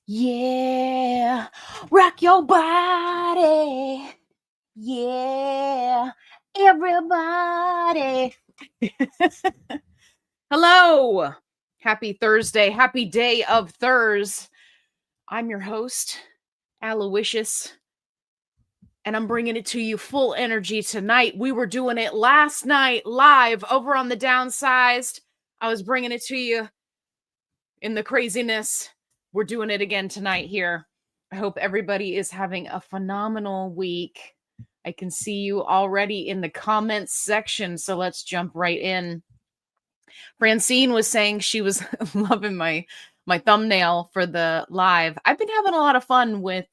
Yeah, rock your body. Yeah, everybody. Hello. Happy Thursday. Happy day of Thurs. I'm your host, Aloysius, and I'm bringing it to you full energy tonight. We were doing it last night live over on the Downsized. I was bringing it to you in the craziness. We're doing it again tonight here. I hope everybody is having a phenomenal week. I can see you already in the comments section, so let's jump right in. Francine was saying she was loving my thumbnail for the live. I've been having a lot of fun with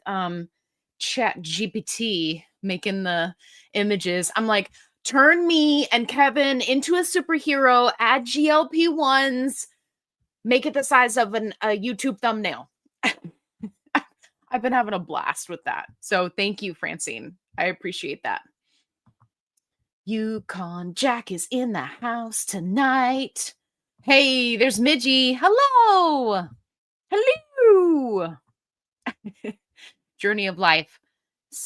Chat GPT making the images. I'm like, turn me and Kevin into a superhero, add GLP1s, make it the size of a YouTube thumbnail. I've been having a blast with that. So thank you, Francine. I appreciate that. Yukon Jack is in the house tonight. Hey, there's Midgie. Hello. Hello. Journey of life.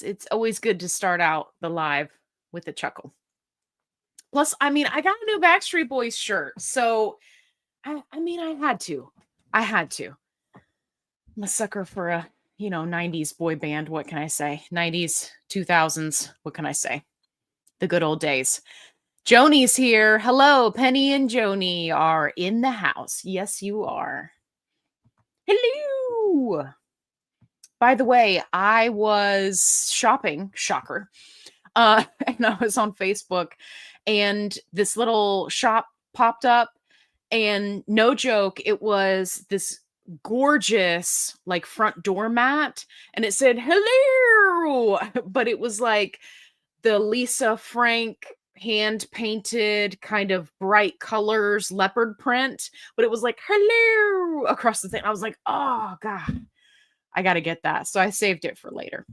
It's always good to start out the live with a chuckle. Plus, I mean, I got a new Backstreet Boys shirt. So, I had to. I'm a sucker for a, 90s boy band. What can I say? 90s, 2000s. What can I say? The good old days. Joni's here. Hello. Penny and Joni are in the house. Yes, you are. Hello. By the way, I was shopping, shocker, and I was on Facebook, and this little shop popped up, and no joke, it was this gorgeous like front doormat, and it said hello, but it was like the Lisa Frank hand painted kind of bright colors leopard print, but it was like hello across the thing. I was like, oh god, I gotta get that. So I saved it for later.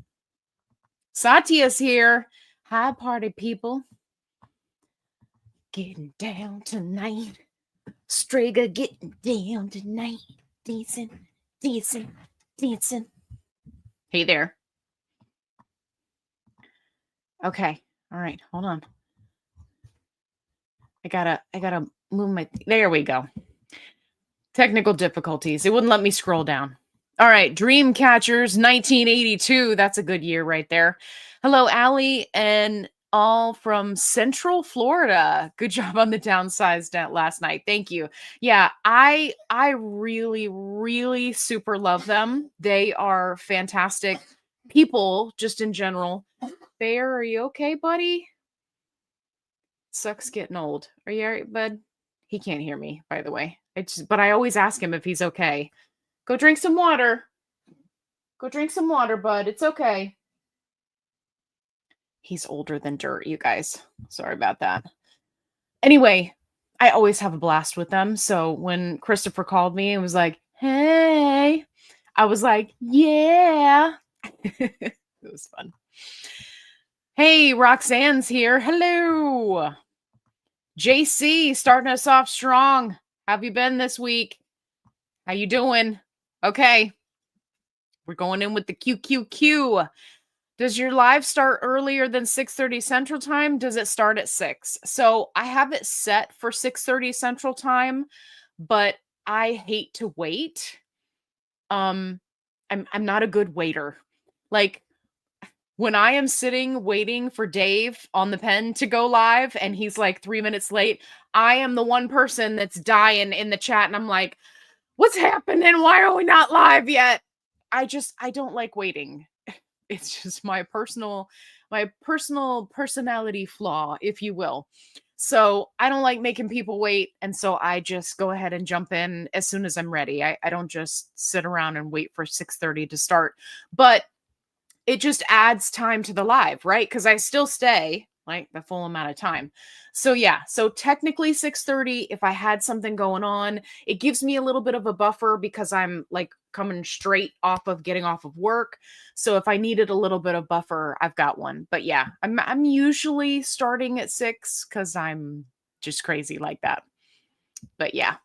Satya's here. Hi, party people. Getting down tonight. Strega getting down tonight. Dancing. Hey there. Okay. All right. Hold on. I gotta move my, there we go. Technical difficulties. It wouldn't let me scroll down. All right. Dreamcatchers 1982. That's a good year right there. Hello, Allie, and all from Central Florida. Good job on the downsized last night. Thank you. Yeah, I really, really super love them. They are fantastic people just in general. Bear, are you okay, buddy? Sucks getting old. Are you all right, bud? He can't hear me, by the way. But I always ask him if he's okay. Go drink some water. Go drink some water, bud. It's okay. He's older than dirt, you guys. Sorry about that. Anyway, I always have a blast with them. So when Christopher called me and was like, hey, I was like, yeah. It was fun. Hey, Roxanne's here. Hello. JC, starting us off strong. How have you been this week? How you doing? Okay. We're going in with the QQQ. Does your live start earlier than 6:30 Central Time? Does it start at 6? So I have it set for 6:30 Central Time, but I hate to wait. I'm not a good waiter. Like when I am sitting waiting for Dave on the pen to go live and he's like 3 minutes late, I am the one person that's dying in the chat and I'm like, what's happening? Why are we not live yet? I don't like waiting. It's just my personal personality flaw, if you will. So I don't like making people wait. And so I just go ahead and jump in as soon as I'm ready. I don't just sit around and wait for 6:30 to start. But it just adds time to the live, right? Because I still stay like the full amount of time. So yeah, so technically 6:30, if I had something going on, it gives me a little bit of a buffer because I'm like coming straight off of getting off of work. So if I needed a little bit of buffer, I've got one. But yeah, I'm usually starting at 6 because I'm just crazy like that. But yeah,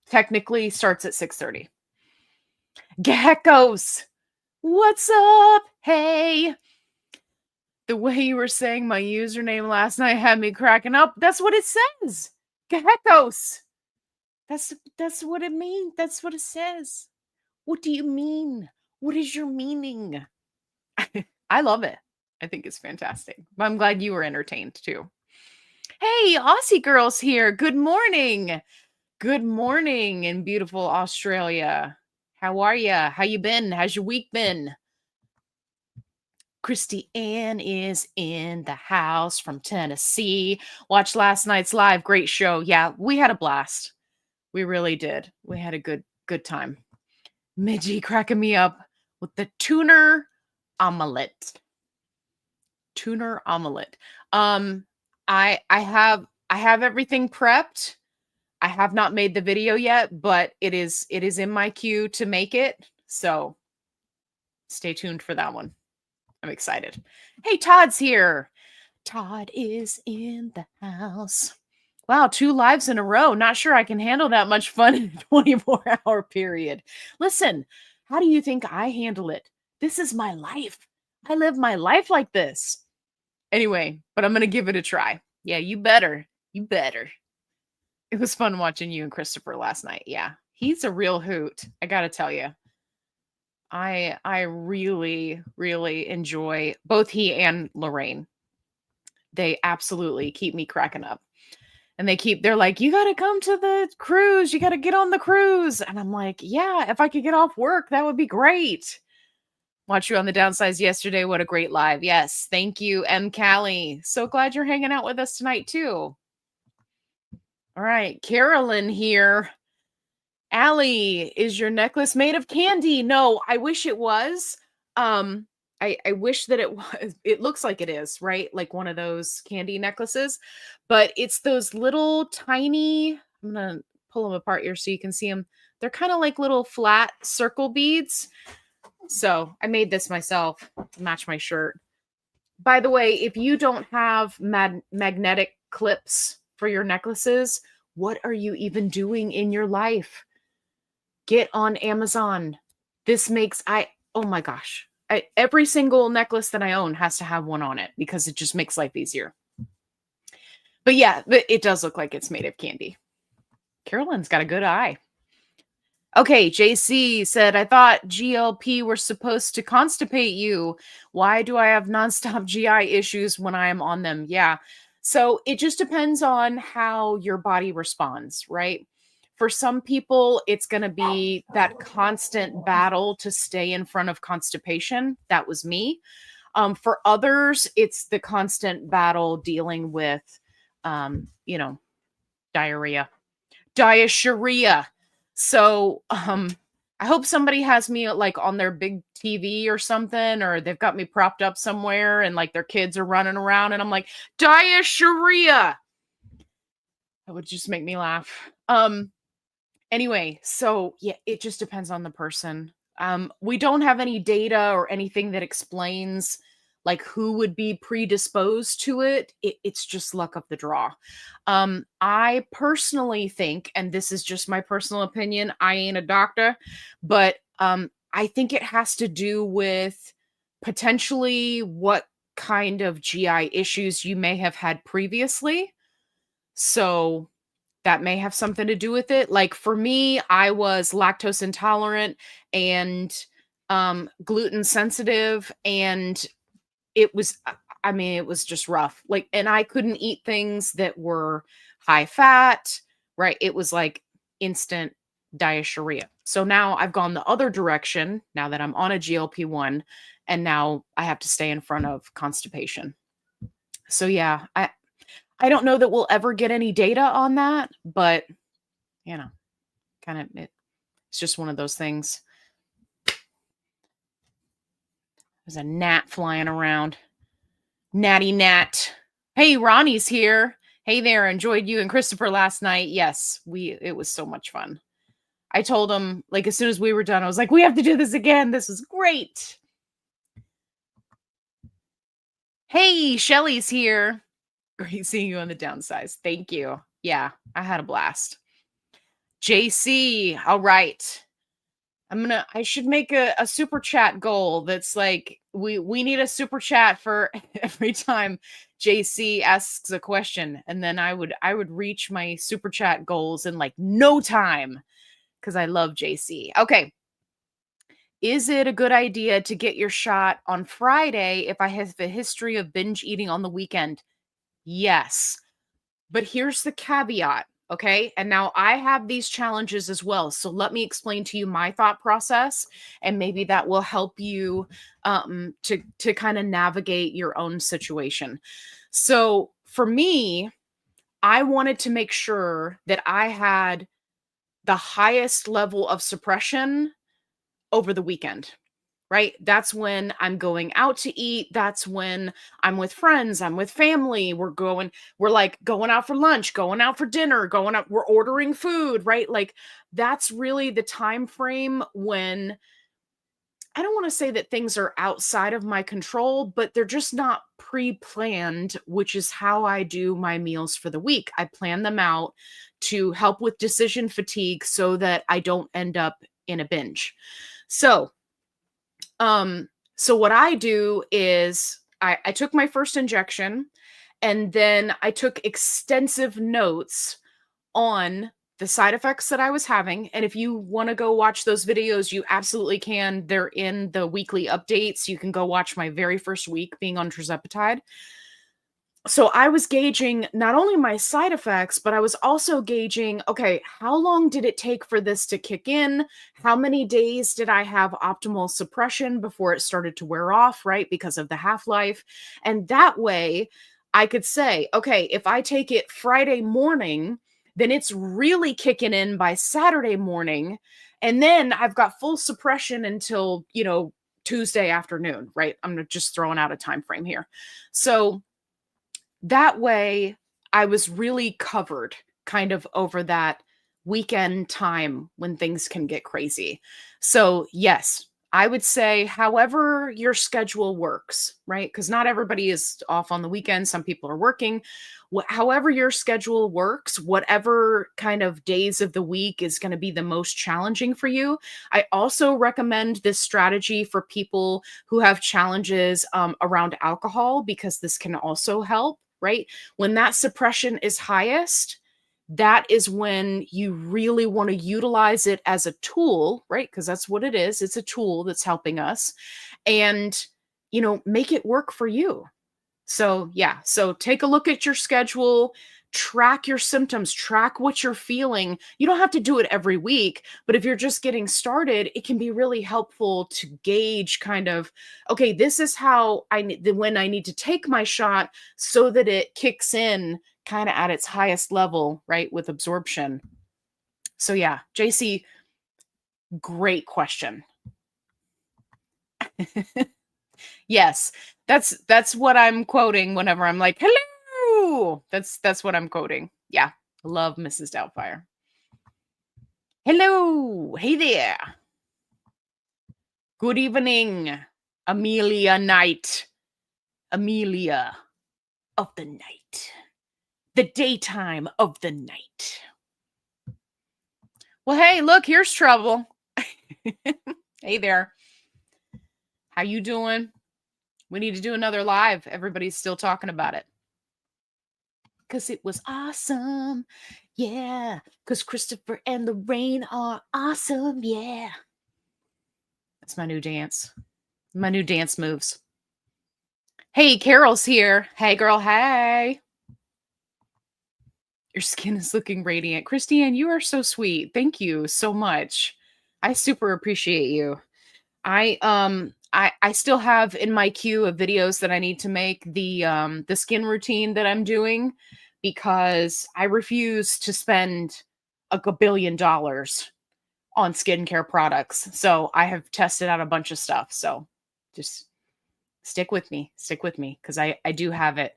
technically starts at 6:30. Geckos, what's up? Hey. The way you were saying my username last night had me cracking up. That's what it says. Geckos. That's what it means. That's what it says. What do you mean? What is your meaning? I love it. I think it's fantastic. But I'm glad you were entertained too. Hey, Aussie girls here. Good morning. Good morning in beautiful Australia. How are ya? How you been? How's your week been? Christy Ann is in the house from Tennessee. Watched last night's live. Great show. Yeah, we had a blast. We really did. We had a good time. Midgie cracking me up with the tuner omelet. Tuner omelet. I have everything prepped. I have not made the video yet, but it is in my queue to make it. So stay tuned for that one. I'm excited. Hey, Todd's here. Todd is in the house. Wow, 2 lives in a row. Not sure I can handle that much fun in a 24-hour period. Listen, how do you think I handle it? This is my life. I live my life like this. Anyway, but I'm going to give it a try. Yeah, you better. You better. It was fun watching you and Christopher last night. Yeah, he's a real hoot. I got to tell you. I really, really enjoy both he and Lorraine. They absolutely keep me cracking up. And they're like, you got to come to the cruise. You got to get on the cruise. And I'm like, yeah, if I could get off work, that would be great. Watch you on the downsides yesterday. What a great live. Yes. Thank you, M. Callie. So glad you're hanging out with us tonight, too. All right. Carolyn here. Allie, is your necklace made of candy? No, I wish it was. I wish that it was. It looks like it is, right? Like one of those candy necklaces, but it's those little tiny, I'm gonna pull them apart here so you can see them. They're kind of like little flat circle beads. So I made this myself to match my shirt. By the way, if you don't have magnetic clips for your necklaces, what are you even doing in your life? Get on Amazon. This makes oh my gosh. Every single necklace that I own has to have one on it because it just makes life easier. But yeah, but it does look like it's made of candy. Carolyn's got a good eye. Okay, JC said, I thought GLP were supposed to constipate you. Why do I have nonstop GI issues when I am on them? Yeah. So it just depends on how your body responds, right? For some people, it's going to be that constant battle to stay in front of constipation. That was me. For others, it's the constant battle dealing with, diarrhea. Diarrhea. So, I hope somebody has me like on their big TV or something, or they've got me propped up somewhere and like their kids are running around and I'm like, diarrhea. That would just make me laugh. Anyway, so yeah, it just depends on the person. We don't have any data or anything that explains like who would be predisposed to it. It's just luck of the draw. I personally think, and this is just my personal opinion, I ain't a doctor, but I think it has to do with potentially what kind of GI issues you may have had previously. So that may have something to do with it. Like for me, I was lactose intolerant and gluten sensitive, and it was it was just rough. Like, and I couldn't eat things that were high fat, right? It was like instant diarrhea. So now I've gone the other direction now that I'm on a GLP-1, and now I have to stay in front of constipation. So yeah, I don't know that we'll ever get any data on that, but kind of it's just one of those things. There's a gnat flying around. Natty gnat. Hey, Ronnie's here. Hey there, enjoyed you and Christopher last night. Yes, it was so much fun. I told him, like, as soon as we were done, I was like, we have to do this again. This is great. Hey, Shelly's here. Great seeing you on the downsize. Thank you. Yeah, I had a blast. JC, all right. I should make a super chat goal that's like we need a super chat for every time JC asks a question, and then I would reach my super chat goals in like no time because I love JC. Okay. Is it a good idea to get your shot on Friday if I have a history of binge eating on the weekend? Yes. But here's the caveat, okay? And now I have these challenges as well. So let me explain to you my thought process, and maybe that will help you to kind of navigate your own situation. So for me, I wanted to make sure that I had the highest level of suppression over the weekend, right? That's when I'm going out to eat. That's when I'm with friends, I'm with family. We're like going out for lunch, going out for dinner, going out, we're ordering food, right? Like that's really the time frame when I don't want to say that things are outside of my control, but they're just not pre-planned, which is how I do my meals for the week. I plan them out to help with decision fatigue so that I don't end up in a binge. So, so what I do is I took my first injection and then I took extensive notes on the side effects that I was having. And if you want to go watch those videos, you absolutely can. They're in the weekly updates. You can go watch my very first week being on tirzepatide. So I was gauging not only my side effects, but I was also gauging, okay, how long did it take for this to kick in? How many days did I have optimal suppression before it started to wear off, right? Because of the half-life. And that way I could say, okay, if I take it Friday morning, then it's really kicking in by Saturday morning. And then I've got full suppression until, Tuesday afternoon, right? I'm just throwing out a time frame here. So that way, I was really covered kind of over that weekend time when things can get crazy. So, yes, I would say however your schedule works, right? Because not everybody is off on the weekend. Some people are working. However your schedule works, whatever kind of days of the week is going to be the most challenging for you. I also recommend this strategy for people who have challenges around alcohol because this can also help, right? When that suppression is highest, that is when you really want to utilize it as a tool, right? Because that's what it is. It's a tool that's helping us and, make it work for you. So, yeah. So take a look at your schedule, track your symptoms, track what you're feeling. You don't have to do it every week, but if you're just getting started, it can be really helpful to gauge kind of, okay, this is how when I need to take my shot so that it kicks in kind of at its highest level, right, with absorption. So, yeah, JC, great question. Yes, that's what I'm quoting whenever I'm like, "Hello." That's what I'm quoting. Yeah, love Mrs. Doubtfire. Hello, hey there. Good evening, Amelia Knight. Amelia of the night. The daytime of the night. Well, hey, look, here's trouble. Hey there. How you doing? We need to do another live. Everybody's still talking about it. Because it was awesome. Yeah. Because Christopher and Lorraine are awesome. Yeah. That's my new dance. My new dance moves. Hey, Carol's here. Hey, girl. Hey. Your skin is looking radiant. Christiane, you are so sweet. Thank you so much. I super appreciate you. I still have in my queue of videos that I need to make the skin routine that I'm doing because I refuse to spend a billion dollars on skincare products. So I have tested out a bunch of stuff. So just stick with me because I do have it.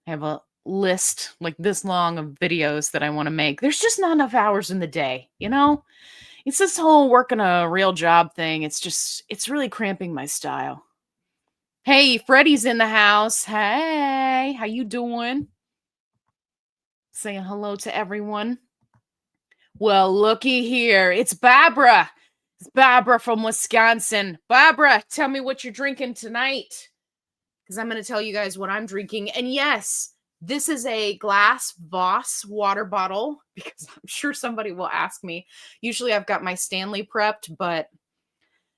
I have a list like this long of videos that I want to make. There's just not enough hours in the day, It's this whole working a real job thing. It's really cramping my style. Hey, Freddie's in the house. Hey, how you doing? Saying hello to everyone. Well, looky here. It's Barbara. Barbara from Wisconsin. Barbara, tell me what you're drinking tonight, because I'm going to tell you guys what I'm drinking. And yes, this is a glass Voss water bottle, because I'm sure somebody will ask me. Usually I've got my Stanley prepped, but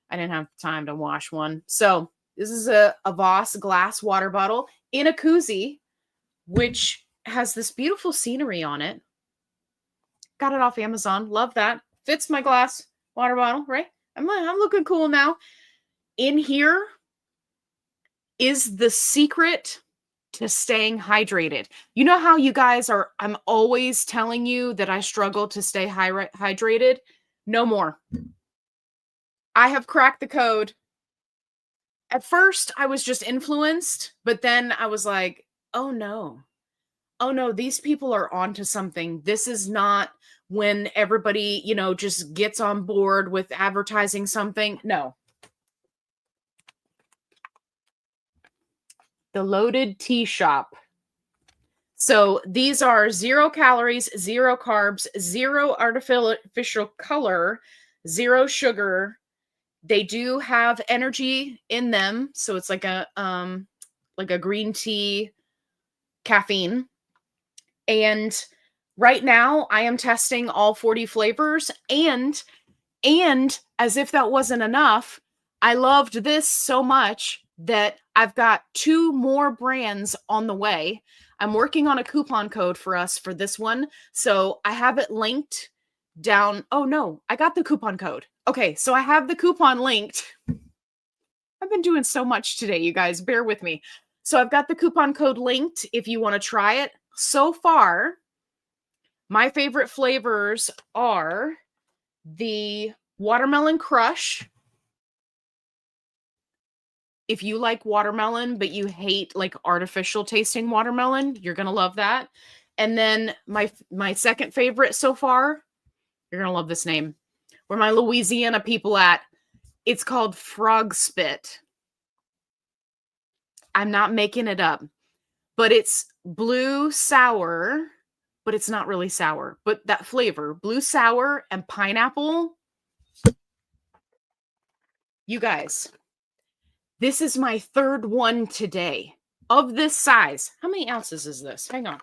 I didn't have time to wash one. So this is a Voss glass water bottle in a koozie, which has this beautiful scenery on it. Got it off Amazon. Love that. Fits my glass water bottle, right? I'm looking cool now. In here is the secret to staying hydrated. You know how you guys are, I'm always telling you that I struggle to stay hydrated? No more. I have cracked the code. At first, I was just influenced, but then I was like, oh no, these people are onto something. This is not when everybody, just gets on board with advertising something. No. The Loaded Tea Shop. So these are 0 calories, 0 carbs, 0 artificial color, 0 sugar. They do have energy in them, so it's like a green tea caffeine. And right now I am testing all 40 flavors, and as if that wasn't enough, I loved this so much that I've got 2 more brands on the way. I'm working on a coupon code for us for this one, so I have it linked down. Oh no, I got the coupon code. Okay, so I have the coupon linked. I've been doing so much today, you guys. Bear with me. So I've got the coupon code linked if you want to try it. So far, my favorite flavors are the Watermelon Crush. If you like watermelon, but you hate like artificial tasting watermelon, you're going to love that. And then my second favorite so far, you're going to love this name. Where my Louisiana people at, it's called Frog Spit. I'm not making it up, but it's blue sour, but it's not really sour. But that flavor, blue sour and pineapple. You guys, this is my 3rd one today of this size. How many ounces is this? Hang on.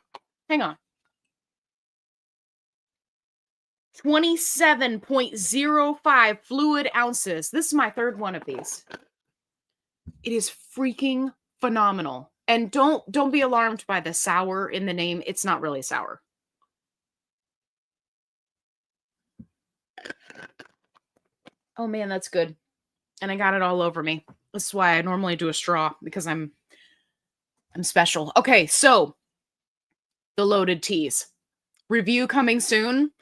27.05 fluid ounces. This is my 3rd one of these. It is freaking phenomenal. And don't be alarmed by the sour in the name. It's not really sour. Oh man, that's good. And I got it all over me. This is why I normally do a straw, because I'm special. Okay, so the Loaded Teas. Review coming soon.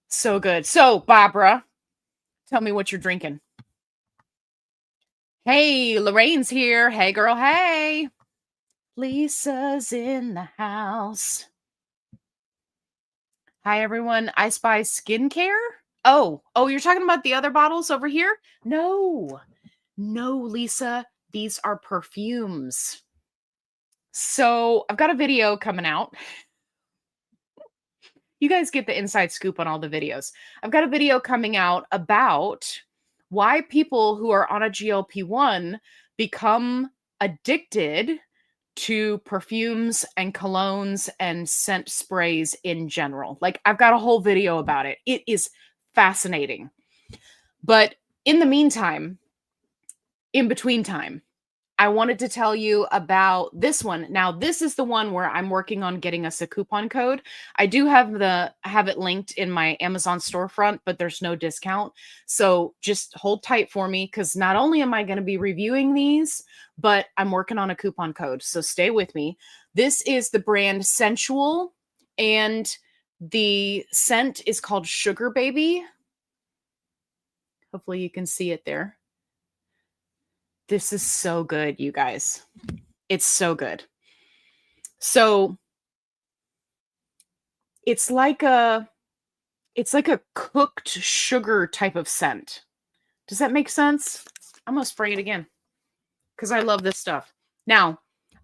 So good. So, Barbara, tell me what you're drinking. Hey, Lorraine's here. Hey, girl. Hey. Lisa's in the house. Hi, everyone. I Spy Skincare. Oh, you're talking about the other bottles over here? No, Lisa. These are perfumes. So I've got a video coming out. You guys get the inside scoop on all the videos. I've got a video coming out about why people who are on a GLP1 become addicted to perfumes and colognes and scent sprays in general. Like, I've got a whole video about it. It is fascinating. But in the meantime, in between time, I wanted to tell you about this one. Now, this is the one where I'm working on getting us a coupon code. I do have it linked in my Amazon storefront, but there's no discount. So just hold tight for me, because not only am I going to be reviewing these, but I'm working on a coupon code. So stay with me. This is the brand Scentual, and the scent is called Sugar Baby. Hopefully you can see it there. This is so good, you guys. It's so good. So it's like a cooked sugar type of scent. Does that make sense? I'm gonna spray it again, because I love this stuff. Now,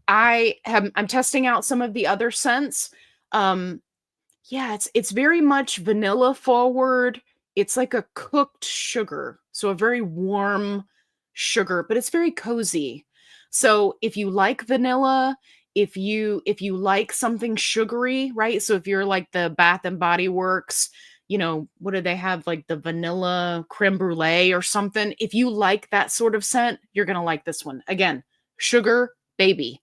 I'm testing out some of the other scents. Yeah, it's very much vanilla forward. It's like a cooked sugar, so a very warm sugar, but it's very cozy. So if you like vanilla, if you like something sugary, right? So if you're like the Bath and Body Works, what do they have, like the vanilla creme brulee or something? If you like that sort of scent, you're going to like this one. Again, Sugar Baby.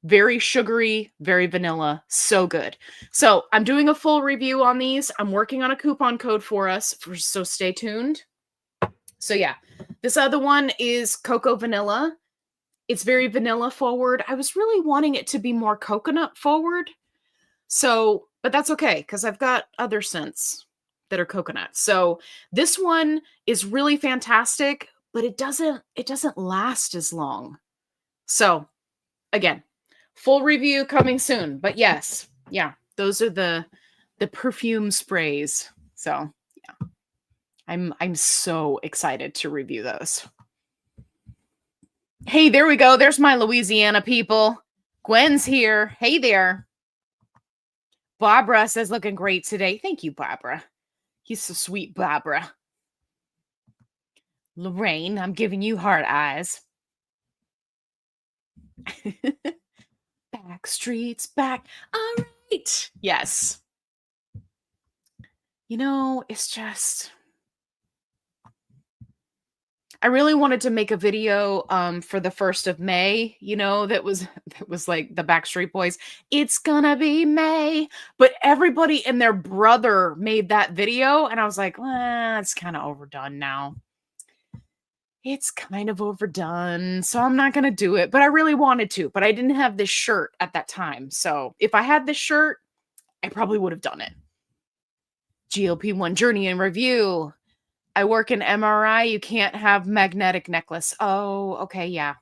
Very sugary, very vanilla, so good. So I'm doing a full review on these. I'm working on a coupon code for us, so stay tuned. So yeah, this other one is Cocoa Vanilla. It's very vanilla forward. I was really wanting it to be more coconut forward. So, but that's okay because I've got other scents that are coconut. So this one is really fantastic, but it doesn't last as long. So again, full review coming soon. But yes, yeah, those are the perfume sprays. So yeah, I'm so excited to review those. Hey, there we go. There's my Louisiana people. Gwen's here. Hey there. Barbara says looking great today. Thank you, Barbara. He's so sweet, Barbara. Lorraine, I'm giving you heart eyes. Back streets back. All right. Yes. It's just I really wanted to make a video for the 1st of May, that was like the Backstreet Boys. It's gonna be May. But everybody and their brother made that video, and I was like, it's kind of overdone now. It's kind of overdone, so I'm not gonna do it. But I really wanted to, but I didn't have this shirt at that time. So if I had this shirt, I probably would have done it. GLP1 Journey in Review. I work in MRI. You can't have magnetic necklace. Oh, okay. Yeah.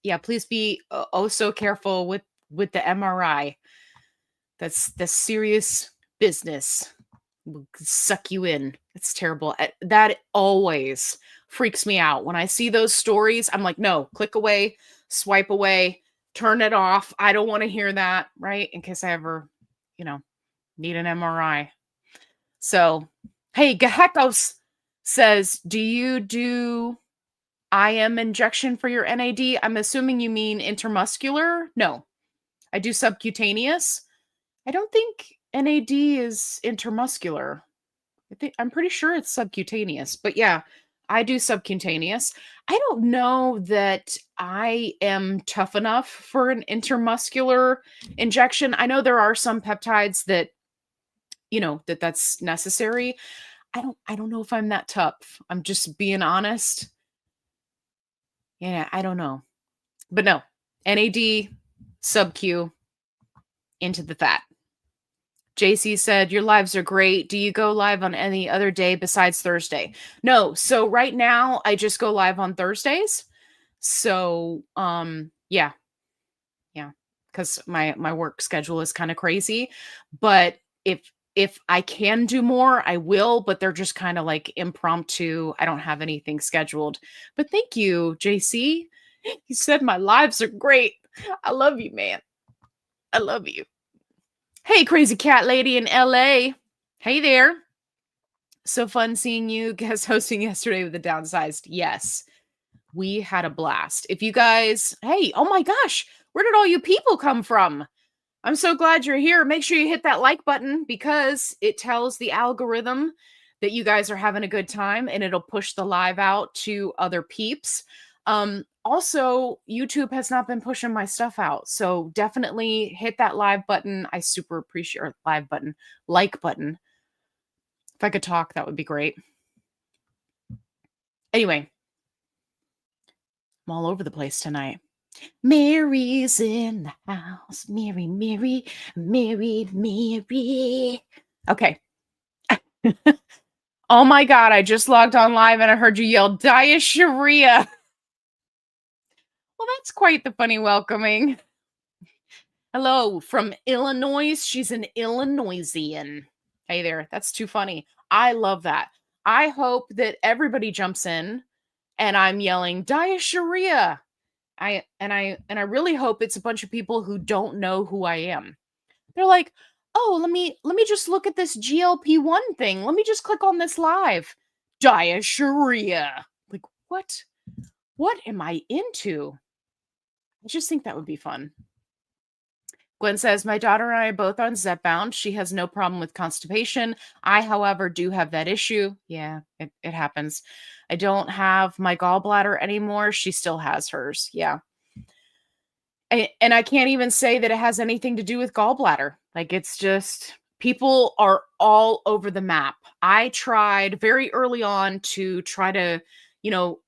Yeah. Please be so careful with the MRI. That's serious business. Will suck you in. It's terrible. That always freaks me out. When I see those stories, I'm like, no, click away, swipe away, turn it off. I don't want to hear that, right? In case I ever, need an MRI. So, hey, Gahekos says, do you do IM injection for your NAD? I'm assuming you mean intramuscular. No, I do subcutaneous. I don't think NAD is intramuscular. I'm pretty sure it's subcutaneous, but yeah, I do subcutaneous. I don't know that I am tough enough for an intramuscular injection. I know there are some peptides that that's necessary. I don't know if I'm that tough. I'm just being honest. Yeah, I don't know. But no, NAD, sub-Q, into the fat. JC said, your lives are great. Do you go live on any other day besides Thursday? No. So right now I just go live on Thursdays. So, yeah. Yeah. Cause my work schedule is kind of crazy, but if I can do more, I will, but they're just kind of like impromptu. I don't have anything scheduled. But thank you, JC. You said my lives are great. I love you, man. I love you. Hey, crazy cat lady in LA. Hey there. So fun seeing you guest hosting yesterday with the downsized. Yes, we had a blast. If you guys, hey, oh my gosh, where did all you people come from? I'm so glad you're here. Make sure you hit that like button because it tells the algorithm that you guys are having a good time and it'll push the live out to other peeps. Also, YouTube has not been pushing my stuff out. So definitely hit that live button. I super appreciate or live button, like button. If I could talk, that would be great. Anyway, I'm all over the place tonight. Mary's in the house. Mary, Mary, Mary, Mary. Okay. Oh my God, I just logged on live and I heard you yell, diarrhea. Well, that's quite the funny welcoming. Hello from Illinois. She's an Illinoisian. Hey there. That's too funny. I love that. I hope that everybody jumps in and I'm yelling, diarrhea. I really hope it's a bunch of people who don't know who I am. They're like, oh, let me just look at this GLP1 thing. Let me just click on this live. Diarrhea. Like, what? What am I into? I just think that would be fun. Gwen says, my daughter and I are both on Zepbound. She has no problem with constipation. I, however, do have that issue. Yeah, it happens. I don't have my gallbladder anymore. She still has hers. Yeah. And I can't even say that it has anything to do with gallbladder. Like, it's just people are all over the map. I tried very early on to try to, you know,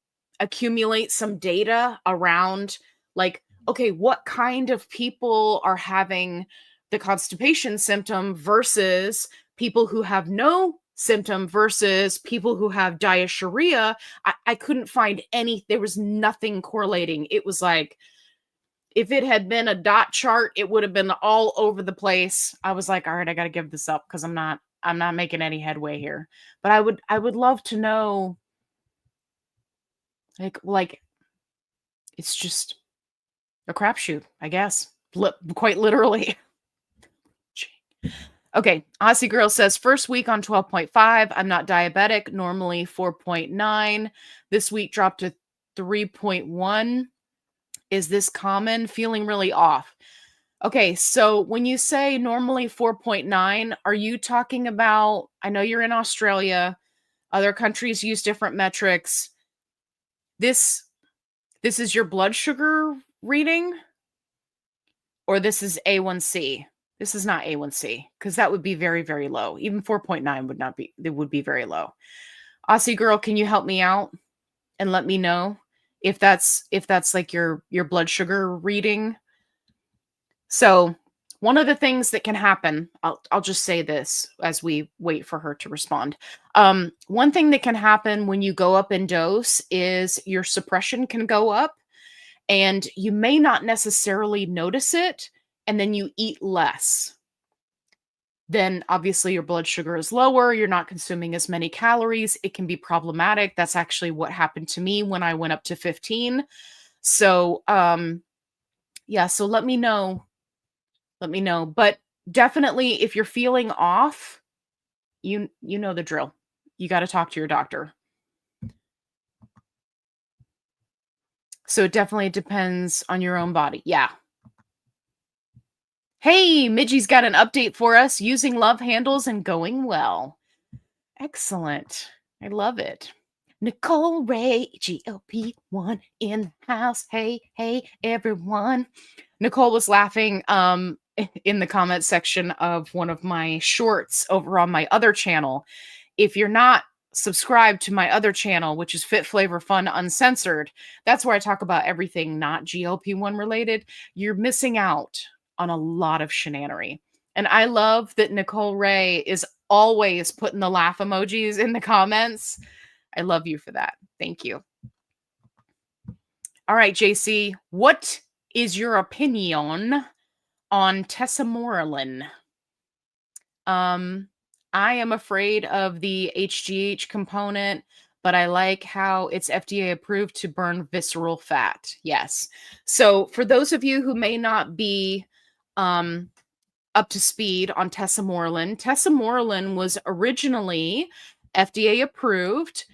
accumulate some data around, like, okay, what kind of people are having the constipation symptom versus people who have no symptom versus people who have diarrhea. I couldn't find any, there was nothing correlating. It was like, if it had been a dot chart, it would have been all over the place. I was like, all right, I got to give this up because I'm not making any headway here. But I would love to know, like it's just a crapshoot, I guess. Quite literally. Okay, Aussie Girl says, first week on 12.5. I'm not diabetic, normally 4.9. This week dropped to 3.1. Is this common? Feeling really off. Okay, so when you say normally 4.9, are you talking about, I know you're in Australia, other countries use different metrics. This is your blood sugar reading? Or this is A1C? This is not A1C, because that would be very, very low. Even 4.9 would not be, it would be very low. Aussie Girl, can you help me out and let me know if that's like your blood sugar reading? So one of the things that can happen, I'll just say this as we wait for her to respond. One thing that can happen when you go up in dose is your suppression can go up, and you may not necessarily notice it, and then you eat less. Then obviously your blood sugar is lower, you're not consuming as many calories. It can be problematic. That's actually what happened to me when I went up to 15. So yeah, so let me know. But definitely if you're feeling off, you know the drill. You got to talk to your doctor. So it definitely depends on your own body. Yeah. Hey, Midgie's got an update for us. Using love handles and going well. Excellent. I love it. Nicole Ray, GLP1 in the house. Hey, everyone. Nicole was laughing in the comment section of one of my shorts over on my other channel. If you're not subscribed to my other channel, which is FitFlavorFun Uncensored, that's where I talk about everything not GLP1 related. You're missing out on a lot of shenanery. And I love that Nicole Ray is always putting the laugh emojis in the comments. I love you for that. Thank you. All right, JC, what is your opinion on Sermorelin? I am afraid of the HGH component, but I like how it's FDA approved to burn visceral fat. Yes. So for those of you who may not be up to speed on Sermorelin was originally FDA approved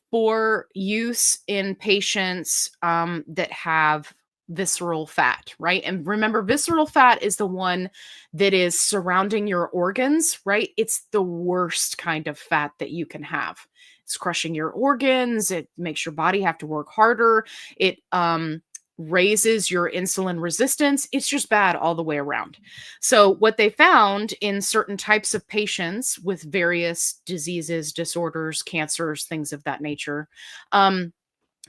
for use in patients that have visceral fat, right? And remember, visceral fat is the one that is surrounding your organs, right? It's the worst kind of fat that you can have. It's crushing your organs. It makes your body have to work harder. It raises your insulin resistance. It's just bad all the way around. So what they found in certain types of patients with various diseases, disorders, cancers, things of that nature,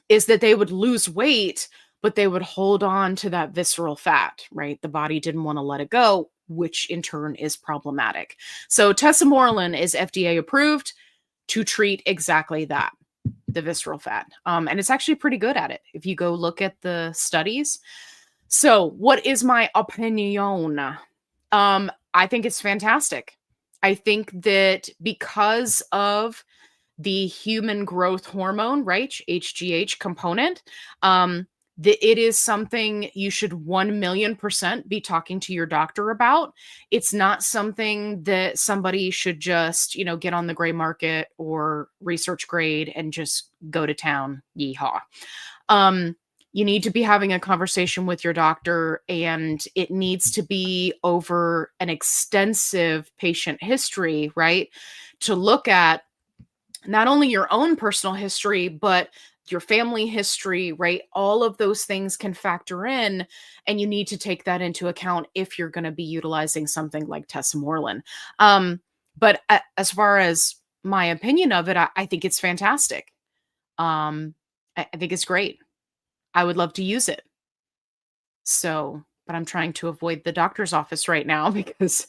is that they would lose weight, but they would hold on to that visceral fat, right? The body didn't want to let it go, which in turn is problematic. So Sermorelin is FDA approved to treat exactly that, the visceral fat. And it's actually pretty good at it if you go look at the studies. So what is my opinion? I think it's fantastic. I think that because of the human growth hormone, right, HGH component, It is something you should 1,000,000% be talking to your doctor about. It's not something that somebody should just, get on the gray market or research grade and just go to town. Yeehaw. Um, you need to be having a conversation with your doctor, and it needs to be over an extensive patient history, right? To look at not only your own personal history, but your family history, right? All of those things can factor in, and you need to take that into account if you're going to be utilizing something like Tessamorelin. But as far as my opinion of it, I think it's fantastic. I think it's great. I would love to use it. So, but I'm trying to avoid the doctor's office right now because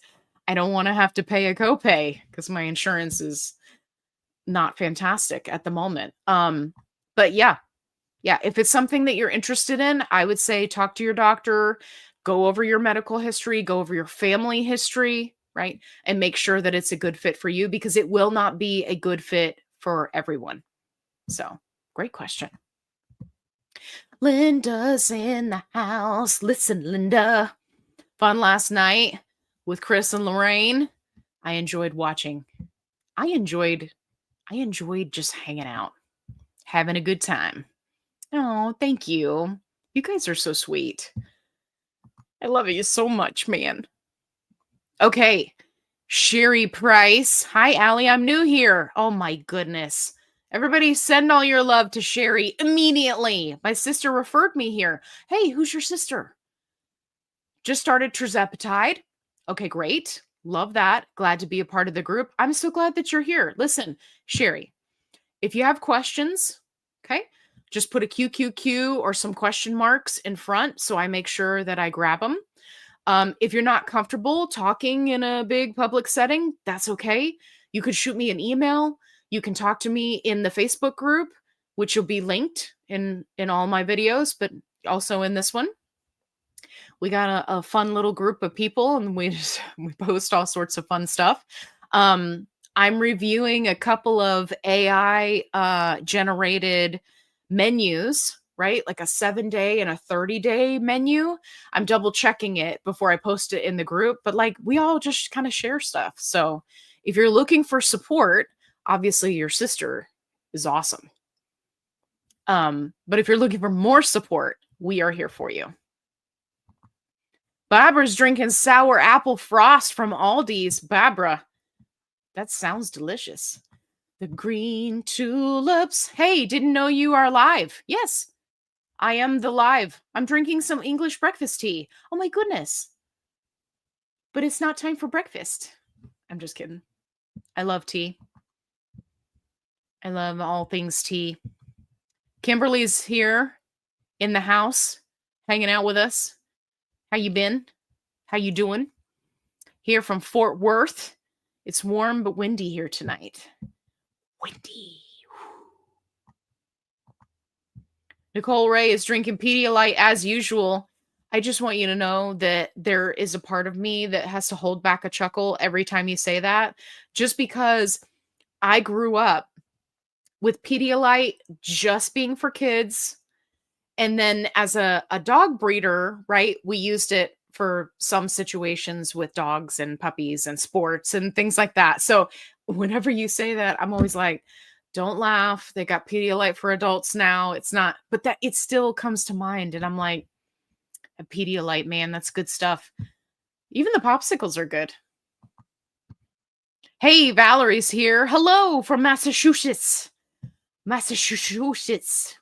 I don't want to have to pay a copay because my insurance is not fantastic at the moment. But yeah, if it's something that you're interested in, I would say talk to your doctor, go over your medical history, go over your family history, right? And make sure that it's a good fit for you because it will not be a good fit for everyone. So, great question. Linda's in the house. Listen, Linda. Fun last night with Chris and Lorraine. I enjoyed watching. I enjoyed just hanging out, having a good time. Oh, thank you. You guys are so sweet. I love you so much, man. Okay. Sherry Price. Hi, Allie. I'm new here. Oh, my goodness. Everybody send all your love to Sherry immediately. My sister referred me here. Hey, who's your sister? Just started Tirzepatide. Okay, great. Love that. Glad to be a part of the group. I'm so glad that you're here. Listen, Sherry, if you have questions, okay, just put a QQQ or some question marks in front so I make sure that I grab them. If you're not comfortable talking in a big public setting, that's okay. You could shoot me an email. You can talk to me in the Facebook group, which will be linked in all my videos, but also in this one. We got a fun little group of people, and we post all sorts of fun stuff. I'm reviewing a couple of AI generated menus, right? Like a 7-day and a 30-day menu. I'm double checking it before I post it in the group, but like we all just kind of share stuff. So if you're looking for support, obviously your sister is awesome. But if you're looking for more support, we are here for you. Babra's drinking sour apple frost from Aldi's. Babra, that sounds delicious. The green tulips. Hey, didn't know you are live. Yes, I am the live. I'm drinking some English breakfast tea. Oh my goodness. But it's not time for breakfast. I'm just kidding. I love tea. I love all things tea. Kimberly's here in the house, hanging out with us. How you been? How you doing? Here from Fort Worth. It's warm but windy here tonight. Windy. Nicole Ray is drinking Pedialyte as usual. I just want you to know that there is a part of me that has to hold back a chuckle every time you say that, just because I grew up with Pedialyte just being for kids. And then as a dog breeder, right, we used it for some situations with dogs and puppies and sports and things like that. So whenever you say that, I'm always like, don't laugh. They got Pedialyte for adults now. It's not, but that it still comes to mind. And I'm like, a Pedialyte, man, that's good stuff. Even the popsicles are good. Hey, Valerie's here. Hello from Massachusetts. Massachusetts.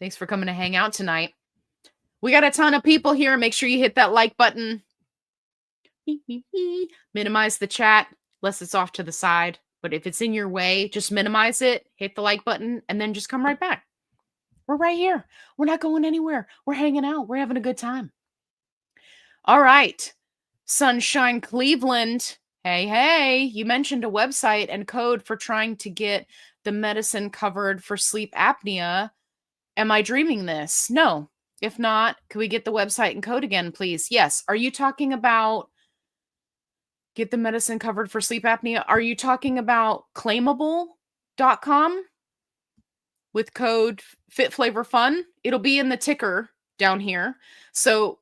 Thanks for coming to hang out tonight. We got a ton of people here. Make sure you hit that like button. Minimize the chat, unless it's off to the side. But if it's in your way, just minimize it, hit the like button, and then just come right back. We're right here. We're not going anywhere. We're hanging out. We're having a good time. All right. Sunshine Cleveland. Hey, you mentioned a website and code for trying to get the medicine covered for sleep apnea. Am I dreaming this? No. If not, can we get the website and code again, please? Yes. Are you talking about get the medicine covered for sleep apnea? Are you talking about claimable.com? with code FitFlavorFun. It'll be in the ticker down here. So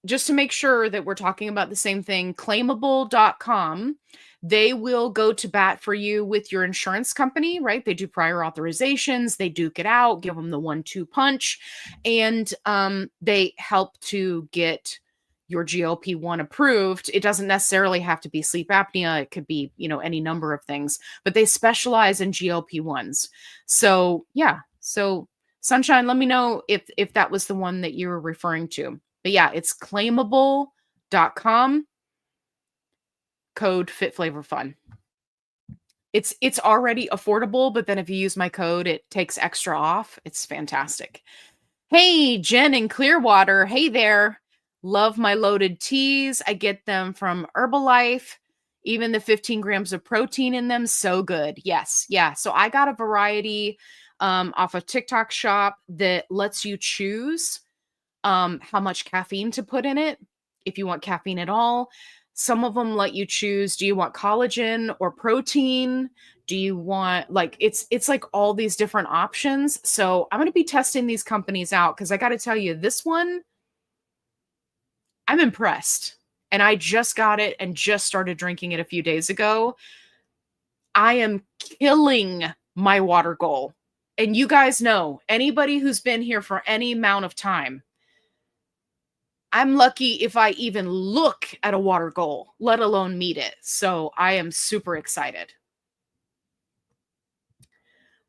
just to make sure that we're talking about the same thing, claimable.com, they will go to bat for you with your insurance company, right? They do prior authorizations, they duke it out, give them the 1-2 punch, and they help to get your GLP-1 approved. It doesn't necessarily have to be sleep apnea. It could be, any number of things, but they specialize in GLP-1s. So yeah. So Sunshine, let me know if that was the one that you were referring to. But yeah, it's claimable.com, code FitFlavorFun. It's already affordable, but then if you use my code, it takes extra off. It's fantastic. Hey, Jen in Clearwater. Hey there. Love my loaded teas. I get them from Herbalife. Even the 15 grams of protein in them, so good. Yes. Yeah. So I got a variety off of TikTok Shop that lets you choose how much caffeine to put in it, if you want caffeine at all. Some of them let you choose, do you want collagen or protein? Do you want it's like all these different options. So I'm going to be testing these companies out because I got to tell you, this one, I'm impressed. And I just got it and just started drinking it a few days ago. I am killing my water goal. And you guys know, anybody who's been here for any amount of time, I'm lucky if I even look at a water goal, let alone meet it. So I am super excited.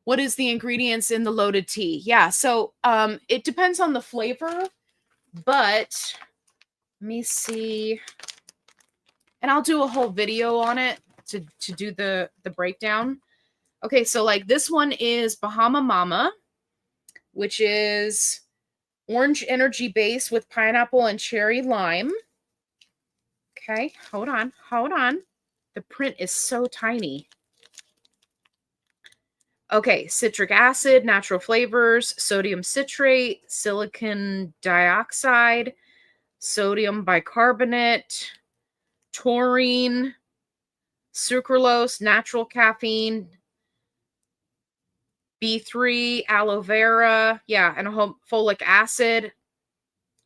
What is the ingredients in the loaded tea? Yeah, so it depends on the flavor, but let me see. And I'll do a whole video on it to do the breakdown. Okay, so like this one is Bahama Mama, which is orange energy base with pineapple and cherry lime. Okay, hold on. The print is so tiny. Okay, citric acid, natural flavors, sodium citrate, silicon dioxide, sodium bicarbonate, taurine, sucralose, natural caffeine, B3, aloe vera, yeah, and folic acid,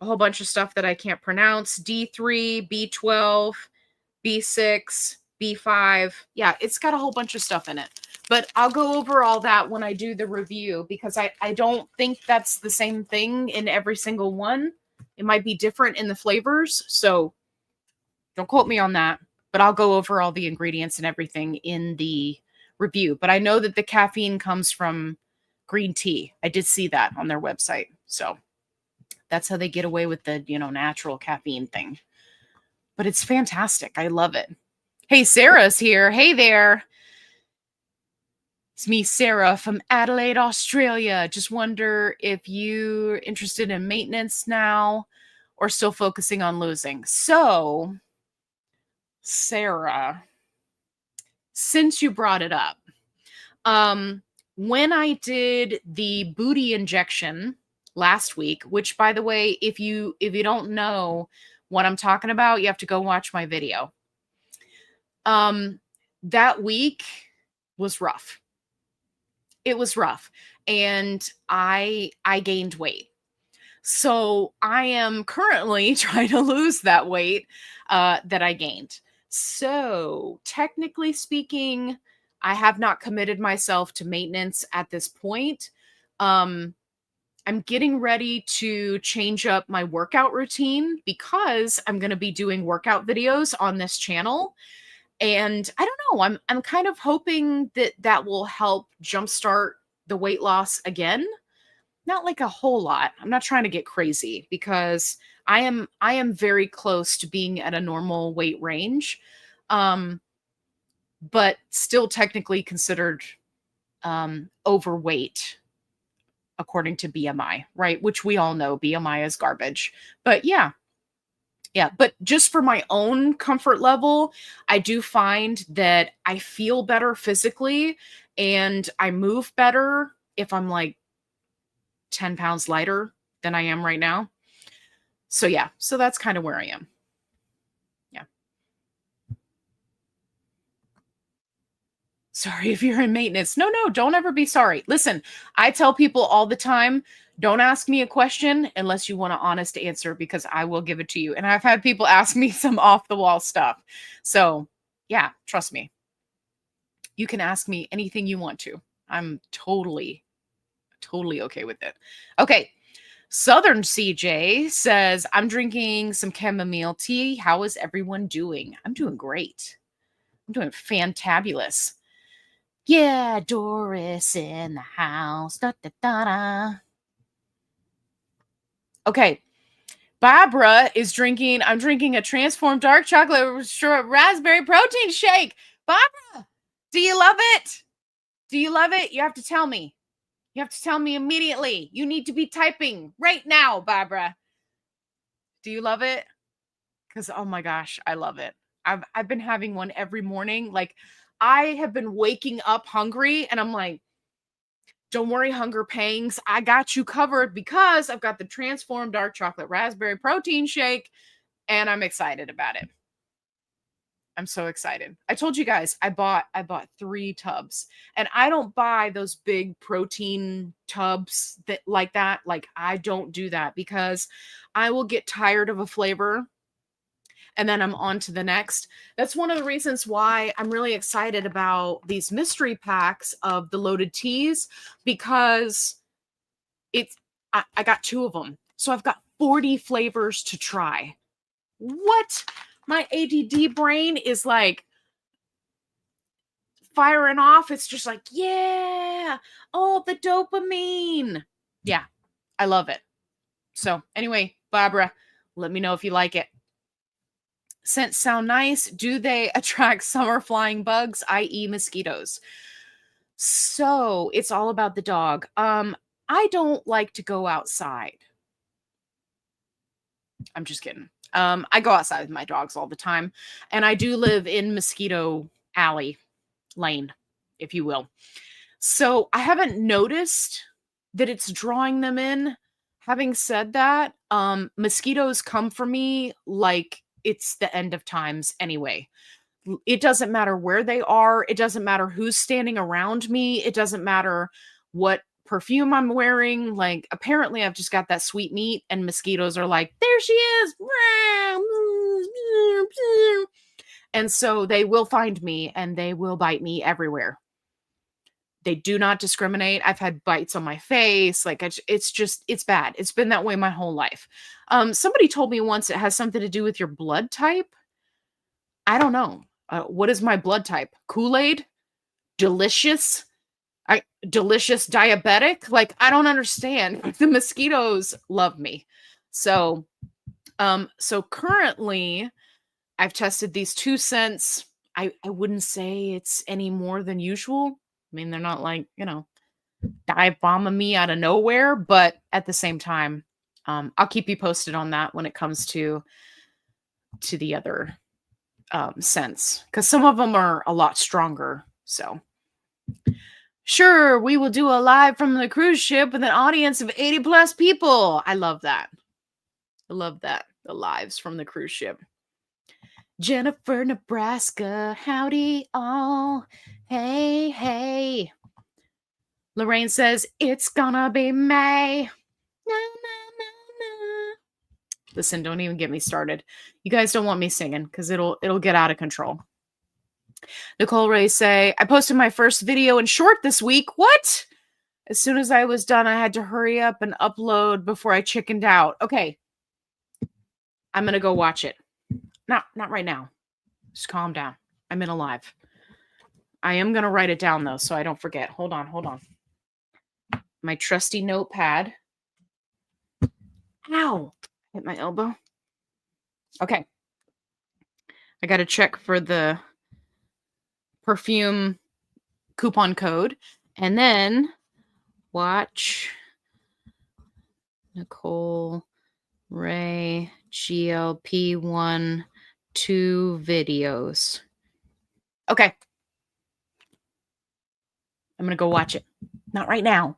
a whole bunch of stuff that I can't pronounce, D3, B12, B6, B5. Yeah, it's got a whole bunch of stuff in it. But I'll go over all that when I do the review because I don't think that's the same thing in every single one. It might be different in the flavors. So don't quote me on that. But I'll go over all the ingredients and everything in the review. But I know that the caffeine comes from green tea. I did see that on their website. So that's how they get away with the, natural caffeine thing. But it's fantastic. I love it. Hey, Sarah's here. Hey there. It's me, Sarah, from Adelaide, Australia. Just wonder if you're interested in maintenance now or still focusing on losing. So, Sarah, since you brought it up, when I did the booty injection last week, which by the way, if you don't know what I'm talking about, you have to go watch my video. That week was rough. It was rough. And I gained weight. So I am currently trying to lose that weight that I gained. So technically speaking, I have not committed myself to maintenance at this point. I'm getting ready to change up my workout routine because I'm going to be doing workout videos on this channel. And I don't know, I'm kind of hoping that will help jumpstart the weight loss again. Not like a whole lot. I'm not trying to get crazy because I am very close to being at a normal weight range. But still technically considered overweight according to BMI, right? Which we all know BMI is garbage. But yeah, but just for my own comfort level, I do find that I feel better physically and I move better if I'm like 10 pounds lighter than I am right now. So yeah, so that's kind of where I am. Yeah. Sorry if you're in maintenance. No, don't ever be sorry. Listen, I tell people all the time, don't ask me a question unless you want an honest answer because I will give it to you. And I've had people ask me some off the wall stuff. So, yeah, trust me. You can ask me anything you want to. I'm totally okay with it. Okay. Southern CJ says, I'm drinking some chamomile tea. How is everyone doing? I'm doing great. I'm doing fantabulous. Yeah, Doris in the house. Da, da, da, da. Okay. Barbara is drinking, I'm drinking a transformed dark chocolate raspberry protein shake. Barbara, do you love it? Do you love it? You have to tell me. You have to tell me immediately. You need to be typing right now, Barbara. Do you love it? Because, oh my gosh, I love it. I've been having one every morning. Like, I have been waking up hungry, and I'm like, don't worry, hunger pangs. I got you covered because I've got the transformed dark chocolate raspberry protein shake, and I'm excited about it. I'm so excited. I told you guys I bought 3 tubs, and I don't buy those big protein tubs that like that. Like, I don't do that because I will get tired of a flavor and then I'm on to the next. That's one of the reasons why I'm really excited about these mystery packs of the loaded teas, because I got 2 of them. So I've got 40 flavors to try. What? My ADD brain is like firing off. It's just like, yeah, oh, the dopamine. Yeah, I love it. So anyway, Barbara, let me know if you like it. Scents sound nice. Do they attract summer flying bugs, i.e. mosquitoes? So it's all about the dog. I don't like to go outside. I'm just kidding. I go outside with my dogs all the time, and I do live in mosquito alley lane, if you will. So I haven't noticed that it's drawing them in. Having said that, mosquitoes come for me like it's the end of times anyway. It doesn't matter where they are. It doesn't matter who's standing around me. It doesn't matter what perfume I'm wearing. Like, apparently I've just got that sweet meat, and mosquitoes are like, there she is. And so they will find me and they will bite me everywhere. They do not discriminate. I've had bites on my face. Like, it's bad. It's been that way my whole life. Somebody told me once it has something to do with your blood type. I don't know. What is my blood type? Kool-Aid? Delicious? Delicious diabetic? Like, I don't understand. The mosquitoes love me. So currently I've tested these 2 scents. I wouldn't say it's any more than usual. I mean, they're not like, dive bombing me out of nowhere, but at the same time, I'll keep you posted on that when it comes to the other scents, because some of them are a lot stronger. So sure, we will do a live from the cruise ship with an audience of 80 plus people. I love that. I love that. The lives from the cruise ship. Jennifer, Nebraska. Howdy all. Hey, hey. Lorraine says, it's gonna be May. Na, na, na, na. Listen, don't even get me started. You guys don't want me singing because it'll get out of control. Nicole Ray say, I posted my first video in short this week. What? As soon as I was done, I had to hurry up and upload before I chickened out. Okay. I'm going to go watch it. Not right now. Just calm down. I'm in a live. I am going to write it down though, so I don't forget. Hold on. My trusty notepad. Ow. Hit my elbow. Okay. I got to check for the perfume coupon code, and then watch Nicole Ray GLP1 2 videos. Okay. I'm going to go watch it. Not right now,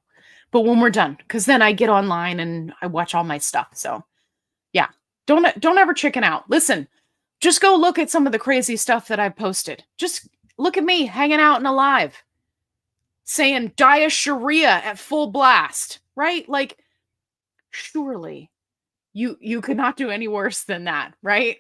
but when we're done, because then I get online and I watch all my stuff. So yeah, don't ever chicken out. Listen, just go look at some of the crazy stuff that I've posted. Just Look at me hanging out and alive, saying diarrhea at full blast, right? Like, surely you could not do any worse than that, right?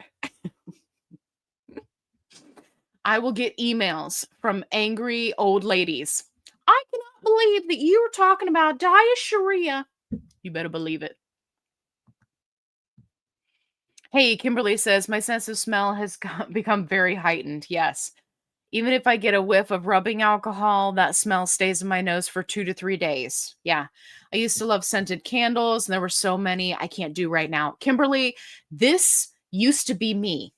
I will get emails from angry old ladies. I cannot believe that you were talking about diarrhea. You better believe it. Hey, Kimberly says, my sense of smell has become very heightened. Yes. Even if I get a whiff of rubbing alcohol, that smell stays in my nose for 2 to 3 days. Yeah. I used to love scented candles, and there were so many I can't do right now. Kimberly, this used to be me.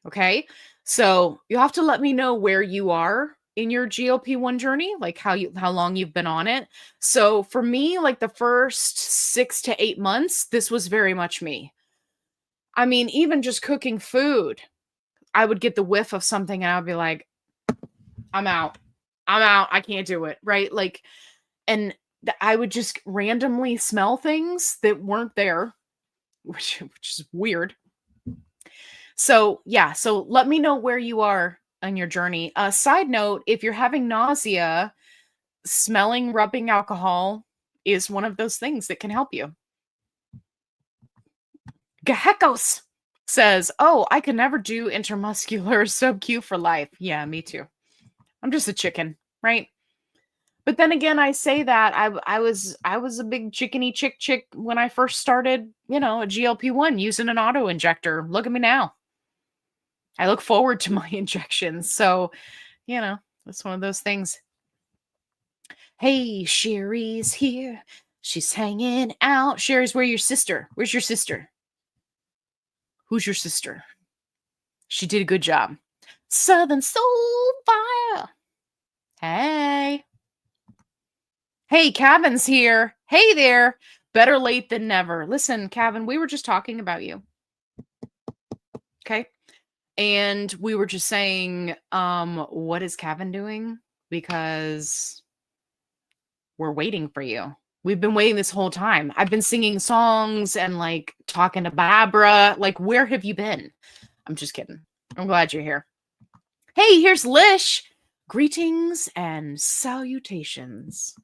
Okay. So you have to let me know where you are in your GLP-1 journey, like how long you've been on it. So for me, like the first 6 to 8 months, this was very much me. I mean, even just cooking food, I would get the whiff of something and I'd be like, I'm out. I'm out. I can't do it. Right. Like, and I would just randomly smell things that weren't there, which is weird. So, yeah. So let me know where you are on your journey. Side note, if you're having nausea, smelling rubbing alcohol is one of those things that can help you. Gehekos says, oh, I could never do intermuscular sub-Q for life. Yeah, me too. I'm just a chicken, right? But then again, I say that I was a big chickeny chick when I first started, a GLP-1 using an auto injector. Look at me now. I look forward to my injections. So, it's one of those things. Hey, Sherry's here. She's hanging out. Sherry's, where's your sister? Where's your sister? Who's your sister? She did a good job. Southern Soul Fire. Hey. Hey, Kevin's here. Hey there. Better late than never. Listen, Kevin, we were just talking about you. Okay. And we were just saying, what is Kevin doing? Because we're waiting for you. We've been waiting this whole time. I've been singing songs and like talking to Barbara. Like, where have you been? I'm just kidding. I'm glad you're here. Hey, here's Lish. Greetings and salutations.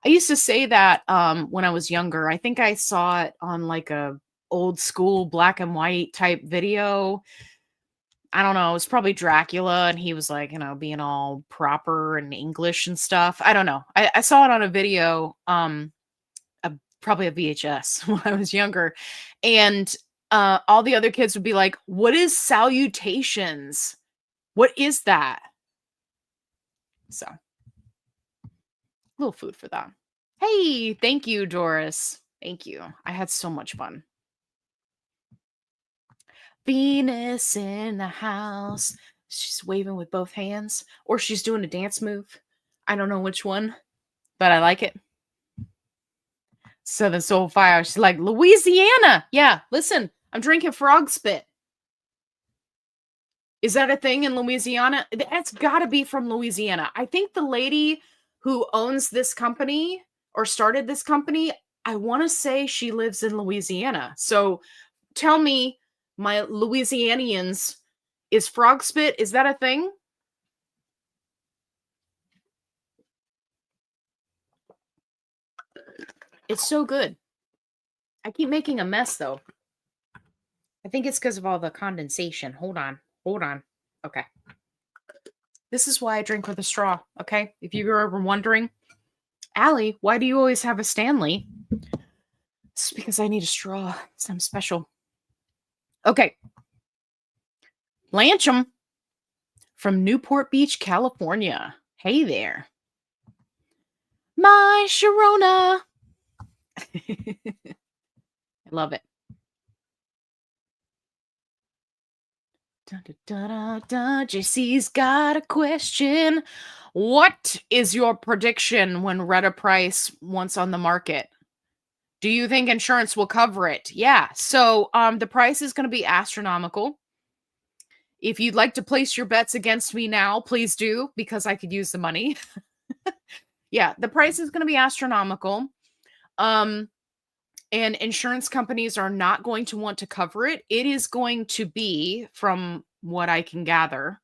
I used to say that when I was younger. I think I saw it on like a old school black and white type video. I don't know. It was probably Dracula, and he was like, being all proper and English and stuff. I don't know. I saw it on a video, probably a VHS when I was younger, and all the other kids would be like, "What is salutations? What is that?" So, a little food for that. Hey, thank you, Doris. Thank you. I had so much fun. Venus in the house. She's waving with both hands, or she's doing a dance move. I don't know which one, but I like it. Southern Soul Fire. She's like, Louisiana. Yeah, listen, I'm drinking frog spit. Is that a thing in Louisiana? That's got to be from Louisiana. I think the lady who owns this company or started this company, I want to say she lives in Louisiana. So tell me, my Louisianians, is frog spit, is that a thing? It's so good. I keep making a mess though. I think it's because of all the condensation. Hold on. Okay. This is why I drink with a straw, okay? If you're ever wondering, Allie, why do you always have a Stanley? It's because I need a straw. Something special. Okay. Blanchum from Newport Beach, California. Hey there. My Sharona. I love it. Dun, dun, dun, dun. JC's got a question. What is your prediction when Retaprice once on the market? Do you think insurance will cover it? Yeah. So the price is going to be astronomical. If you'd like to place your bets against me now, please do, because I could use the money. Yeah, the price is going to be astronomical. And insurance companies are not going to want to cover it. It is going to be, from what I can gather,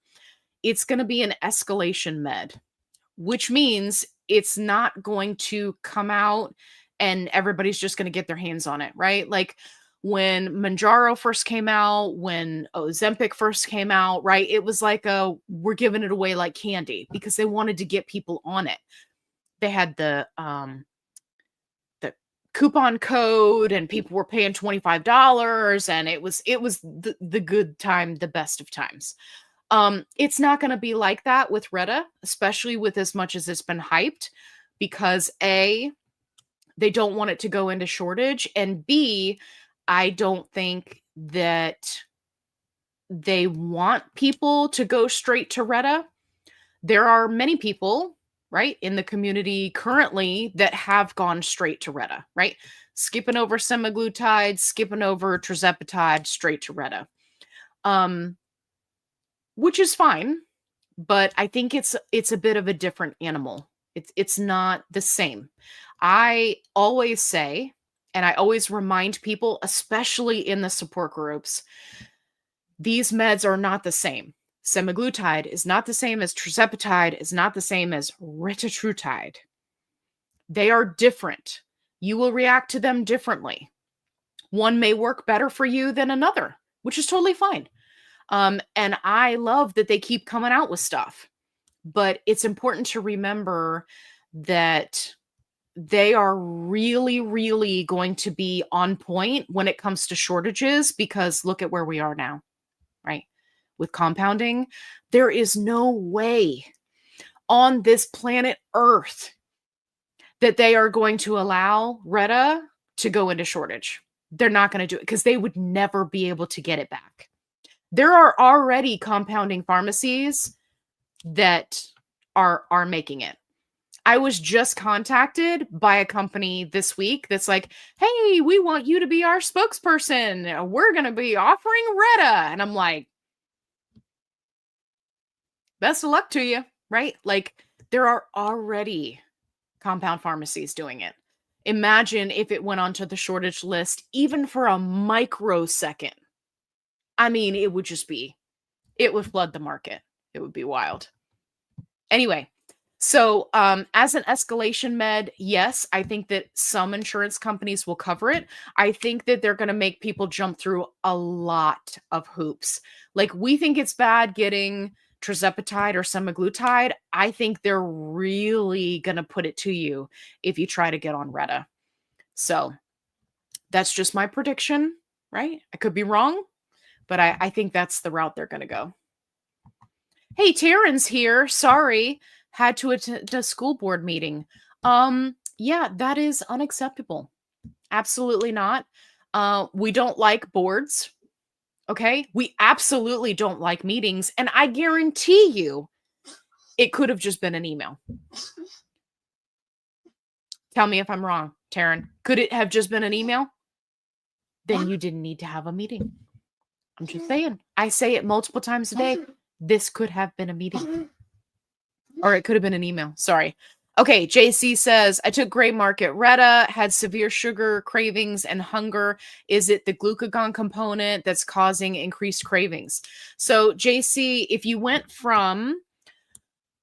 it's going to be an escalation med, which means it's not going to come out and everybody's just going to get their hands on it, right? Like when Manjaro first came out, when Ozempic first came out, right? It was like we're giving it away like candy because they wanted to get people on it. They had the coupon code and people were paying $25 and it was the good time, the best of times. It's not going to be like that with Retta, especially with as much as it's been hyped, because A, they don't want it to go into shortage, and B, I don't think that they want people to go straight to Retta. There are many people, right, in the community currently that have gone straight to Retta, right? Skipping over semaglutide, skipping over tirzepatide, straight to Retta. Which is fine, but I think it's a bit of a different animal. It's not the same. I always say, and I always remind people, especially in the support groups, these meds are not the same. Semaglutide is not the same as tirzepatide, is not the same as retatrutide. They are different. You will react to them differently. One may work better for you than another, which is totally fine. And I love that they keep coming out with stuff. But it's important to remember that they are really, really going to be on point when it comes to shortages, because look at where we are now, right? With compounding, there is no way on this planet Earth that they are going to allow Retta to go into shortage. They're not going to do it because they would never be able to get it back. There are already compounding pharmacies that are making it. I was just contacted by a company this week that's like, hey, we want you to be our spokesperson. We're going to be offering Retta. And I'm like, best of luck to you, right? Like, there are already compound pharmacies doing it. Imagine if it went onto the shortage list, even for a microsecond. I mean, it would flood the market. It would be wild. Anyway, so as an escalation med, yes, I think that some insurance companies will cover it. I think that they're going to make people jump through a lot of hoops. Like, we think it's bad getting tirzepatide or semaglutide. I think they're really going to put it to you if you try to get on Retta. So that's just my prediction, right? I could be wrong, but I think that's the route they're going to go. Hey, Taryn's here. Sorry, had to attend a school board meeting. Yeah, that is unacceptable. Absolutely not. We don't like boards. Okay? We absolutely don't like meetings. And I guarantee you, it could have just been an email. Tell me if I'm wrong, Taryn. Could it have just been an email? Then you didn't need to have a meeting. I'm just saying. I say it multiple times a day. This could have been a meeting. Or it could have been an email. Sorry. Okay, JC says, I took gray market Retta, had severe sugar cravings and hunger. Is it the glucagon component that's causing increased cravings? So, JC, if you went from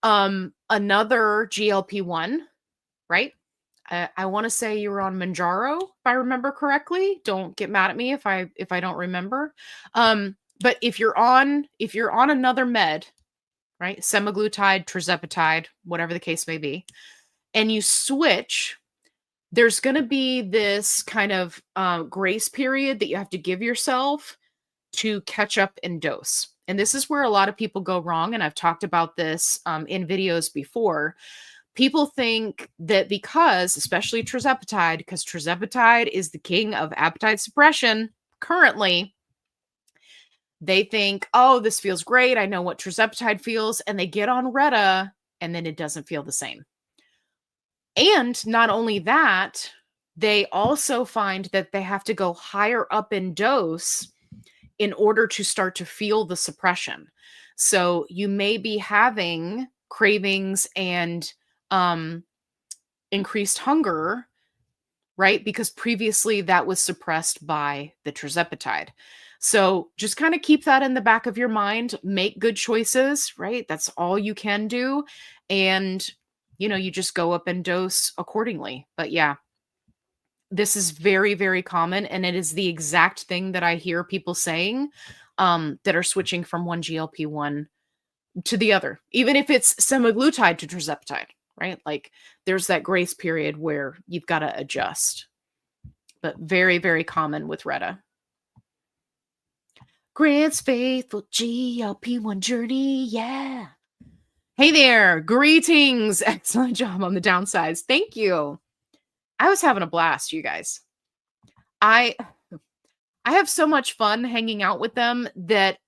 another GLP1, right? I want to say you were on Manjaro, if I remember correctly. Don't get mad at me if I don't remember. But if you're on another med, right? Semaglutide, tirzepatide, whatever the case may be, and you switch, there's going to be this kind of grace period that you have to give yourself to catch up in dose. And this is where a lot of people go wrong. And I've talked about this in videos before. People think that because, especially tirzepatide, because tirzepatide is the king of appetite suppression currently, they think, oh, this feels great. I know what tirzepatide feels. And they get on Retta and then it doesn't feel the same. And not only that, they also find that they have to go higher up in dose in order to start to feel the suppression. So you may be having cravings and increased hunger, right? Because previously that was suppressed by the tirzepatide. So just kind of keep that in the back of your mind. Make good choices, right? That's all you can do. And, you just go up and dose accordingly. But yeah, this is very, very common. And it is the exact thing that I hear people saying that are switching from one GLP-1 to the other, even if it's semaglutide to tirzepatide, right? Like there's that grace period where you've got to adjust. But very, very common with Retta. Grant's faithful GLP-1 journey. Yeah. Hey there. Greetings. Excellent job on the downsides. Thank you. I was having a blast, you guys. I have so much fun hanging out with them that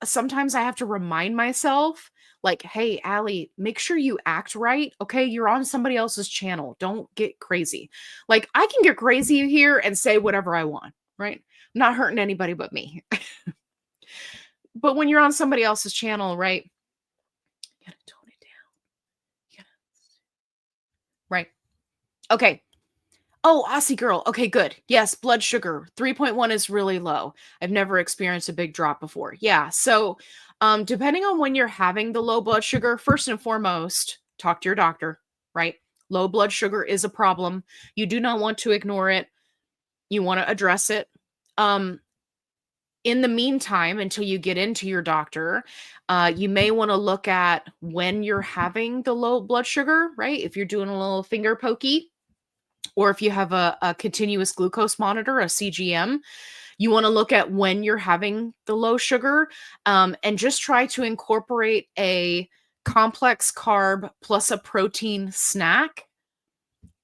sometimes I have to remind myself, like, hey, Allie, make sure you act right. Okay, you're on somebody else's channel. Don't get crazy. Like, I can get crazy here and say whatever I want, right? I'm not hurting anybody but me. But when you're on somebody else's channel, right? You gotta tone it down. Right. Okay. Oh, Aussie girl. Okay, good. Yes, blood sugar. 3.1 is really low. I've never experienced a big drop before. Yeah. So, depending on when you're having the low blood sugar, first and foremost, talk to your doctor, right? Low blood sugar is a problem. You do not want to ignore it. You want to address it. In the meantime, until you get into your doctor, you may want to look at when you're having the low blood sugar, right? If you're doing a little finger pokey, or if you have a continuous glucose monitor, a CGM, you want to look at when you're having the low sugar, and just try to incorporate a complex carb plus a protein snack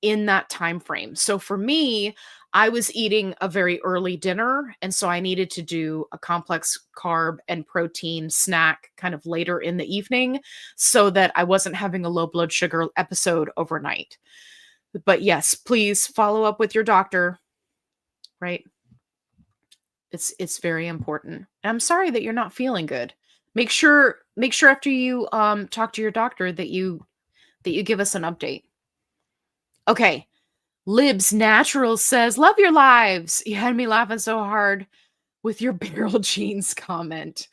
in that time frame. So for me, I was eating a very early dinner, and so I needed to do a complex carb and protein snack kind of later in the evening so that I wasn't having a low blood sugar episode overnight. But yes, please follow up with your doctor, right? It's very important. And I'm sorry that you're not feeling good. Make sure after you talk to your doctor that you give us an update. Okay. Libs Natural says, "Love your lives. You had me laughing so hard with your barrel jeans comment.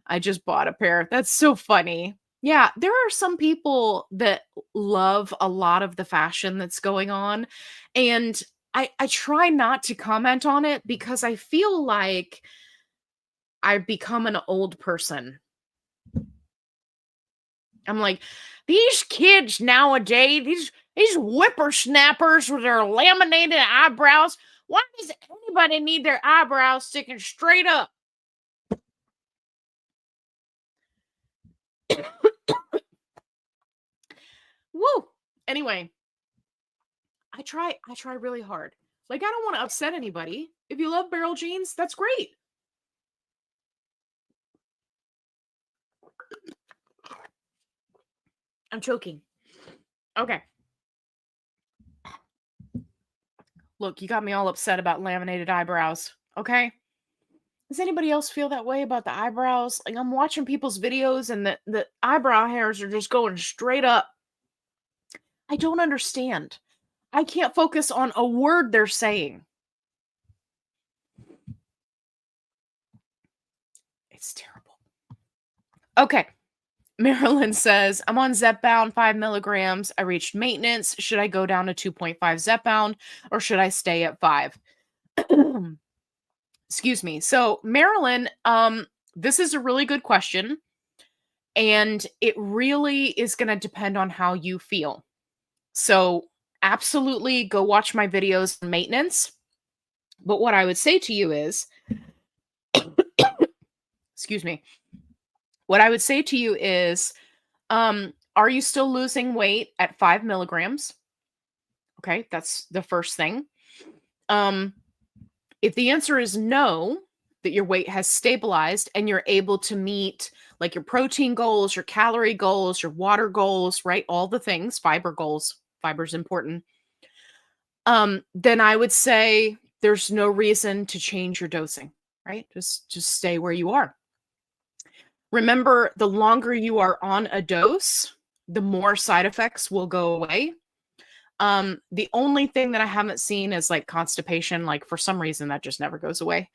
I just bought a pair." That's so funny. Yeah, there are some people that love a lot of the fashion that's going on, and I try not to comment on it because I feel like I've become an old person. I'm like, these kids nowadays, these whippersnappers with their laminated eyebrows, why does anybody need their eyebrows sticking straight up? Woo! Anyway, I try really hard. Like, I don't want to upset anybody. If you love barrel jeans, that's great. I'm choking. Okay. Look, you got me all upset about laminated eyebrows. Okay. Does anybody else feel that way about the eyebrows? Like, I'm watching people's videos and the eyebrow hairs are just going straight up. I don't understand. I can't focus on a word they're saying. It's terrible. Okay. Marilyn says, "I'm on Zepbound 5 milligrams. I reached maintenance. Should I go down to 2.5 Zepbound or should I stay at 5? Excuse me. So, Marilyn, this is a really good question. And it really is going to depend on how you feel. So, absolutely go watch my videos on maintenance. But what I would say to you is, excuse me. What I would say to you is, are you still losing weight at 5 milligrams? Okay, that's the first thing. If the answer is no, that your weight has stabilized and you're able to meet like your protein goals, your calorie goals, your water goals, right? All the things, fiber goals, fiber is important. Then I would say there's no reason to change your dosing, right? Just stay where you are. Remember, the longer you are on a dose, the more side effects will go away. The only thing that I haven't seen is like constipation. Like for some reason that just never goes away.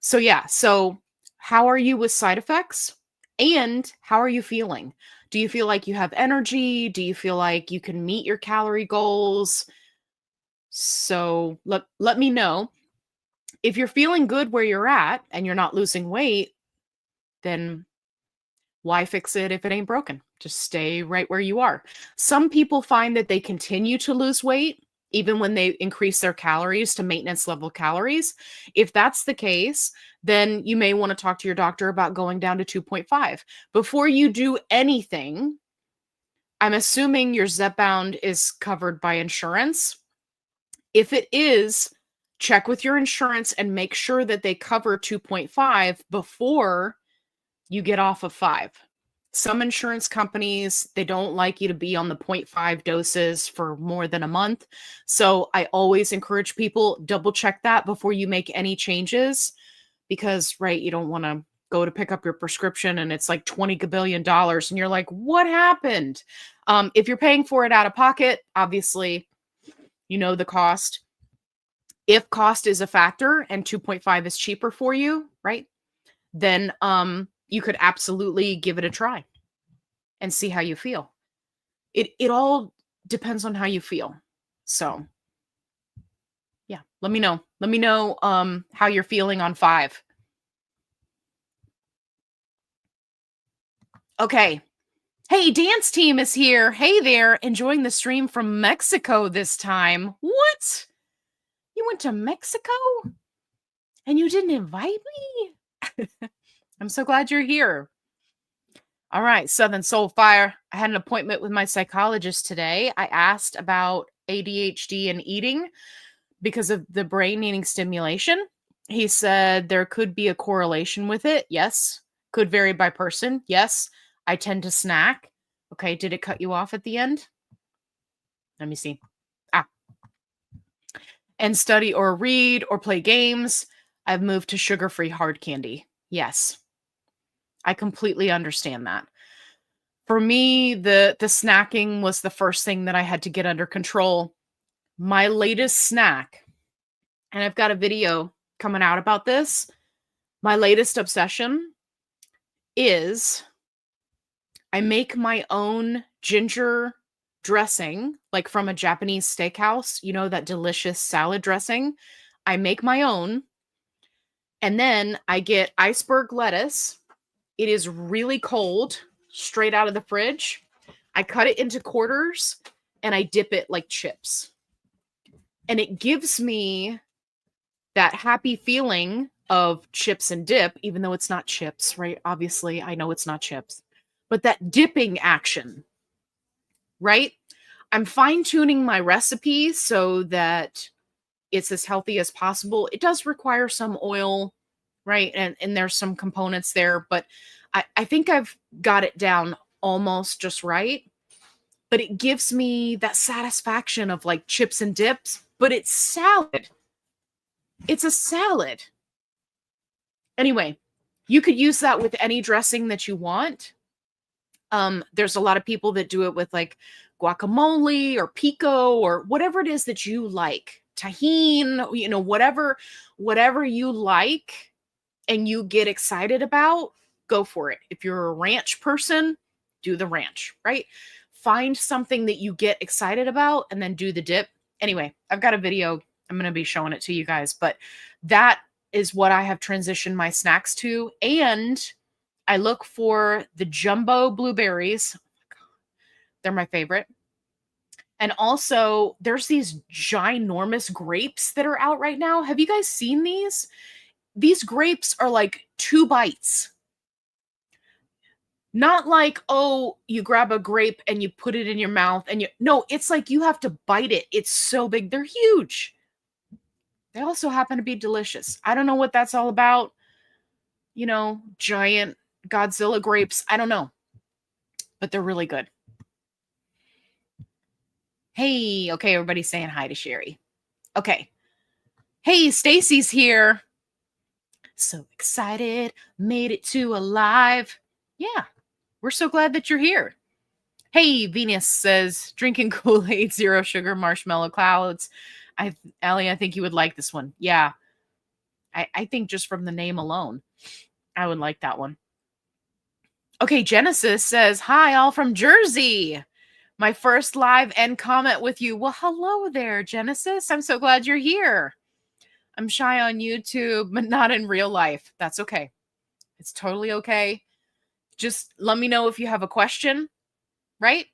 So yeah, so how are you with side effects? And how are you feeling? Do you feel like you have energy? Do you feel like you can meet your calorie goals? So let me know. If you're feeling good where you're at and you're not losing weight, then why fix it if it ain't broken? Just stay right where you are. Some people find that they continue to lose weight even when they increase their calories to maintenance level calories. If that's the case, then you may want to talk to your doctor about going down to 2.5. Before you do anything, I'm assuming your Zepbound is covered by insurance. If it is, check with your insurance and make sure that they cover 2.5 before you get off of 5. Some insurance companies, they don't like you to be on the 0.5 doses for more than a month. So I always encourage people, double check that before you make any changes because, right, you don't want to go to pick up your prescription and it's like $20 billion and you're like, what happened? If you're paying for it out of pocket, obviously, you know the cost. If cost is a factor and 2.5 is cheaper for you, right? Then you could absolutely give it a try and see how you feel. It all depends on how you feel. So, yeah, let me know. Let me know how you're feeling on 5. Okay. Hey, dance team is here. Hey there, enjoying the stream from Mexico this time. What? You went to Mexico and you didn't invite me? I'm so glad you're here. All right, Southern Soul Fire. I had an appointment with my psychologist today. I asked about ADHD and eating because of the brain needing stimulation. He said there could be a correlation with it. Yes. Could vary by person. Yes. I tend to snack. Okay, did it cut you off at the end? Let me see. Ah. And study or read or play games. I've moved to sugar-free hard candy. Yes. I completely understand that. For me, the snacking was the first thing that I had to get under control. My latest snack, and I've got a video coming out about this. My latest obsession is I make my own ginger dressing, like from a Japanese steakhouse, you know, that delicious salad dressing. I make my own, and then I get iceberg lettuce. It is really cold, straight out of the fridge. I cut it into quarters and I dip it like chips. And it gives me that happy feeling of chips and dip, even though it's not chips, right? Obviously, I know it's not chips, but that dipping action, right? I'm fine tuning my recipe so that it's as healthy as possible. It does require some oil, right? And there's some components there, but I think I've got it down almost just right. But it gives me that satisfaction of like chips and dips, but it's salad. It's a salad. Anyway, you could use that with any dressing that you want. There's a lot of people that do it with like guacamole or pico or whatever it is that you like. Tahine, you know, whatever you like and you get excited about, go for it. If you're a ranch person, do the ranch, right? Find something that you get excited about and then do the dip. Anyway, I've got a video. I'm going to be showing it to you guys, but that is what I have transitioned my snacks to. And I look for the jumbo blueberries. They're my favorite. And also, there's these ginormous grapes that are out right now. Have you guys seen these? These grapes are like 2 bites. Not like, oh, you grab a grape and you put it in your mouth and no, it's like you have to bite it. It's so big. They're huge. They also happen to be delicious. I don't know what that's all about. You know, giant Godzilla grapes. I don't know. But they're really good. Hey, okay, everybody's saying hi to Sherry. Okay. Hey, Stacy's here. So excited. Made it to alive. Yeah, we're so glad that you're here. Hey, Venus says, drinking Kool-Aid, 0 sugar, marshmallow clouds. Allie, I think you would like this one. Yeah, I think just from the name alone, I would like that one. Okay, Genesis says, hi, all from Jersey. My first live and comment with you. Well, hello there, Genesis. I'm so glad you're here. I'm shy on YouTube, but not in real life. That's okay. It's totally okay. Just let me know if you have a question, right?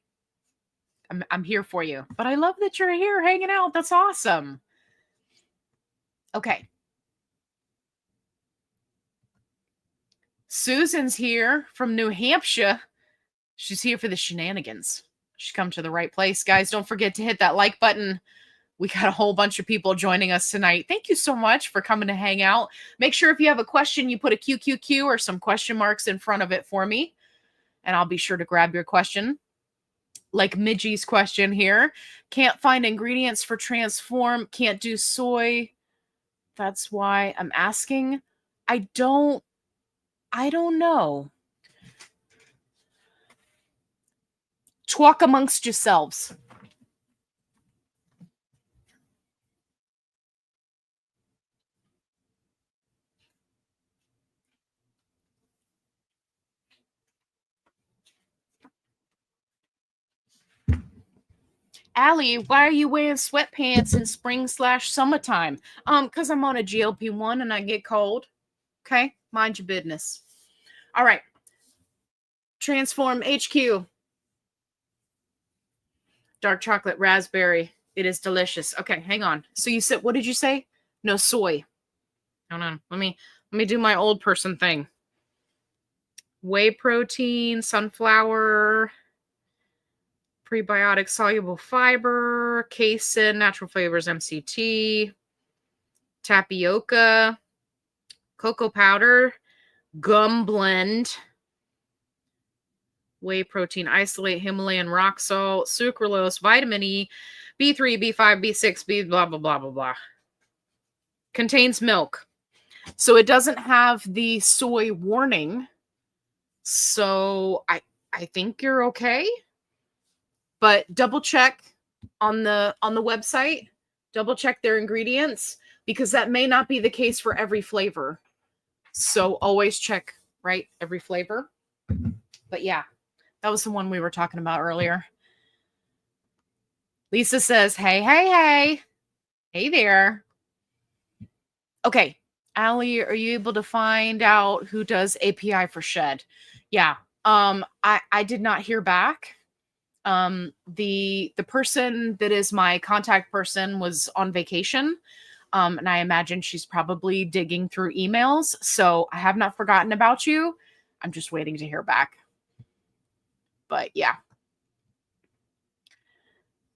I'm here for you. But I love that you're here hanging out. That's awesome. Okay. Susan's here from New Hampshire. She's here for the shenanigans. She's come to the right place. Guys, don't forget to hit that like button. We got a whole bunch of people joining us tonight. Thank you so much for coming to hang out. Make sure if you have a question, you put a QQQ or some question marks in front of it for me, and I'll be sure to grab your question. Like Midgie's question here. Can't find ingredients for Transform. Can't do soy. That's why I'm asking. I don't know. Talk amongst yourselves. Allie, why are you wearing sweatpants in spring/summertime? Because I'm on a GLP1 and I get cold. Okay, mind your business. All right. Transform HQ. Dark chocolate raspberry. It is delicious. Okay, hang on. So you said, what did you say? No soy. Hold on. Let me do my old person thing. Whey protein, sunflower, prebiotic soluble fiber, casein, natural flavors, MCT, tapioca, cocoa powder, gum blend, whey protein isolate, Himalayan rock salt, sucralose, vitamin E, B3, B5, B6, B blah, blah, blah, blah, blah. Contains milk. So it doesn't have the soy warning. So I think you're okay. But double check on the website. Double check their ingredients, because that may not be the case for every flavor. So always check, right? Every flavor. But yeah, that was the one we were talking about earlier. Lisa says, hey, hey, hey. Hey there. Okay. Allie, are you able to find out who does API for Shed? Yeah. I did not hear back. The person that is my contact person was on vacation. And I imagine she's probably digging through emails. So I have not forgotten about you. I'm just waiting to hear back. But yeah.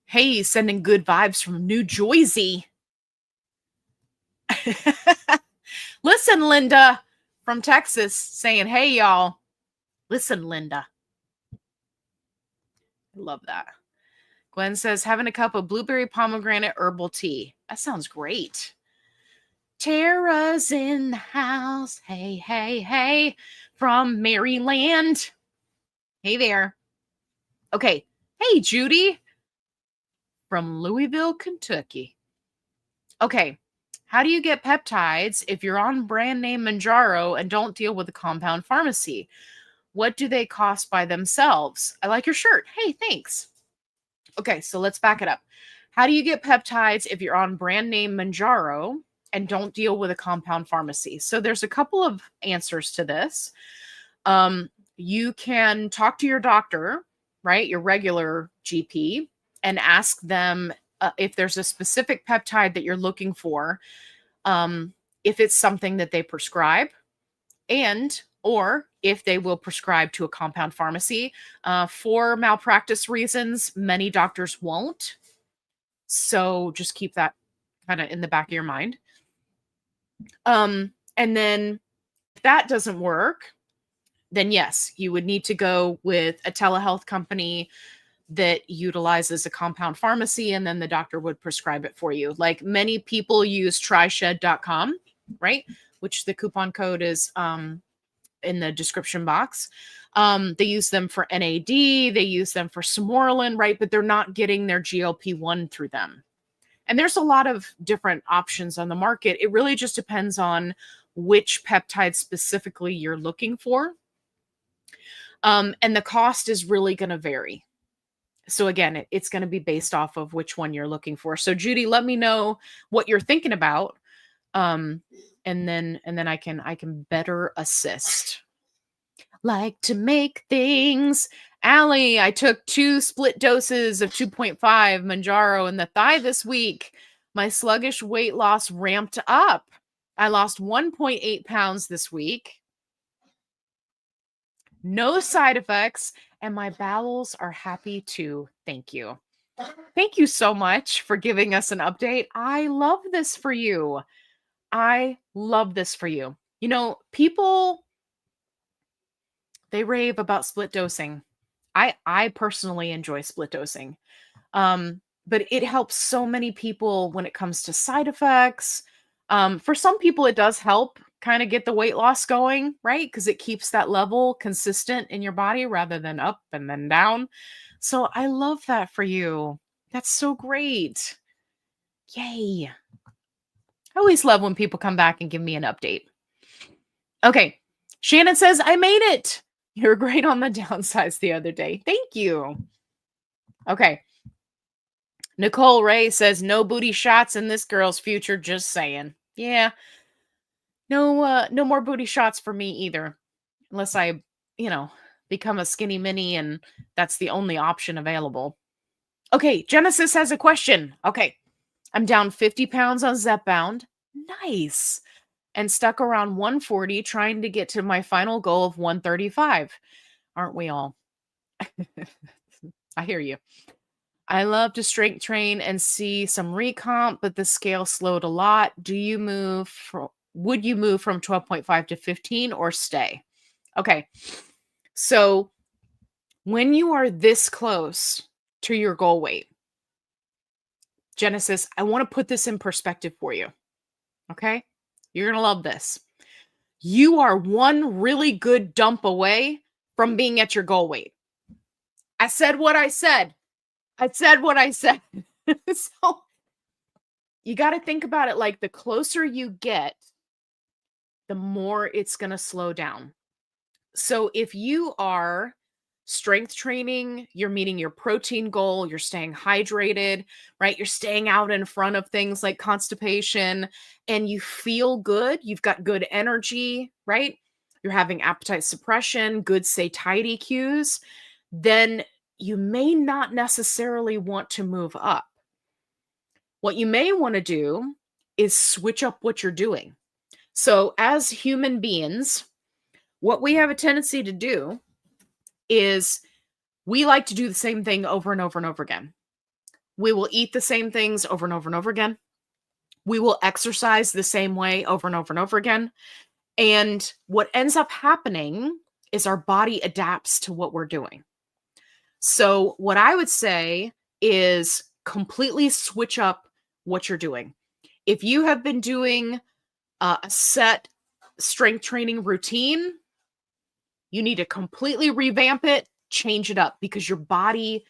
Hey, sending good vibes from New Jersey. Listen, Linda from Texas saying, hey, y'all. Listen, Linda. Love that. Gwen says, having a cup of blueberry pomegranate herbal tea. That sounds great. Tara's in the house. Hey, hey, hey. From Maryland. Hey there. Okay. Hey, Judy. From Louisville, Kentucky. Okay. How do you get peptides if you're on brand name Mounjaro and don't deal with a compound pharmacy? What do they cost by themselves? I like your shirt. Hey, thanks. Okay, so let's back it up. How do you get peptides if you're on brand name Mounjaro and don't deal with a compound pharmacy? So there's a couple of answers to this. You can talk to your doctor, right? Your regular GP, and ask them if there's a specific peptide that you're looking for, if it's something that they prescribe, and or if they will prescribe to a compound pharmacy. For malpractice reasons, many doctors won't. So just keep that kind of in the back of your mind. And then if that doesn't work, then yes, you would need to go with a telehealth company that utilizes a compound pharmacy, and then the doctor would prescribe it for you. Like many people use tryshed.com, right? Which the coupon code is in the description box. They use them for NAD, they use them for Sermorelin, right? But they're not getting their GLP1 through them. And there's a lot of different options on the market. It really just depends on which peptide specifically you're looking for. And the cost is really going to vary. So again, it's going to be based off of which one you're looking for. So Judy, let me know what you're thinking about. And then I can better assist. Like to make things. Allie, I took 2 split doses of 2.5 Manjaro in the thigh this week. My sluggish weight loss ramped up. I lost 1.8 pounds this week. No side effects, and my bowels are happy too. Thank you. Thank you so much for giving us an update. I love this for you. I love this for you. You know, people, they rave about split dosing. I personally enjoy split dosing. But it helps so many people when it comes to side effects. For some people, it does help kind of get the weight loss going, right? Because it keeps that level consistent in your body rather than up and then down. So I love that for you. That's so great. Yay. I always love when people come back and give me an update. Okay. Shannon says, I made it. You were great on the downsides the other day. Thank you. Okay. Nicole Ray says, no booty shots in this girl's future. Just saying. Yeah. No more booty shots for me either. Unless I, become a skinny mini and that's the only option available. Okay. Genesis has a question. Okay. I'm down 50 pounds on Zepbound. Nice. And stuck around 140 trying to get to my final goal of 135. Aren't we all? I hear you. I love to strength train and see some recomp, but the scale slowed a lot. Would you move from 12.5 to 15 or stay? Okay. So when you are this close to your goal weight, Genesis, I want to put this in perspective for you. Okay. You're going to love this. You are one really good dump away from being at your goal weight. I said what I said. So you got to think about it like the closer you get, the more it's going to slow down. So if you are strength training, you're meeting your protein goal, you're staying hydrated, right? You're staying out in front of things like constipation and you feel good, you've got good energy, right? You're having appetite suppression, good satiety cues, then you may not necessarily want to move up. What you may want to do is switch up what you're doing. So as human beings, what we have a tendency to do is we like to do the same thing over and over and over again. We will eat the same things over and over and over again. We will exercise the same way over and over and over again. And what ends up happening is our body adapts to what we're doing. So what I would say is completely switch up what you're doing. If you have been doing a set strength training routine, you need to completely revamp it, change it up because your body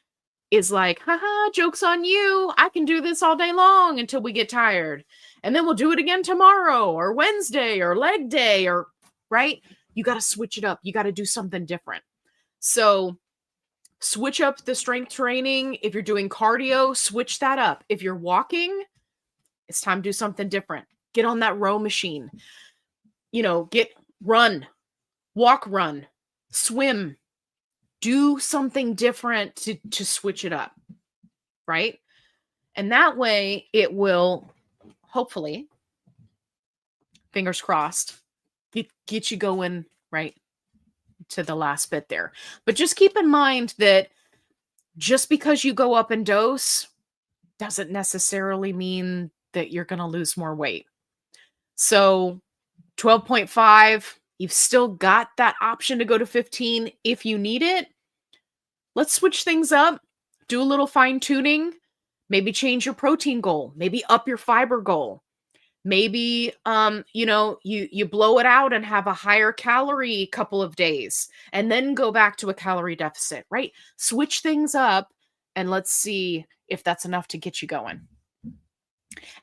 is like, haha, joke's on you. I can do this all day long until we get tired. And then we'll do it again tomorrow or Wednesday or leg day or, right? You got to switch it up. You got to do something different. So switch up the strength training. If you're doing cardio, switch that up. If you're walking, it's time to do something different. Get on that row machine. Run, walk, run, swim, do something different to switch it up, right? And that way it will hopefully, fingers crossed, get you going right to the last bit there. But just keep in mind that just because you go up in dose doesn't necessarily mean that you're going to lose more weight. So 12.5, you've still got that option to go to 15 if you need it. Let's switch things up, do a little fine tuning, maybe change your protein goal, maybe up your fiber goal. Maybe, you blow it out and have a higher calorie couple of days and then go back to a calorie deficit, right? Switch things up and let's see if that's enough to get you going.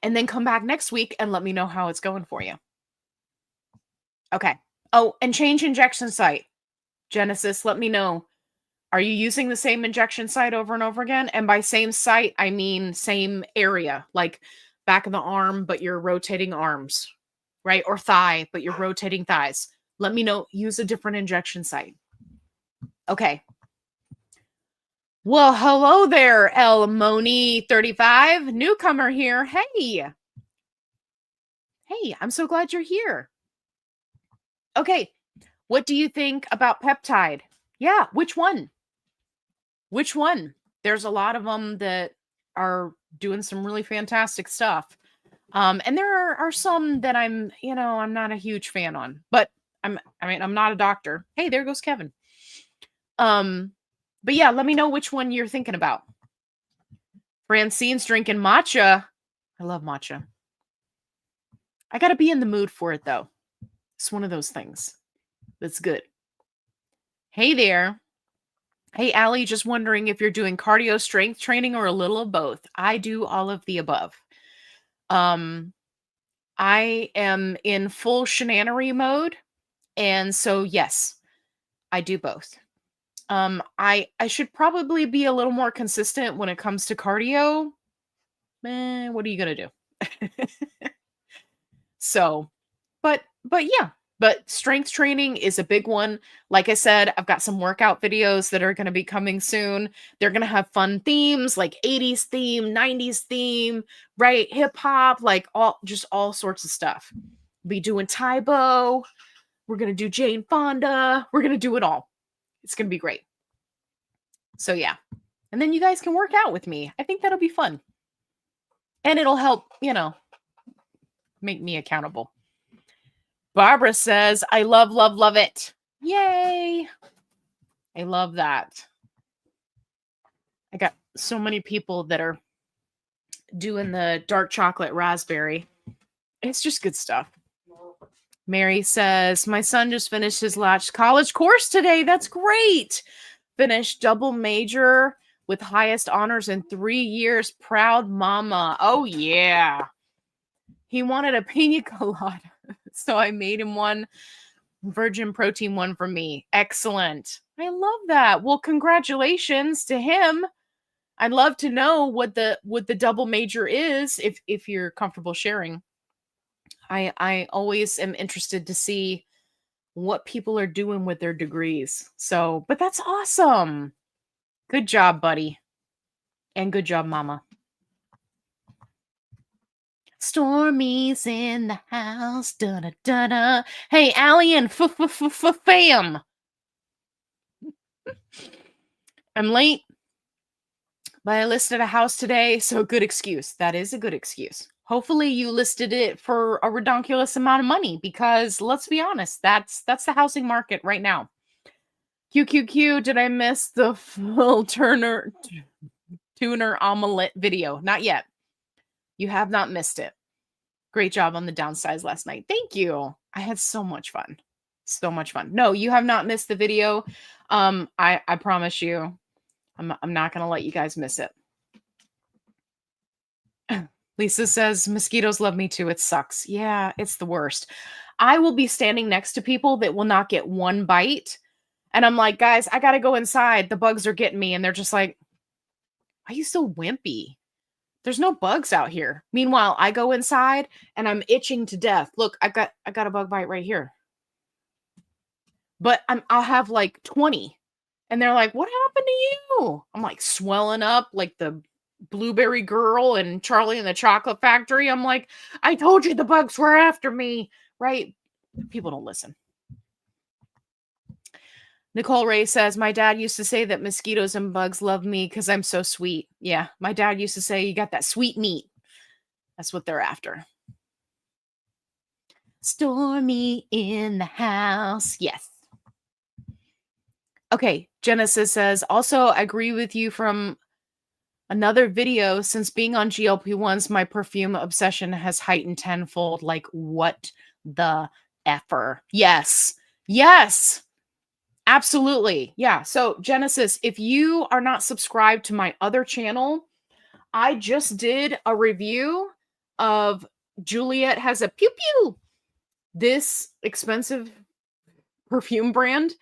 and then come back next week and let me know how it's going for you. Okay. Oh, and change injection site. Genesis, let me know. Are you using the same injection site over and over again? And by same site, I mean same area, like back of the arm, but you're rotating arms, right? Or thigh, but you're rotating thighs. Let me know. Use a different injection site. Okay. Well, hello there, El Moni35, newcomer here. Hey. Hey, I'm so glad you're here. Okay. What do you think about peptide? Yeah, which one? Which one? There's a lot of them that are doing some really fantastic stuff. And there are some that I'm not a huge fan on, but I'm not a doctor. Hey, there goes Kevin. But yeah, let me know which one you're thinking about. Francine's drinking matcha. I love matcha. I got to be in the mood for it though. It's one of those things that's good. Hey there. Hey, Allie, just wondering if you're doing cardio strength training or a little of both. I do all of the above. I am in full shenanery mode. And so, yes, I do both. I should probably be a little more consistent when it comes to cardio. Man, what are you going to do? So, but yeah, but strength training is a big one. Like I said, I've got some workout videos that are going to be coming soon. They're going to have fun themes like 80s theme, 90s theme, right? Hip hop, like all sorts of stuff. Be doing Taibo. We're going to do Jane Fonda. We're going to do it all. It's going to be great. So yeah. And then you guys can work out with me. I think that'll be fun. And it'll help, make me accountable. Barbara says, I love, love, love it. Yay. I love that. I got so many people that are doing the dark chocolate raspberry. It's just good stuff. Mary says, my son just finished his last college course today. That's great. Finished double major with highest honors in 3 years. Proud mama. Oh, yeah. He wanted a pina colada. So I made him one virgin protein one for me. Excellent. I love that. Well, congratulations to him. I'd love to know what the double major is if you're comfortable sharing. I always am interested to see what people are doing with their degrees. So, but that's awesome. Good job, buddy. And good job, mama. Stormy's in the house. Da-da-da-da. Hey, Allie and fam. I'm late, but I listed a house today, so good excuse. That is a good excuse. Hopefully you listed it for a redonkulous amount of money because let's be honest, that's the housing market right now. QQQ, did I miss the full tuner omelet video? Not yet. You have not missed it. Great job on the downsize last night. Thank you. I had so much fun. So much fun. No, you have not missed the video. I promise you, I'm not going to let you guys miss it. Lisa says, mosquitoes love me too. It sucks. Yeah, it's the worst. I will be standing next to people that will not get one bite. And I'm like, guys, I got to go inside. The bugs are getting me. And they're just like, why are you so wimpy? There's no bugs out here. Meanwhile, I go inside and I'm itching to death. Look, I got a bug bite right here. But I'll have like 20. And they're like, what happened to you? I'm like swelling up like the blueberry girl and Charlie and the Chocolate Factory. I'm like, I told you the bugs were after me, right? People don't listen. Nicole Ray says, my dad used to say that mosquitoes and bugs love me because I'm so sweet. Yeah, my dad used to say you got that sweet meat. That's what they're after. Stormy in the house. Yes. Okay, Genesis says, also agree with you from another video. Since being on GLP1s, my perfume obsession has heightened tenfold. Like, what the effer? Yes. Yes. Absolutely. Yeah. So Genesis, if you are not subscribed to my other channel, I just did a review of Juliet has a pew pew, this expensive perfume brand,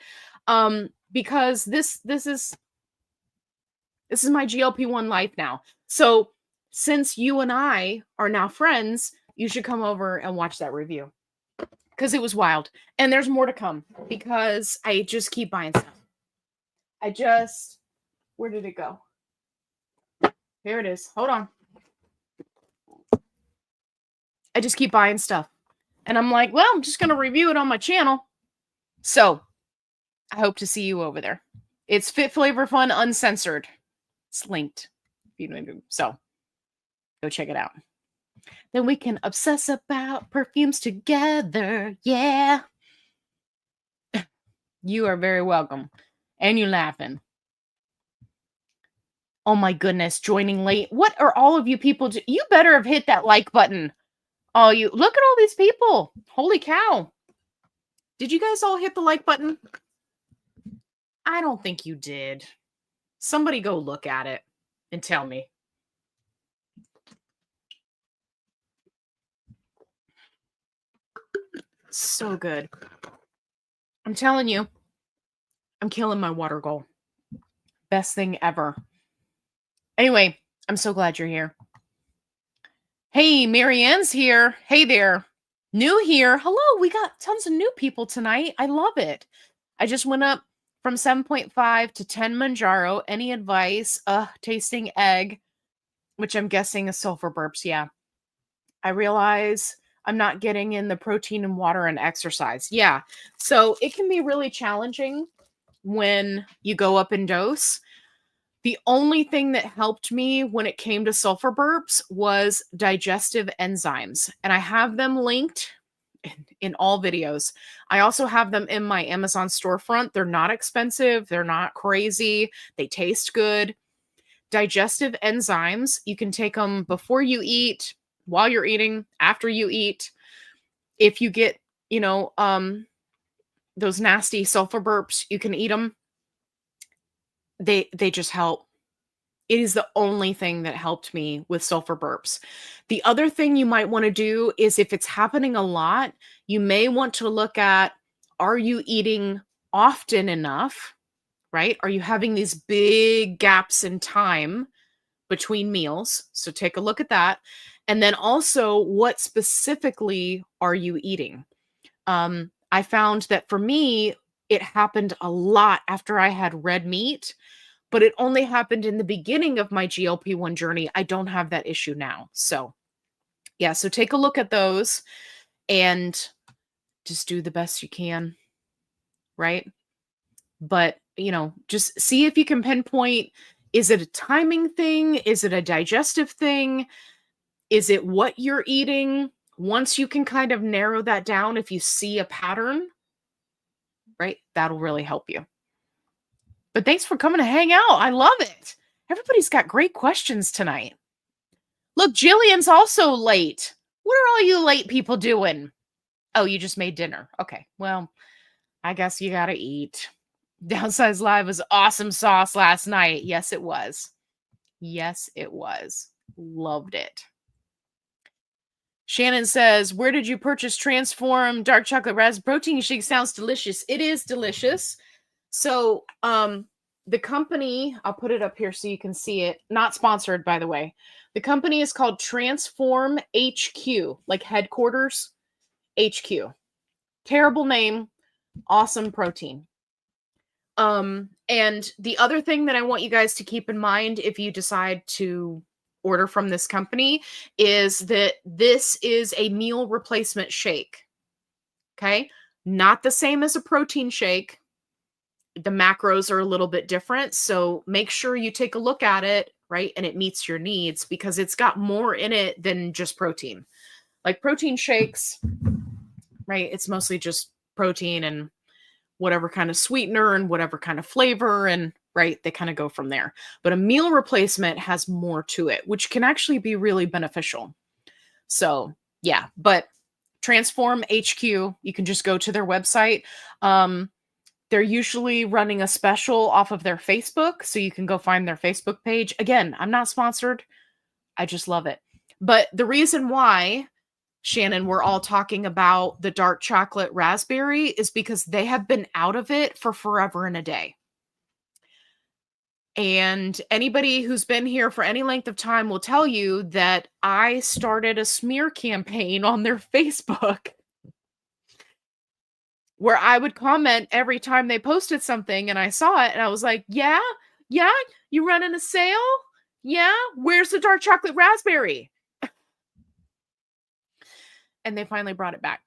because this is my GLP-1 life now. So since you and I are now friends, you should come over and watch that review because it was wild. And there's more to come because I just keep buying stuff. Where did it go? Here it is. Hold on. I just keep buying stuff. And I'm like, well, I'm just going to review it on my channel. So I hope to see you over there. It's FitFlavorFun Uncensored. It's linked. So go check it out. Then we can obsess about perfumes together. Yeah. You are very welcome. And you're laughing. Oh my goodness, joining late. What are all of you people do? You better have hit that like button. Oh, you look at all these people. Holy cow. Did you guys all hit the like button? I don't think you did. Somebody go look at it and tell me. So good. I'm telling you, I'm killing my water goal. Best thing ever. Anyway, I'm so glad you're here. Hey, Marianne's here. Hey there. New here. Hello, we got tons of new people tonight. I love it. I just went up from 7.5 to 10 Manjaro. Any advice? Tasting egg, which I'm guessing is sulfur burps. Yeah. I realize I'm not getting in the protein and water and exercise. Yeah. So it can be really challenging when you go up in dose. The only thing that helped me when it came to sulfur burps was digestive enzymes. And I have them linked in all videos. I also have them in my Amazon storefront. They're not expensive. They're not crazy. They taste good. Digestive enzymes, you can take them before you eat, while you're eating, after you eat. If you get, those nasty sulfur burps, you can eat them. They just help. It is the only thing that helped me with sulfur burps. The other thing you might want to do is if it's happening a lot, you may want to look at, are you eating often enough, right? Are you having these big gaps in time between meals? So take a look at that. And then also, what specifically are you eating? I found that for me, it happened a lot after I had red meat, but it only happened in the beginning of my GLP-1 journey. I don't have that issue now. So yeah, so take a look at those and just do the best you can, right? But, just see if you can pinpoint, is it a timing thing? Is it a digestive thing? Is it what you're eating? Once you can kind of narrow that down, if you see a pattern, right, that'll really help you. But thanks for coming to hang out. I love it. Everybody's got great questions tonight. Look, Jillian's also late. What are all you late people doing? Oh, you just made dinner. Okay, well, I guess you gotta eat. Downsize Live was awesome sauce last night. Yes, it was. Yes, it was. Loved it. Shannon says, where did you purchase Transform Dark Chocolate Raspberry Protein Shake? Sounds delicious. It is delicious. So, the company, I'll put it up here so you can see it. Not sponsored, by the way. The company is called Transform HQ, like headquarters HQ. Terrible name, awesome protein. And the other thing that I want you guys to keep in mind if you decide to order from this company is that this is a meal replacement shake. Okay? Not the same as a protein shake. The macros are a little bit different. So make sure you take a look at it, right? And it meets your needs because it's got more in it than just protein. Like protein shakes, right? It's mostly just protein and whatever kind of sweetener and whatever kind of flavor, and right, they kind of go from there. But a meal replacement has more to it, which can actually be really beneficial. So yeah, but Transform HQ, you can just go to their website. They're usually running a special off of their Facebook, so you can go find their Facebook page. Again, I'm not sponsored. I just love it. But the reason why, Shannon, we're all talking about the dark chocolate raspberry is because they have been out of it for forever and a day. And anybody who's been here for any length of time will tell you that I started a smear campaign on their Facebook where I would comment every time they posted something and I saw it and I was like, yeah, you running a sale? Yeah, where's the dark chocolate raspberry? And they finally brought it back.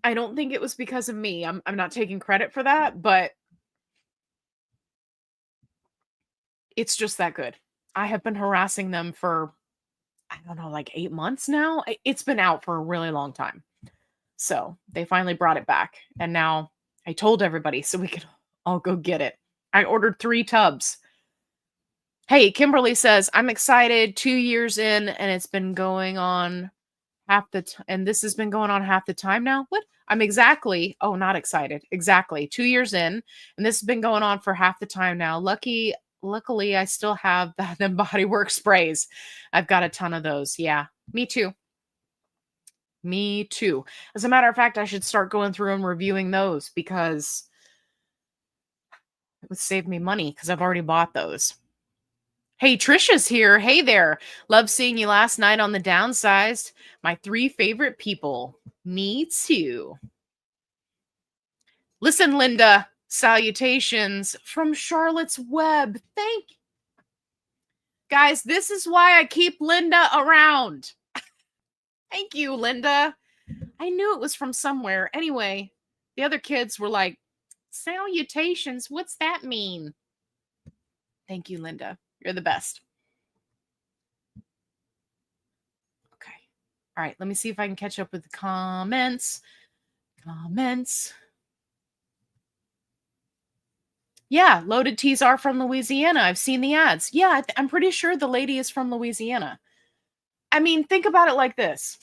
I don't think it was because of me. I'm not taking credit for that, but it's just that good. I have been harassing them for, I don't know, like 8 months now. It's been out for a really long time. So they finally brought it back. And now I told everybody so we could all go get it. I ordered 3 tubs. Hey, Kimberly says, I'm excited 2 years in and it's been going on half the time. And this has been going on half the time now. What? I'm exactly, oh, not excited. Exactly 2 years in. And this has been going on for half the time now. Luckily, I still have them Body Works sprays. I've got a ton of those. Yeah, me too. Me too. As a matter of fact, I should start going through and reviewing those because it would save me money because I've already bought those. Hey, Trisha's here. Hey there. Love seeing you last night on The Downsized. My 3 favorite people. Me too. Listen, Linda. Salutations from Charlotte's Web. Guys, this is why I keep Linda around. Thank you, Linda. I knew it was from somewhere. Anyway, the other kids were like, salutations, what's that mean? Thank you, Linda. You're the best. Okay. All right, let me see if I can catch up with the comments. Yeah, loaded teas are from Louisiana. I've seen the ads. Yeah, I'm pretty sure the lady is from Louisiana. I mean, think about it like this.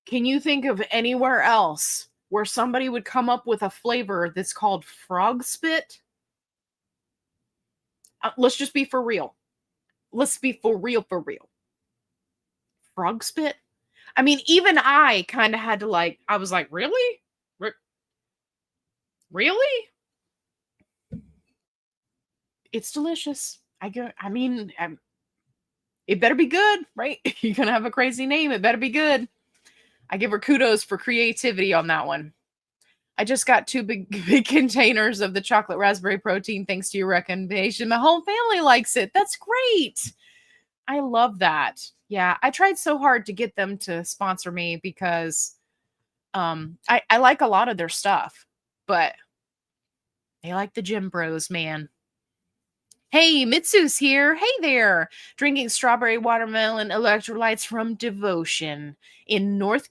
Can you think of anywhere else where somebody would come up with a flavor that's called frog spit? Let's just be for real. Let's be for real. Frog spit? I mean, even I kind of had to I was like, really? Really? It's delicious. It better be good, right? You're going to have a crazy name. It better be good. I give her kudos for creativity on that one. I just got 2 big containers of the chocolate raspberry protein thanks to your recommendation. My whole family likes it. That's great. I love that. Yeah, I tried so hard to get them to sponsor me because I like a lot of their stuff, but they like the gym bros, man. Hey, Mitsu's here. Hey there. Drinking strawberry watermelon electrolytes from Devotion in North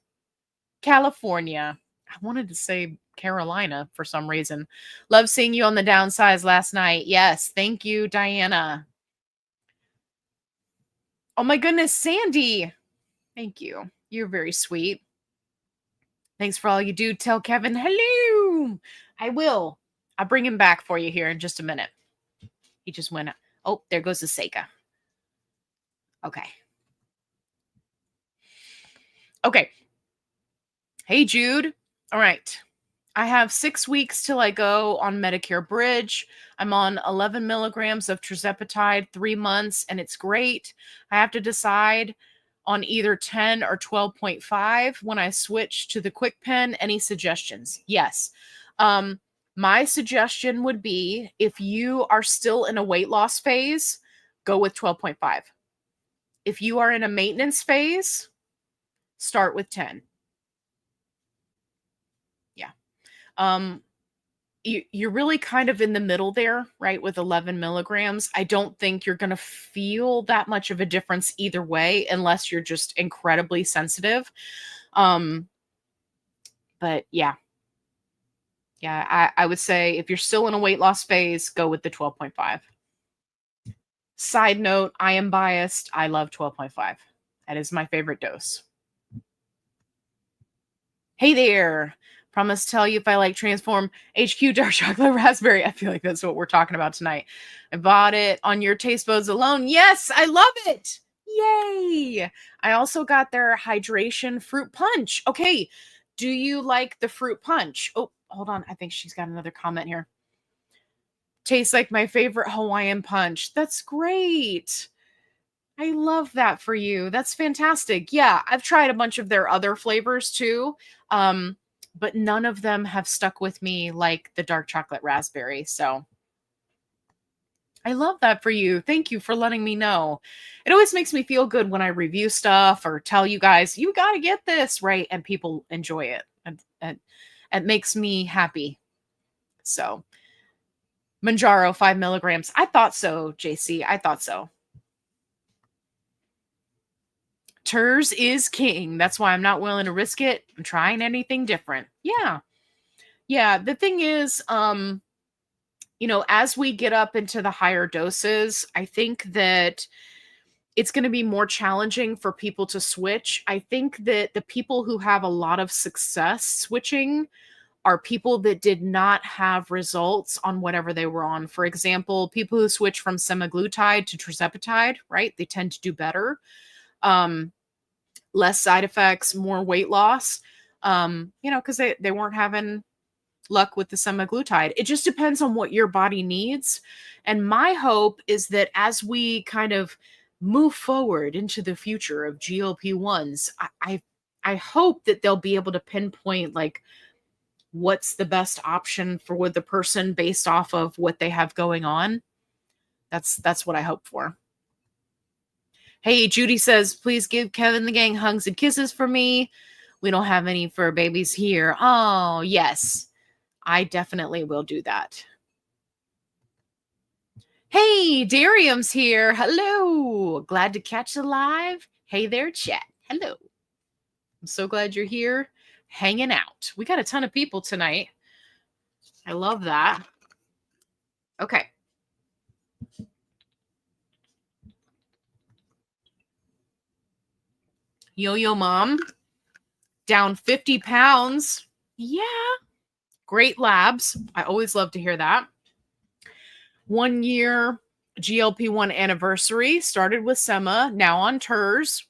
California. I wanted to say Carolina for some reason. Love seeing you on The Downsize last night. Yes, thank you, Diana. Oh my goodness, Sandy. Thank you. You're very sweet. Thanks for all you do. Tell Kevin hello. I will. I'll bring him back for you here in just a minute. He just went. Oh, there goes the Seika. Okay. Hey, Jude. All right. I have 6 weeks till I go on Medicare Bridge. I'm on 11 milligrams of tirzepatide, 3 months, and it's great. I have to decide on either 10 or 12.5 when I switch to the KwikPen. Any suggestions? Yes. My suggestion would be if you are still in a weight loss phase, go with 12.5. If you are in a maintenance phase, start with 10. Yeah. You're really kind of in the middle there, right? With 11 milligrams. I don't think you're going to feel that much of a difference either way, unless you're just incredibly sensitive. But yeah. Yeah, I would say if you're still in a weight loss phase, go with the 12.5. Side note, I am biased. I love 12.5. That is my favorite dose. Hey there. Promise to tell you if I like Transform HQ Dark Chocolate Raspberry. I feel like that's what we're talking about tonight. I bought it on your taste buds alone. Yes, I love it. Yay! I also got their hydration fruit punch. Okay, do you like the fruit punch? Oh, hold on. I think she's got another comment here. Tastes like my favorite Hawaiian punch. That's great. I love that for you. That's fantastic. Yeah, I've tried a bunch of their other flavors too. Um, but none of them have stuck with me like the dark chocolate raspberry. So I love that for you. Thank you for letting me know. It always makes me feel good when I review stuff or tell you guys, you got to get this, right? And people enjoy it. And it makes me happy. So, Manjaro, 5 milligrams. I thought so, JC. I thought so. Ters is king. That's why I'm not willing to risk it. I'm trying anything different. Yeah. Yeah. The thing is, as we get up into the higher doses, I think that it's going to be more challenging for people to switch. I think that the people who have a lot of success switching are people that did not have results on whatever they were on. For example, people who switch from semaglutide to tirzepatide, right? They tend to do better. Less side effects, more weight loss, because they weren't having luck with the semaglutide. It just depends on what your body needs. And my hope is that as we kind of move forward into the future of GLP-1s, I hope that they'll be able to pinpoint like what's the best option for the person based off of what they have going on. That's what I hope for. Hey, Judy says, please give Kevin the gang hugs and kisses for me. We don't have any fur babies here. Oh, yes. I definitely will do that. Hey, Darium's here. Hello. Glad to catch you live. Hey there, chat. Hello. I'm so glad you're here hanging out. We got a ton of people tonight. I love that. Okay. Yo-Yo Mom, down 50 pounds. Yeah. Great labs. I always love to hear that. 1 year GLP-1 anniversary, started with Sema, now on TERS,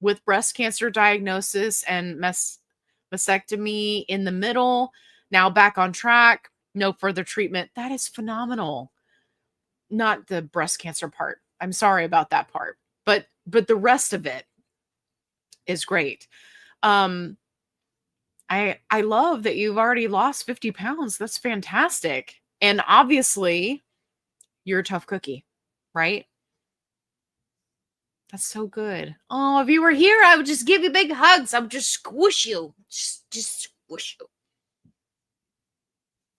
with breast cancer diagnosis and mastectomy in the middle, now back on track, no further treatment. That is phenomenal. Not the breast cancer part. I'm sorry about that part. But the rest of it is great. I love that you've already lost 50 pounds. That's fantastic. And obviously, you're a tough cookie, right? That's so good. Oh, if you were here, I would just give you big hugs. I would just squish you. Just squish you.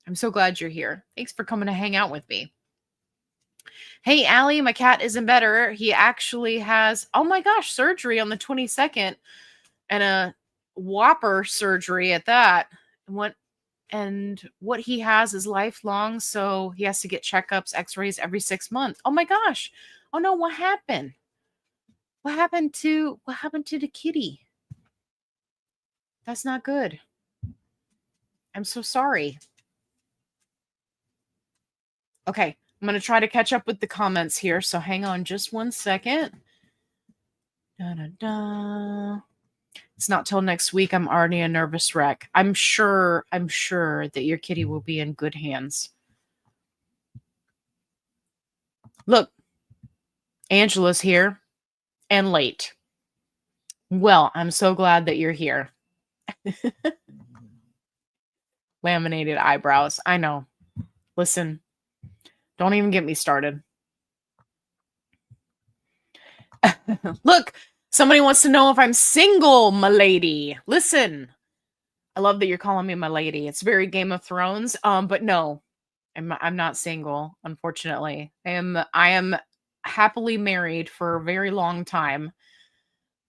I'm so glad you're here. Thanks for coming to hang out with me. Hey, Allie, my cat isn't better. He actually has, oh my gosh, surgery on the 22nd and a whopper surgery at that. And what he has is lifelong, so he has to get checkups, x-rays every 6 months. Oh my gosh. Oh no, what happened? What happened to the kitty? That's not good. I'm so sorry. Okay, I'm going to try to catch up with the comments here, so hang on just 1 second. It's not till next week. I'm already a nervous wreck. I'm sure that your kitty will be in good hands. Look, Angela's here and late. Well, I'm so glad that you're here. Laminated eyebrows. I know. Listen, don't even get me started. Look, somebody wants to know if I'm single, my lady. Listen, I love that you're calling me my lady. It's very Game of Thrones. But no, I'm not single, unfortunately. I am happily married for a very long time.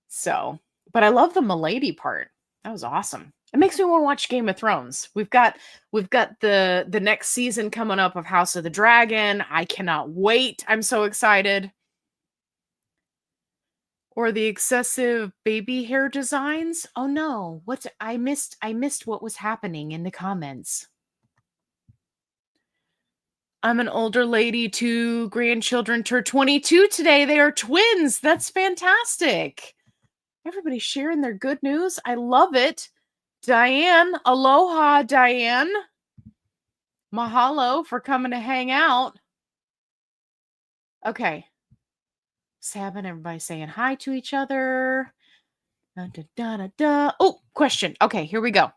So, but I love the milady part. That was awesome. It makes me want to watch Game of Thrones. We've got the next season coming up of House of the Dragon. I cannot wait. I'm so excited. Or the excessive baby hair designs. Oh no, I missed what was happening in the comments. I'm an older lady. Two grandchildren turned 22 today. They are twins. That's fantastic. Everybody's sharing their good news. I love it. Diane, aloha, Diane. Mahalo for coming to hang out. Okay. Sabin, everybody saying hi to each other. Da, da, da, da, da. Oh, question. Okay, here we go.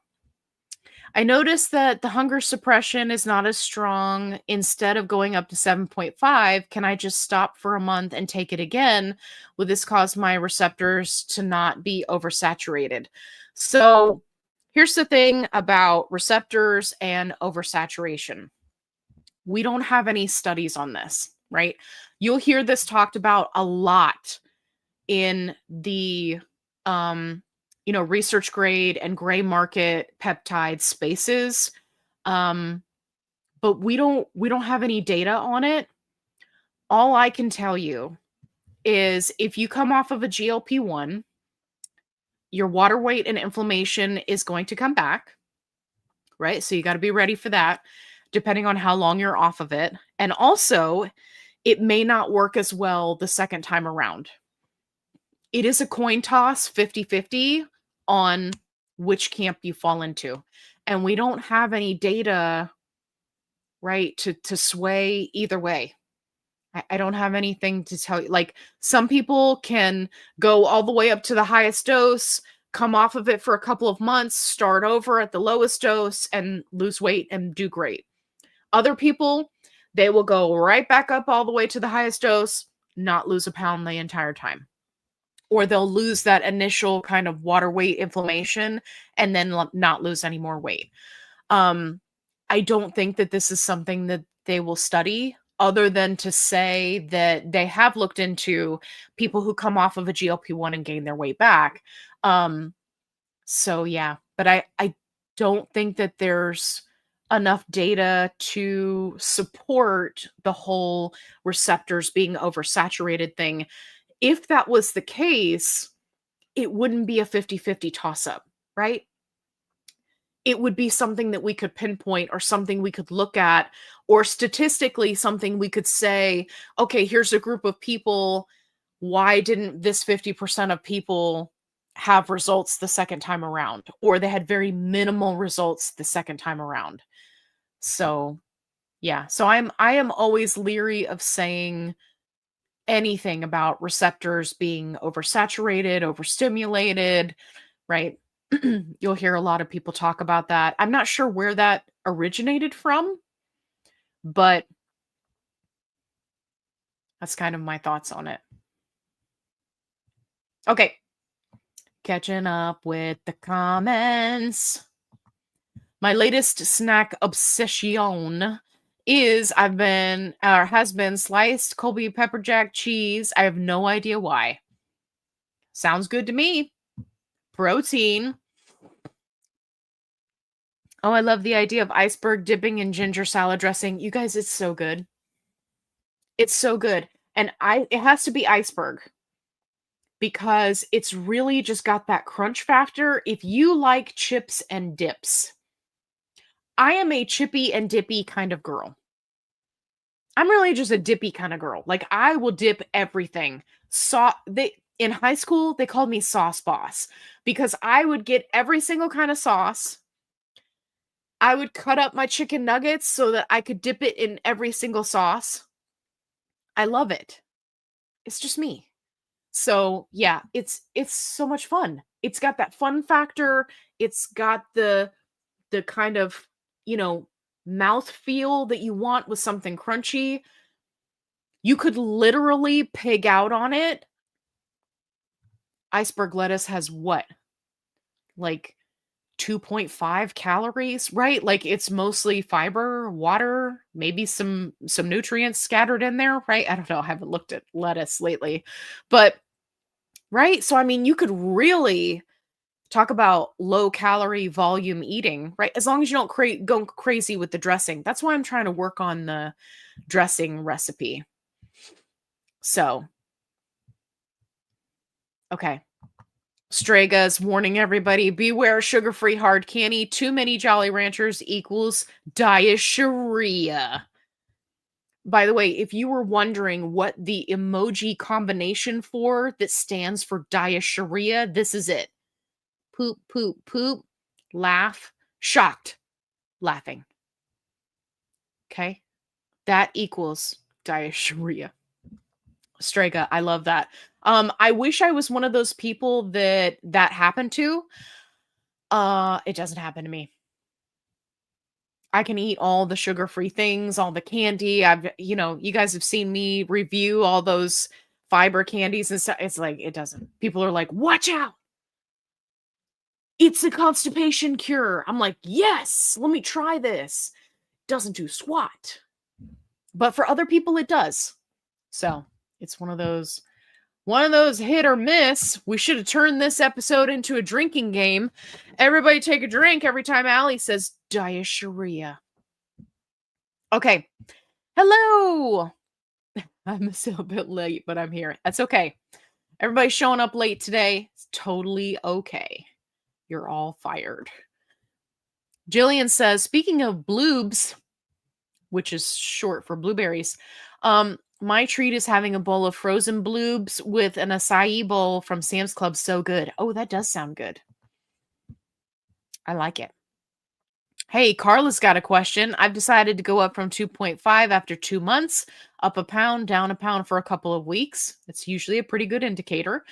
I noticed that the hunger suppression is not as strong. Instead of going up to 7.5, can I just stop for a month and take it again? Will this cause my receptors to not be oversaturated? So here's the thing about receptors and oversaturation. We don't have any studies on this, right? You'll hear this talked about a lot in the research grade and gray market peptide spaces. But we don't have any data on it. All I can tell you is if you come off of a GLP1, your water weight and inflammation is going to come back, right? So you got to be ready for that, depending on how long you're off of it. And also, it may not work as well the second time around. It is a coin toss, 50-50 on which camp you fall into. And we don't have any data, right, to sway either way. I don't have anything to tell you. Like, some people can go all the way up to the highest dose, come off of it for a couple of months, start over at the lowest dose and lose weight and do great. Other people, they will go right back up all the way to the highest dose, not lose a pound the entire time. Or they'll lose that initial kind of water weight inflammation and then not lose any more weight. I don't think that this is something that they will study, other than to say that they have looked into people who come off of a GLP-1 and gain their weight back. So yeah, but I don't think that there's enough data to support the whole receptors being oversaturated thing. If that was the case, it wouldn't be a 50-50 toss-up, right? It would be something that we could pinpoint or something we could look at, or statistically something we could say, okay, here's a group of people. Why didn't this 50% of people have results the second time around? Or they had very minimal results the second time around. So yeah, so I am always leery of saying anything about receptors being oversaturated, overstimulated, right? You'll hear a lot of people talk about that. I'm not sure where that originated from, but that's kind of my thoughts on it. Okay. Catching up with the comments. My latest snack obsession has been sliced Colby pepper jack cheese. I have no idea why. Sounds good to me. Protein. Oh, I love the idea of iceberg dipping in ginger salad dressing. You guys, it's so good. It's so good. And it has to be iceberg, because it's really just got that crunch factor. If you like chips and dips, I am a chippy and dippy kind of girl. I'm really just a dippy kind of girl. Like, I will dip everything. In high school, they called me Sauce Boss, because I would get every single kind of sauce. I would cut up my chicken nuggets so that I could dip it in every single sauce. I love it. It's just me. So yeah, it's so much fun. It's got that fun factor. It's got the kind of, mouth feel that you want with something crunchy. You could literally pig out on it. Iceberg lettuce has what? Like 2.5 calories, right? Like, it's mostly fiber, water, maybe some nutrients scattered in there, right? I don't know. I haven't looked at lettuce lately. But right? So I mean, you could really talk about low calorie volume eating, right? As long as you don't go crazy with the dressing. That's why I'm trying to work on the dressing recipe. So, okay. Straga's warning everybody, beware sugar-free hard candy. Too many Jolly Ranchers equals diarrhea. By the way, if you were wondering what the emoji combination for that stands for diarrhea, this is it. Poop, poop, poop, laugh, shocked, laughing. Okay? That equals diarrhea. Strega, I love that. I wish I was one of those people that happened to. It doesn't happen to me. I can eat all the sugar-free things, all the candy. You guys have seen me review all those fiber candies and stuff. It's like, it doesn't. People are like, watch out. It's a constipation cure. I'm like, yes, let me try this. Doesn't do squat. But for other people, it does. So it's one of those hit or miss. We should have turned this episode into a drinking game. Everybody take a drink every time Allie says diarrhea. Okay. Hello. I'm still a bit late, but I'm here. That's okay. Everybody's showing up late today. It's totally okay. You're all fired. Jillian says, speaking of bloobs, which is short for blueberries, my treat is having a bowl of frozen bloobs with an acai bowl from Sam's Club. So good. Oh, that does sound good. I like it. Hey, Carla's got a question. I've decided to go up from 2.5 after 2 months, up a pound, down a pound for a couple of weeks. It's usually a pretty good indicator.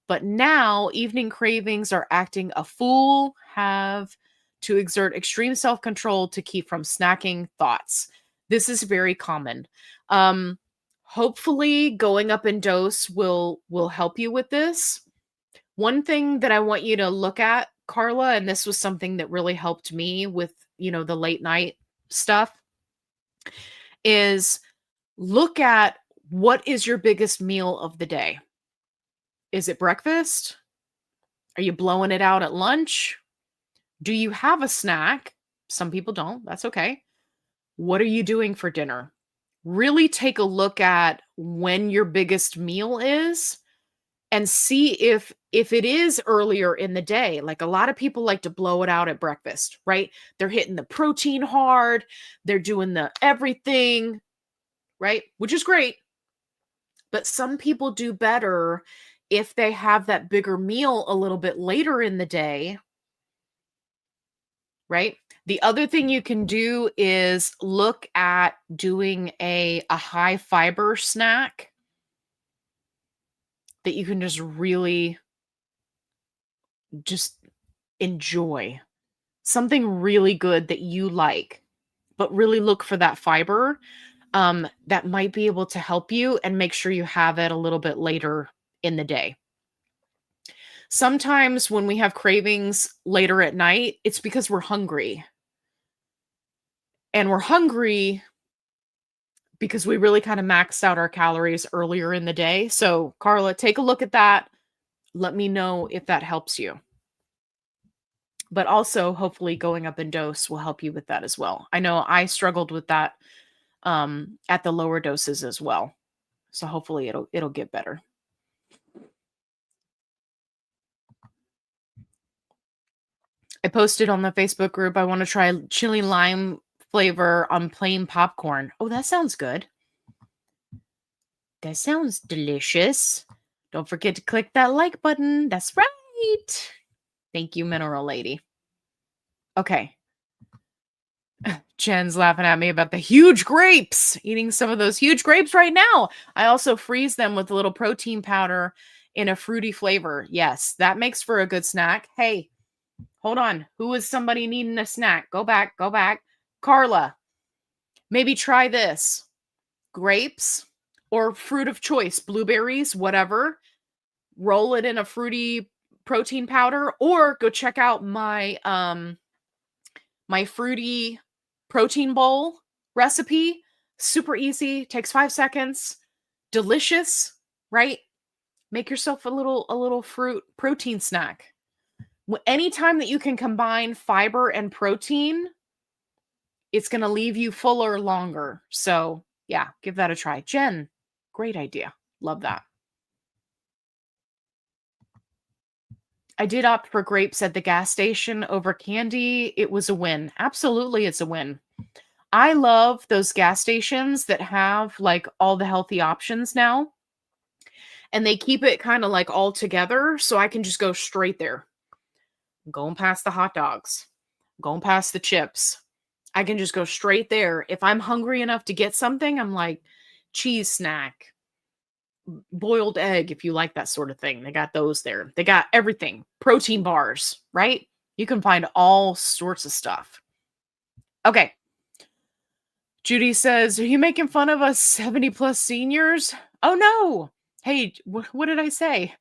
But now evening cravings are acting a fool, have to exert extreme self-control to keep from snacking thoughts. This is very common. Hopefully going up in dose will help you with this. One thing that I want you to look at, Carla, and this was something that really helped me with, the late night stuff, is look at what is your biggest meal of the day. Is it breakfast? Are you blowing it out at lunch? Do you have a snack? Some people don't. That's okay. What are you doing for dinner? Really take a look at when your biggest meal is and see if it is earlier in the day. Like, a lot of people like to blow it out at breakfast, right? They're hitting the protein hard. They're doing the everything, right? Which is great. But some people do better if they have that bigger meal a little bit later in the day, right? The other thing you can do is look at doing a high fiber snack that you can just really just enjoy. Something really good that you like, but really look for that fiber that might be able to help you, and make sure you have it a little bit later in the day. Sometimes when we have cravings later at night, it's because we're hungry. And we're hungry because we really kind of maxed out our calories earlier in the day. So, Carla, take a look at that. Let me know if that helps you. But also, hopefully, going up in dose will help you with that as well. I know I struggled with that at the lower doses as well. So hopefully it'll get better. I posted on the Facebook group, I want to try chili lime flavor on plain popcorn. Oh, that sounds good. That sounds delicious. Don't forget to click that like button. That's right. Thank you, Mineral Lady. Okay. Jen's laughing at me about the huge grapes. Eating some of those huge grapes right now. I also freeze them with a little protein powder in a fruity flavor. Yes, that makes for a good snack. Hey, hold on. Who is somebody needing a snack? Go back. Carla, maybe try this. Grapes or fruit of choice, blueberries, whatever. Roll it in a fruity protein powder, or go check out my my fruity protein bowl recipe. Super easy, takes 5 seconds. Delicious, right? Make yourself a little fruit protein snack. Anytime that you can combine fiber and protein, it's going to leave you fuller longer. So, yeah, give that a try. Jen, great idea. Love that. I did opt for grapes at the gas station over candy. It was a win. Absolutely, it's a win. I love those gas stations that have like all the healthy options now, and they keep it kind of like all together so I can just go straight there. Going past the hot dogs, going past the chips. I can just go straight there. If I'm hungry enough to get something, I'm like, cheese snack, boiled egg, if you like that sort of thing. They got those there. They got everything. Protein bars, right? You can find all sorts of stuff. Okay. Judy says, are you making fun of us 70 plus seniors? Oh no. Hey, what did I say?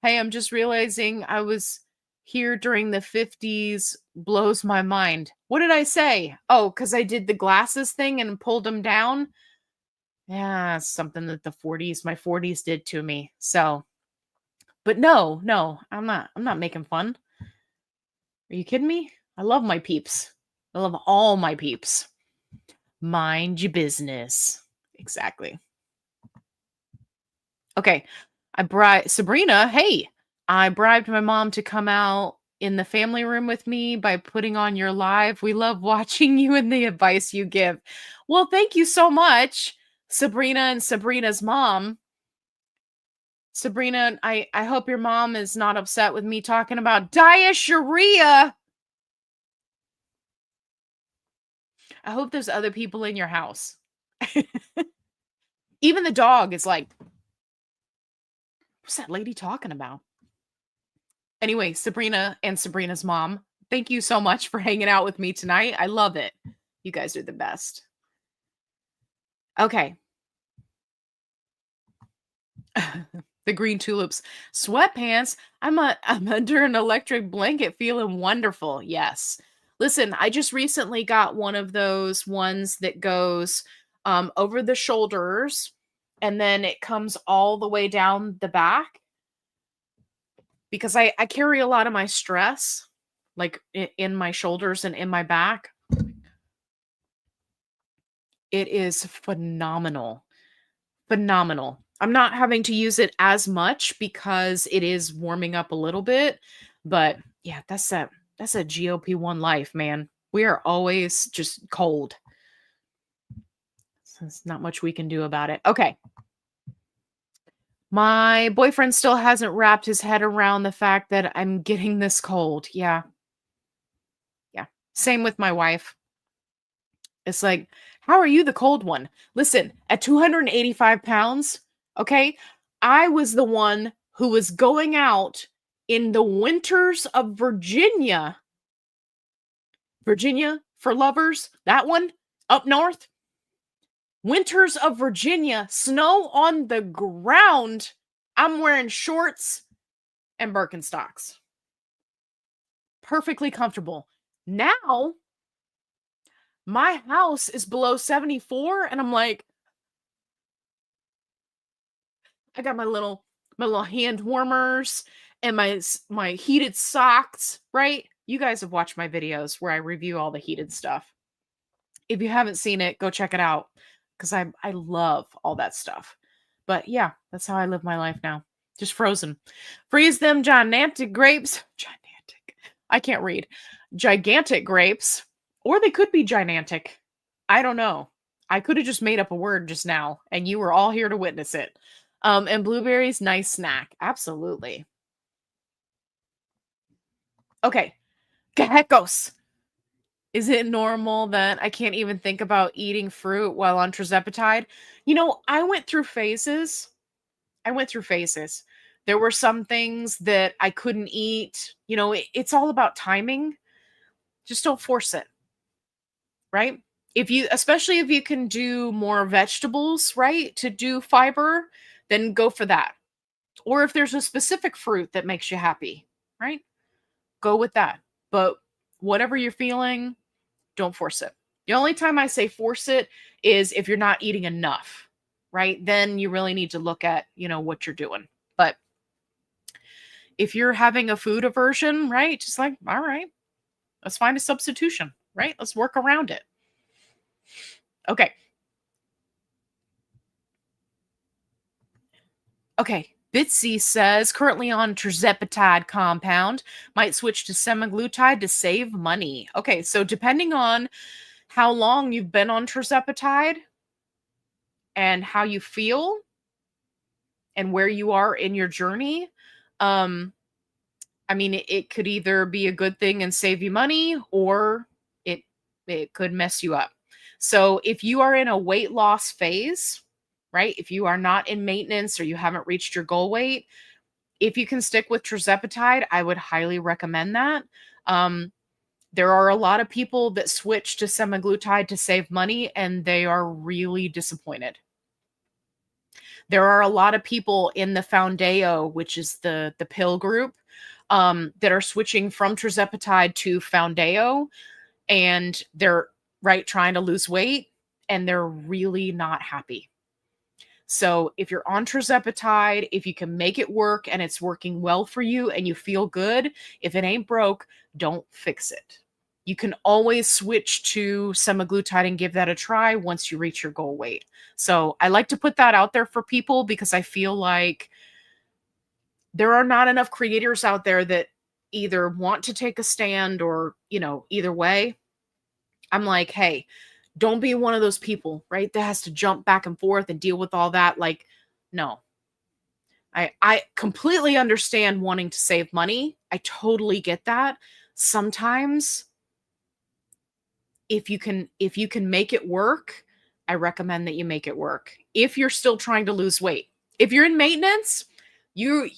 Hey, I'm just realizing I was here during the 50s. Blows my mind. What did I say? Oh, because I did the glasses thing and pulled them down. Yeah, something that my 40s did to me. So, but no, I'm not making fun. Are you kidding me? I love my peeps. I love all my peeps. Mind your business. Exactly. Okay. Sabrina, hey, I bribed my mom to come out in the family room with me by putting on your live. We love watching you and the advice you give. Well, thank you so much, Sabrina and Sabrina's mom. Sabrina, I hope your mom is not upset with me talking about diarrhea. I hope there's other people in your house. Even the dog is like, what's that lady talking about? Anyway, Sabrina and Sabrina's mom, thank you so much for hanging out with me tonight. I love it. You guys are the best. Okay. The green tulips. Sweatpants. I'm under an electric blanket feeling wonderful. Yes. Listen, I just recently got one of those ones that goes over the shoulders and then it comes all the way down the back because I carry a lot of my stress like in my shoulders and in my back. It is phenomenal. Phenomenal. I'm not having to use it as much because it is warming up a little bit, but yeah, that's a GLP1 life, man. We are always just cold. So there's not much we can do about it. Okay. My boyfriend still hasn't wrapped his head around the fact that I'm getting this cold. Yeah. Yeah. Same with my wife. It's like, how are you the cold one? Listen, at 285 pounds, okay, I was the one who was going out in the winters of Virginia. Virginia for lovers, that one up north. Winters of Virginia, snow on the ground. I'm wearing shorts and Birkenstocks. Perfectly comfortable. Now, my house is below 74 and I'm like, I got my little hand warmers and my heated socks, right? You guys have watched my videos where I review all the heated stuff. If you haven't seen it, go check it out cuz I love all that stuff. But yeah, that's how I live my life now. Just frozen. Freeze them gigantic grapes. Gigantic. I can't read. Gigantic grapes. Or they could be gigantic. I don't know. I could have just made up a word just now, and you were all here to witness it. And blueberries, nice snack. Absolutely. Okay. Geckos. Is it normal that I can't even think about eating fruit while on tirzepatide? You know, I went through phases. There were some things that I couldn't eat. You know, it's all about timing. Just don't force it, right? Especially if you can do more vegetables, right, to do fiber, then go for that. Or if there's a specific fruit that makes you happy, right? Go with that. But whatever you're feeling, don't force it. The only time I say force it is if you're not eating enough, right? Then you really need to look at, what you're doing. But if you're having a food aversion, right? Just like, all right, let's find a substitution, right? Let's work around it. Okay. Okay. Bitsy says, currently on tirzepatide compound, might switch to semaglutide to save money. Okay, so depending on how long you've been on tirzepatide and how you feel and where you are in your journey. Um, I mean, it could either be a good thing and save you money, or it it could mess you up. So if you are in a weight loss phase, right? If you are not in maintenance or you haven't reached your goal weight, if you can stick with tirzepatide, I would highly recommend that. Um, there are a lot of people that switch to semaglutide to save money, and they are really disappointed. There are a lot of people in the Foundeo, which is the pill group, that are switching from tirzepatide to Foundeo, and they're right trying to lose weight, and they're really not happy. So if you're on tirzepatide, if you can make it work and it's working well for you and you feel good, if it ain't broke, don't fix it. You can always switch to semaglutide and give that a try once you reach your goal weight. So I like to put that out there for people because I feel like there are not enough creators out there that either want to take a stand or, either way. I'm like, hey, don't be one of those people, right? That has to jump back and forth and deal with all that. Like, no. I completely understand wanting to save money. I totally get that. Sometimes if you can make it work, I recommend that you make it work. If you're still trying to lose weight. If you're in maintenance, you're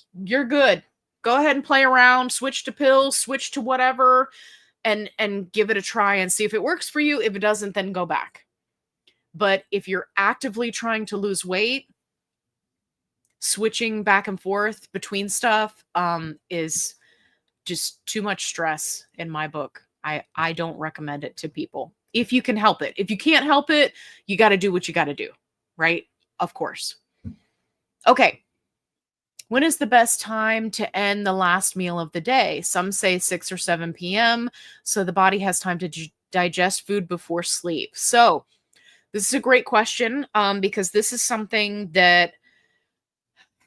good. Go ahead and play around, switch to pills, switch to whatever, and give it a try and see if it works for you. If it doesn't, then go back. But if you're actively trying to lose weight, switching back and forth between stuff is just too much stress in my book. I don't recommend it to people. If you can help it. If you can't help it, you got to do what you got to do, right? Of course. Okay. When is the best time to end the last meal of the day? Some say 6 or 7 p.m. so the body has time to digest food before sleep. So this is a great question because this is something that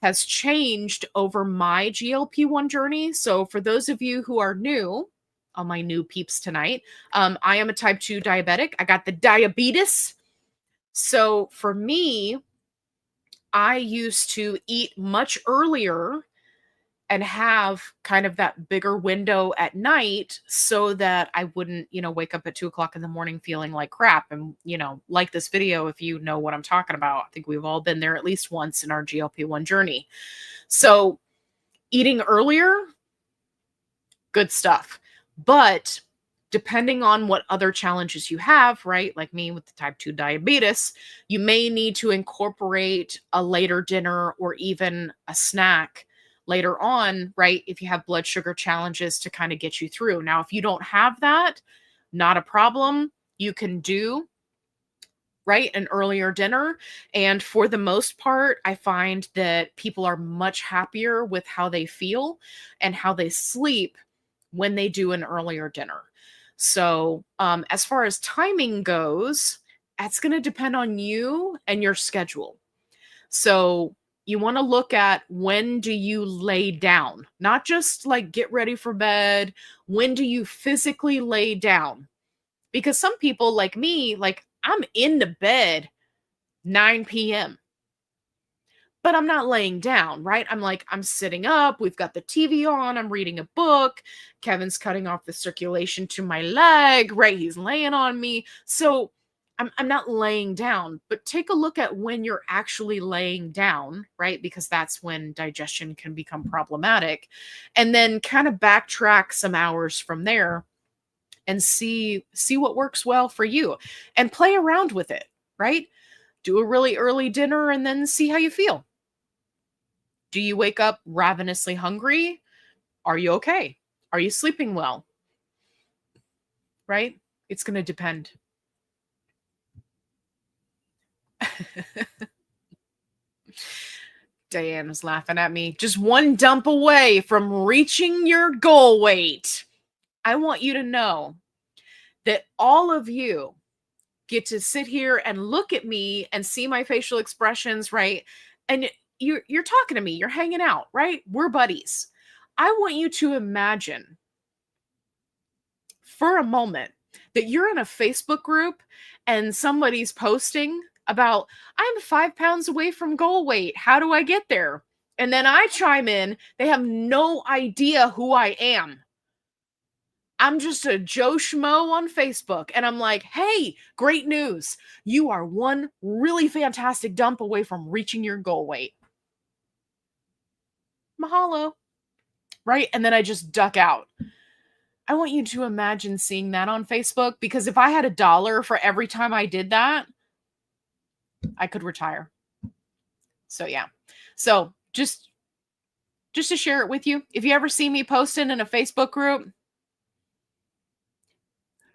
has changed over my GLP-1 journey. So for those of you who are new, all my new peeps tonight, I am a type 2 diabetic. I got the diabetes. So for me, I used to eat much earlier and have kind of that bigger window at night so that I wouldn't, wake up at 2 o'clock in the morning feeling like crap. And, like this video, if you know what I'm talking about, I think we've all been there at least once in our GLP-1 journey. So eating earlier, good stuff. But depending on what other challenges you have, right? Like me with the type 2 diabetes, you may need to incorporate a later dinner or even a snack later on, right? If you have blood sugar challenges to kind of get you through. Now, if you don't have that, not a problem. You can do, right, an earlier dinner. And for the most part, I find that people are much happier with how they feel and how they sleep when they do an earlier dinner. So, as far as timing goes, that's going to depend on you and your schedule. So, you want to look at when do you lay down, not just like get ready for bed. When do you physically lay down? Because some people like me, like I'm into bed 9 p.m. but I'm not laying down, right? I'm sitting up. We've got the TV on. I'm reading a book. Kevin's cutting off the circulation to my leg, right? He's laying on me. So I'm not laying down, but take a look at when you're actually laying down, right? Because that's when digestion can become problematic. And then kind of backtrack some hours from there and see what works well for you and play around with it, right? Do a really early dinner and then see how you feel. Do you wake up ravenously hungry? Are you okay? Are you sleeping well? Right? It's going to depend. Diane was laughing at me. Just one dump away from reaching your goal weight. I want you to know that all of you get to sit here and look at me and see my facial expressions, right? And you're talking to me, you're hanging out, right? We're buddies. I want you to imagine for a moment that you're in a Facebook group and somebody's posting about, I'm 5 pounds away from goal weight. How do I get there? And then I chime in. They have no idea who I am. I'm just a Joe Schmo on Facebook. And I'm like, hey, great news. You are one really fantastic dump away from reaching your goal weight. Mahalo. Right? And then I just duck out. I want you to imagine seeing that on Facebook, because if I had $1 for every time I did that, I could retire. So yeah. So just to share it with you, if you ever see me posting in a Facebook group,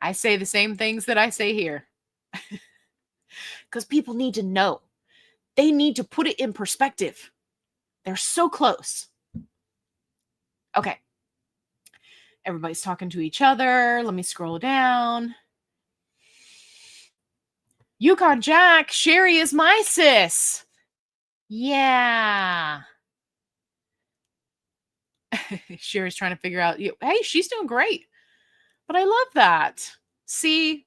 I say the same things that I say here. Because people need to know. They need to put it in perspective. They're so close. Okay. Everybody's talking to each other. Let me scroll down. Yukon Jack, Sherry is my sis. Yeah. Sherry's trying to figure out, hey, she's doing great. But I love that. See?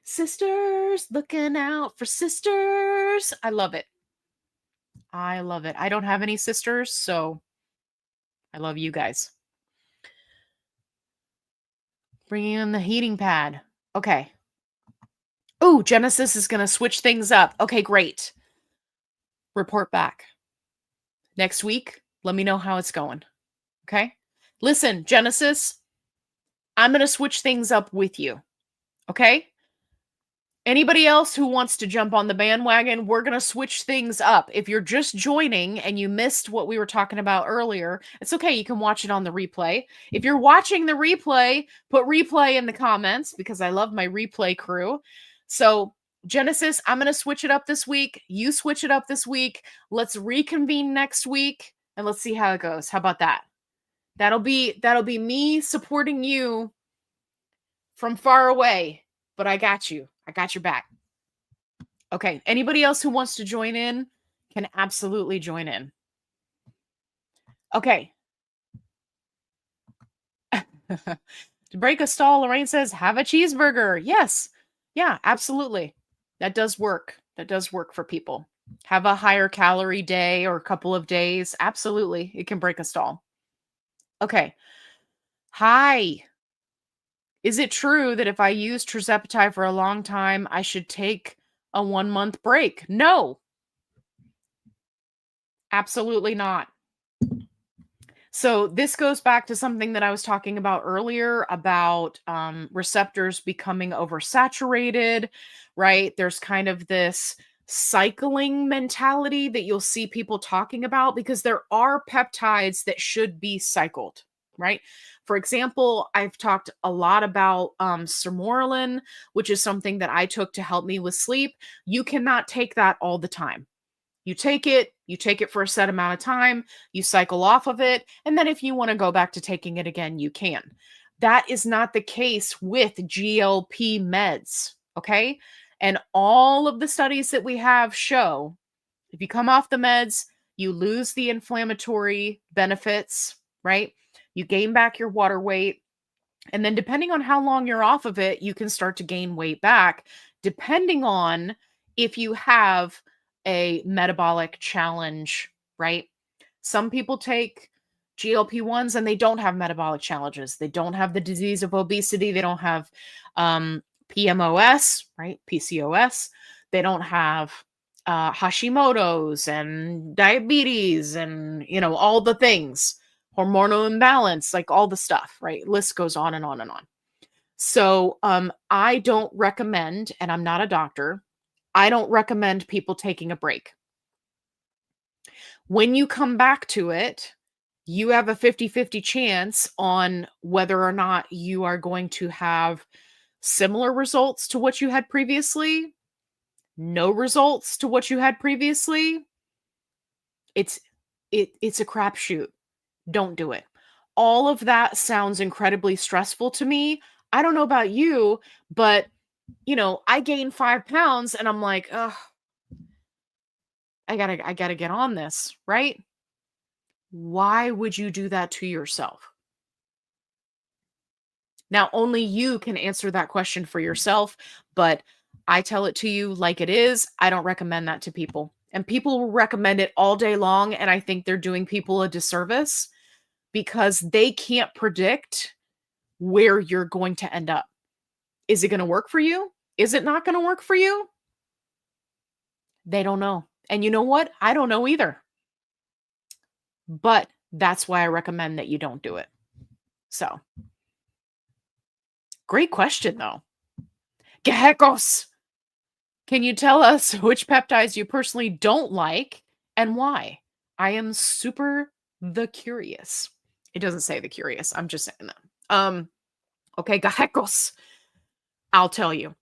Sisters, looking out for sisters. I love it. I love it. I don't have any sisters, so I love you guys. Bringing in the heating pad. Okay. Oh, Genesis is going to switch things up. Okay, great. Report back. Next week, let me know how it's going. Okay? Listen, Genesis, I'm going to switch things up with you. Okay? Anybody else who wants to jump on the bandwagon, we're going to switch things up. If you're just joining and you missed what we were talking about earlier, it's okay. You can watch it on the replay. If you're watching the replay, put replay in the comments, because I love my replay crew. So, Genesis, I'm going to switch it up this week. You switch it up this week. Let's reconvene next week and let's see how it goes. How about that? That'll be me supporting you from far away, but I got you. I got your back. Okay. Anybody else who wants to join in can absolutely join in. Okay. To break a stall, Lorraine says, have a cheeseburger. Yes. Yeah, absolutely. That does work. That does work for people. Have a higher calorie day or a couple of days. Absolutely. It can break a stall. Okay. Hi. Is it true that if I use tirzepatide for a long time, I should take a 1-month break? No. Absolutely not. So this goes back to something that I was talking about earlier about receptors becoming oversaturated, right? There's kind of this cycling mentality that you'll see people talking about, because there are peptides that should be cycled, right? For example, I've talked a lot about Sermorelin, which is something that I took to help me with sleep. You cannot take that all the time. You take it for a set amount of time, you cycle off of it, and then if you want to go back to taking it again, you can. That is not the case with GLP meds, okay? And all of the studies that we have show if you come off the meds, you lose the inflammatory benefits, right? You gain back your water weight. And then depending on how long you're off of it, you can start to gain weight back, depending on if you have a metabolic challenge, right? Some people take GLP-1s and they don't have metabolic challenges. They don't have the disease of obesity. They don't have PMOS, right? PCOS. They don't have Hashimoto's and diabetes and, all the things, hormonal imbalance, like all the stuff, right? List goes on and on and on. So I don't recommend, and I'm not a doctor, I don't recommend people taking a break. When you come back to it, you have a 50-50 chance on whether or not you are going to have similar results to what you had previously, no results to what you had previously. It's a crapshoot. Don't do it. All of that sounds incredibly stressful to me. I don't know about you, but I gained 5 pounds and I'm like, ugh, I gotta get on this, right? Why would you do that to yourself? Now, only you can answer that question for yourself, but I tell it to you like it is. I don't recommend that to people. And people will recommend it all day long. And I think they're doing people a disservice because they can't predict where you're going to end up. Is it going to work for you? Is it not going to work for you? They don't know. And you know what? I don't know either. But that's why I recommend that you don't do it. So, great question, though. Gehekos! Can you tell us which peptides you personally don't like and why? I am super the curious. It doesn't say the curious. I'm just saying that. Okay, gehekos. I'll tell you.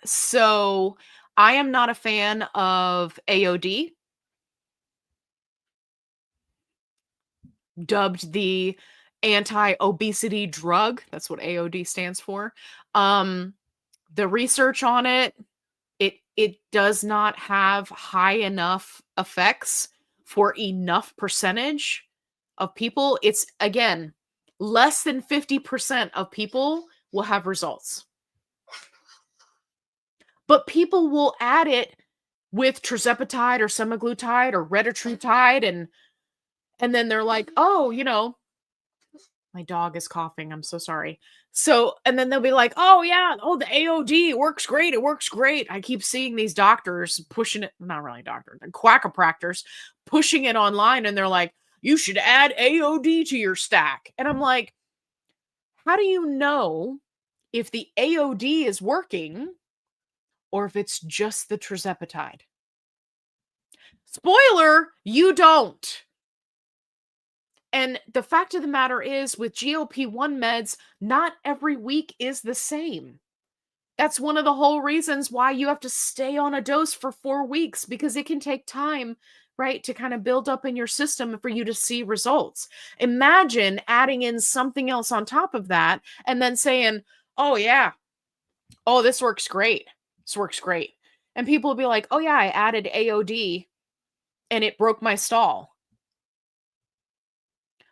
So I am not a fan of AOD, dubbed the anti-obesity drug. That's what AOD stands for. The research on it does not have high enough effects for enough percentage of people. It's again, less than 50% of people will have results. But people will add it with tirzepatide or semaglutide or retatrutide and then they're like, "Oh, my dog is coughing. I'm so sorry." So, and then they'll be like, "Oh yeah, oh the AOD works great. It works great." I keep seeing these doctors pushing it, not really doctors, quackopractors pushing it online and they're like, "You should add AOD to your stack." And I'm like, "How do you know if the AOD is working or if it's just the tirzepatide?" Spoiler, you don't. And the fact of the matter is, with GLP-1 meds, not every week is the same. That's one of the whole reasons why you have to stay on a dose for 4 weeks because it can take time, right, to kind of build up in your system for you to see results. Imagine adding in something else on top of that and then saying, "Oh, yeah, oh, this works great. This works great." And people will be like, "Oh, yeah, I added AOD and it broke my stall."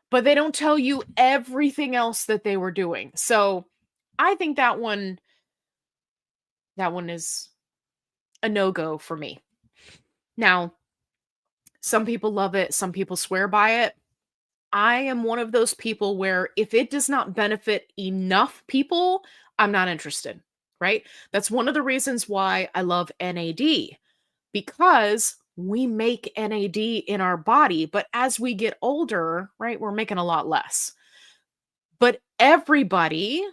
But they don't tell you everything else that they were doing. So I think that one is a no-go for me. Now, some people love it, some people swear by it. I am one of those people where if it does not benefit enough people, I'm not interested, right? That's one of the reasons why I love NAD because we make NAD in our body, but as we get older, right, we're making a lot less. But everybody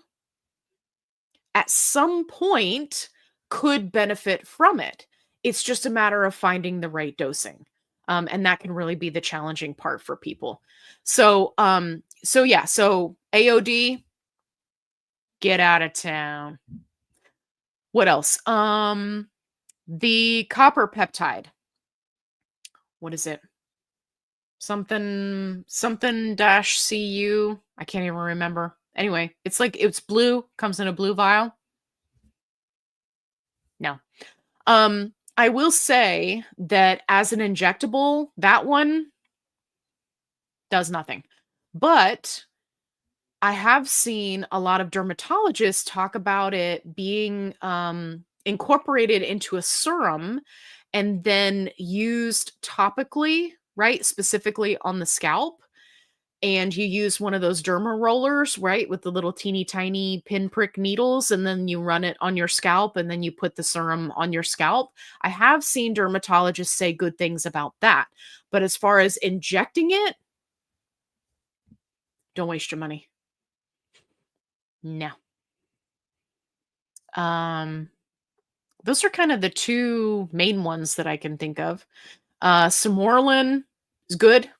at some point could benefit from it. It's just a matter of finding the right dosing. And that can really be the challenging part for people. So AOD, get out of town. What else? The copper peptide. What is it? Something dash CU. I can't even remember. Anyway, it's blue, comes in a blue vial. No. I will say that as an injectable, that one does nothing. But I have seen a lot of dermatologists talk about it being incorporated into a serum and then used topically, right? Specifically on the scalp. And you use one of those derma rollers, right, with the little teeny tiny pinprick needles, and then you run it on your scalp, and then you put the serum on your scalp. I have seen dermatologists say good things about that. But as far as injecting it, don't waste your money. No. Um, those are kind of the two main ones that I can think of. Sermorelin is good.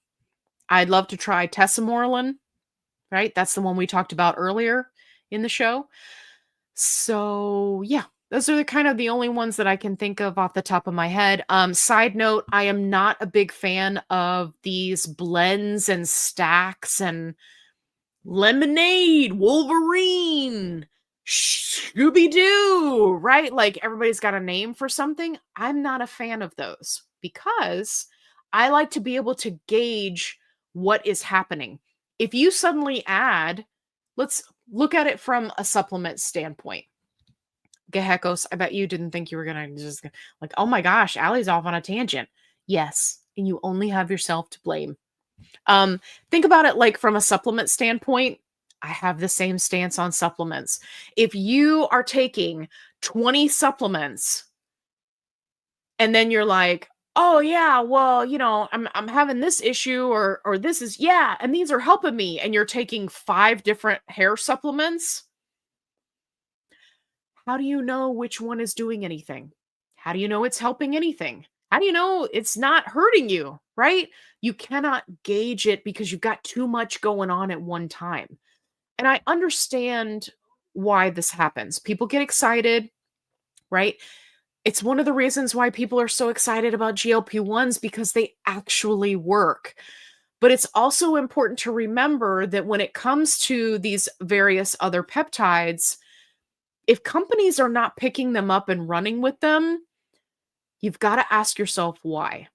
I'd love to try Tessamorelin, right? That's the one we talked about earlier in the show. So, yeah, those are kind of the only ones that I can think of off the top of my head. Side note, I am not a big fan of these blends and stacks and lemonade, Wolverine, Scooby-Doo, right? Like everybody's got a name for something. I'm not a fan of those because I like to be able to gauge what is happening. If you suddenly add, look at it from a supplement standpoint. Geckos, I bet you didn't think you were gonna just like, oh my gosh, Allie's off on a tangent. Yes, and you only have yourself to blame. Um, think about it like from a supplement standpoint. I have the same stance on supplements. If you are taking 20 supplements and then you're like, "Oh yeah, well, I'm having this issue or this is yeah, and these are helping me," and you're taking 5 different hair supplements, how do you know which one is doing anything? How do you know it's helping anything? How do you know it's not hurting you, right? You cannot gauge it because you've got too much going on at one time. And I understand why this happens. People get excited, right? It's one of the reasons why people are so excited about GLP-1s because they actually work. But it's also important to remember that when it comes to these various other peptides, if companies are not picking them up and running with them, you've got to ask yourself why.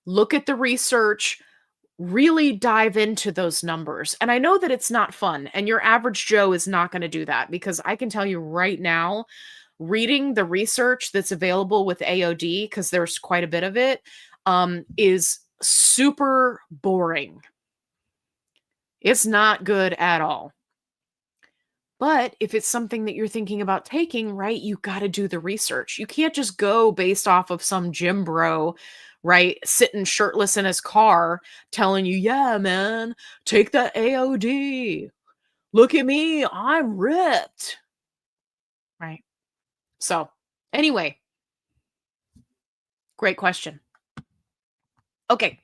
Look at the research, really dive into those numbers. And I know that it's not fun, and your average Joe is not going to do that because I can tell you right now, reading the research that's available with AOD, because there's quite a bit of it, is super boring. It's not good at all. But if it's something that you're thinking about taking, right, you got to do the research. You can't just go based off of some gym bro, right, sitting shirtless in his car telling you, yeah, man, take that AOD. Look at me, I'm ripped. Right. So, anyway, great question. Okay.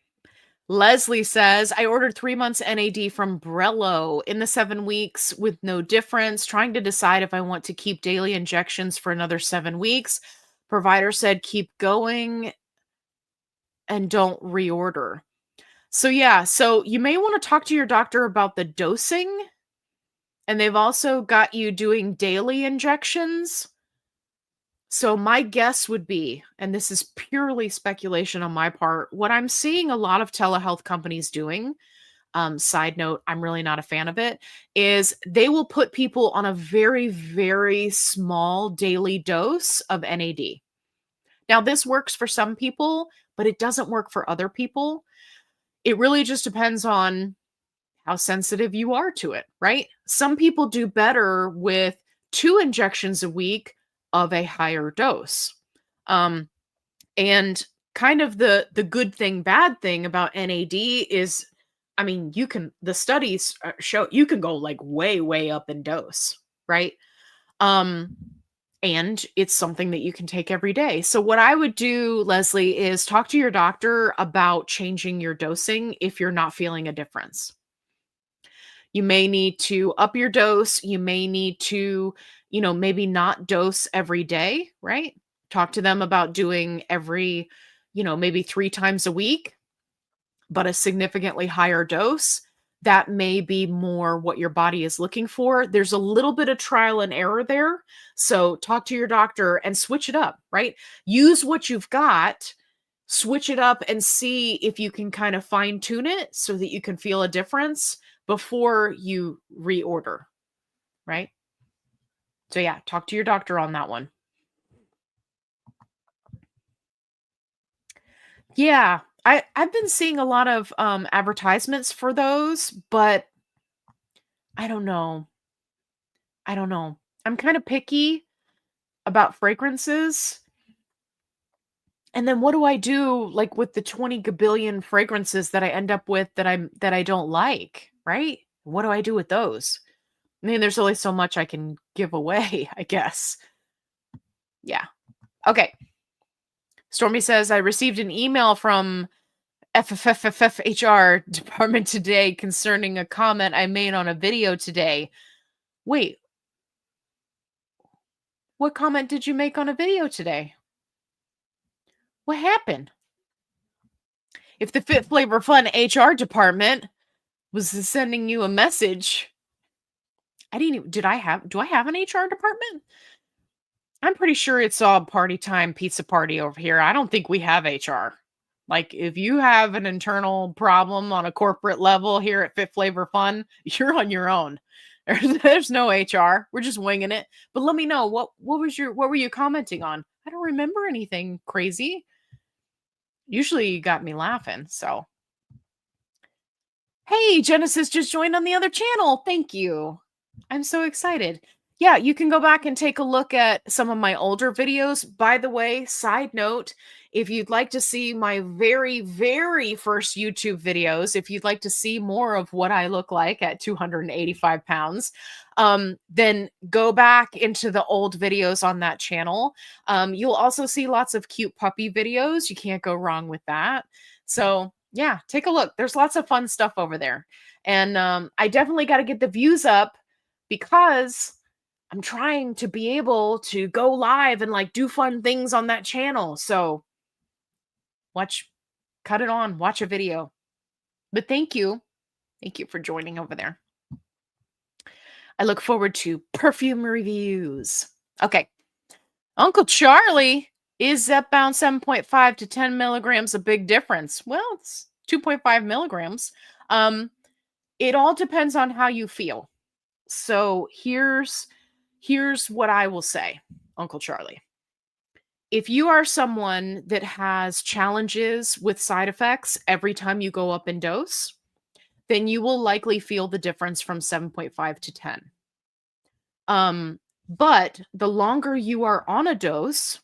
Leslie says, I ordered 3 months NAD from Brello in the 7 weeks with no difference, trying to decide if I want to keep daily injections for another 7 weeks. Provider said, keep going and don't reorder. So, yeah, so you may want to talk to your doctor about the dosing. And they've also got you doing daily injections. So, my guess would be, and this is purely speculation on my part, what I'm seeing a lot of telehealth companies doing, side note, I'm really not a fan of it, is they will put people on a very, very small daily dose of NAD. Now, this works for some people, but it doesn't work for other people. It really just depends on how sensitive you are to it, right? Some people do better with 2 injections a week of a higher dose. Um, and kind of the good thing, bad thing about NAD is, I mean, the studies show you can go like way, way up in dose, right? Um, and it's something that you can take every day. So what I would do, Leslie, is talk to your doctor about changing your dosing if you're not feeling a difference. You may need to up your dose. You may need to, maybe not dose every day, right? Talk to them about doing every, maybe 3 times a week, but a significantly higher dose. That may be more what your body is looking for. There's a little bit of trial and error there. So talk to your doctor and switch it up, right? Use what you've got, switch it up and see if you can kind of fine tune it so that you can feel a difference before you reorder, right? So yeah, talk to your doctor on that one. Yeah, I've been seeing a lot of advertisements for those, but I don't know. I don't know. I'm kind of picky about fragrances. And then what do I do like with the 20 gabillion fragrances that I end up with that I don't like, right? What do I do with those? I mean, there's only so much I can give away, I guess. Yeah. Okay. Stormy says, I received an email from FFFFHR department today concerning a comment I made on a video today. Wait, what comment did you make on a video today? What happened? If the FitFlavorFun HR department was sending you a message, I didn't even, do I have an HR department? I'm pretty sure it's all party time pizza party over here. I don't think we have HR. Like if you have an internal problem on a corporate level here at Fit Flavor Fun, you're on your own. There's no HR. We're just winging it. But let me know what were you commenting on? I don't remember anything crazy. Usually you got me laughing. So, hey, Genesis just joined on the other channel. Thank you. I'm so excited. Yeah, you can go back and take a look at some of my older videos. By the way, side note, if you'd like to see my very, very first YouTube videos, if you'd like to see more of what I look like at 285 pounds, then go back into the old videos on that channel. You'll also see lots of cute puppy videos. You can't go wrong with that. So yeah, take a look. There's lots of fun stuff over there. And I definitely got to get the views up because I'm trying to be able to go live and like do fun things on that channel. So cut it on, watch a video. But thank you. Thank you for joining over there. I look forward to perfume reviews. Okay. Uncle Charlie, is Zepbound 7.5 to 10 milligrams a big difference? Well, it's 2.5 milligrams. It all depends on how you feel. So here's what I will say, Uncle Charlie. If you are someone that has challenges with side effects every time you go up in dose, then you will likely feel the difference from 7.5 to 10. But the longer you are on a dose,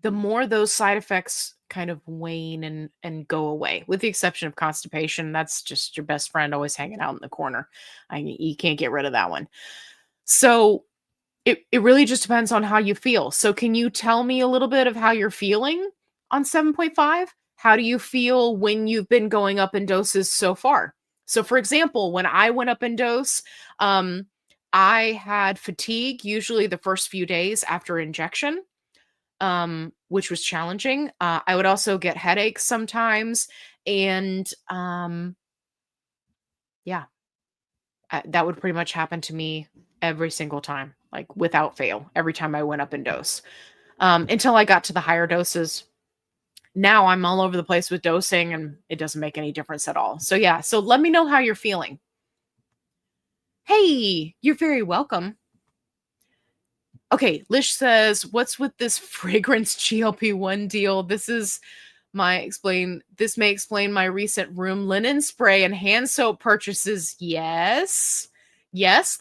the more those side effects kind of wane and go away, with the exception of constipation. That's just your best friend always hanging out in the corner. You can't get rid of that one. So it really just depends on how you feel. So can you tell me a little bit of how you're feeling on 7.5? How do you feel when you've been going up in doses so far? So for example, when I went up in dose, I had fatigue usually the first few days after injection, which was challenging. I would also get headaches sometimes. And yeah, that would pretty much happen to me every single time, like without fail, every time I went up in dose, until I got to the higher doses. Now I'm all over the place with dosing and it doesn't make any difference at all. So yeah, so let me know how you're feeling. Hey, you're very welcome. Okay, Lish says, what's with this fragrance GLP-1 deal? This may explain my recent room linen spray and hand soap purchases. Yes,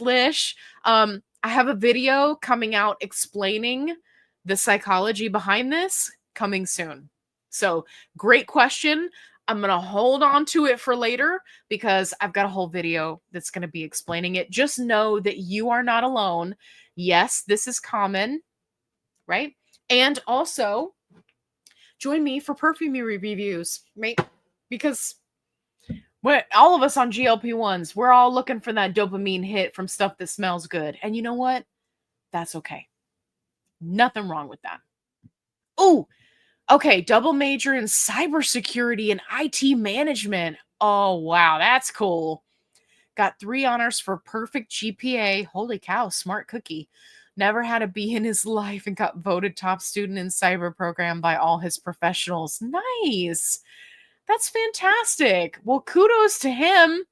Lish. I have a video coming out explaining the psychology behind this coming soon. So great question. I'm going to hold on to it for later because I've got a whole video that's going to be explaining it. Just know that you are not alone. Yes, this is common, right? And also join me for perfume reviews, right? Because all of us on GLP-1s, we're all looking for that dopamine hit from stuff that smells good. And you know what? That's okay. Nothing wrong with that. Oh, okay. Double major in cybersecurity and IT management. Oh, wow. That's cool. Got 3 honors for perfect GPA. Holy cow. Smart cookie. Never had a B in his life and got voted top student in cyber program by all his professionals. Nice. That's fantastic. Well, kudos to him.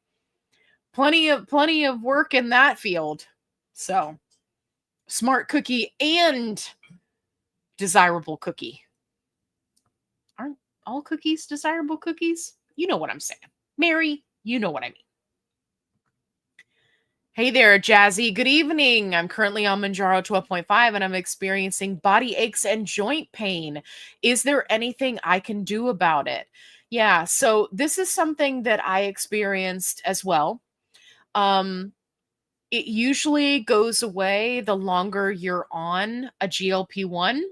Plenty of work in that field. So, smart cookie and desirable cookie. Aren't all cookies desirable cookies? You know what I'm saying. Mary, you know what I mean. Hey there, Jazzy. Good evening. I'm currently on Manjaro 12.5 and I'm experiencing body aches and joint pain. Is there anything I can do about it? Yeah, so this is something that I experienced as well. It usually goes away the longer you're on a GLP-1.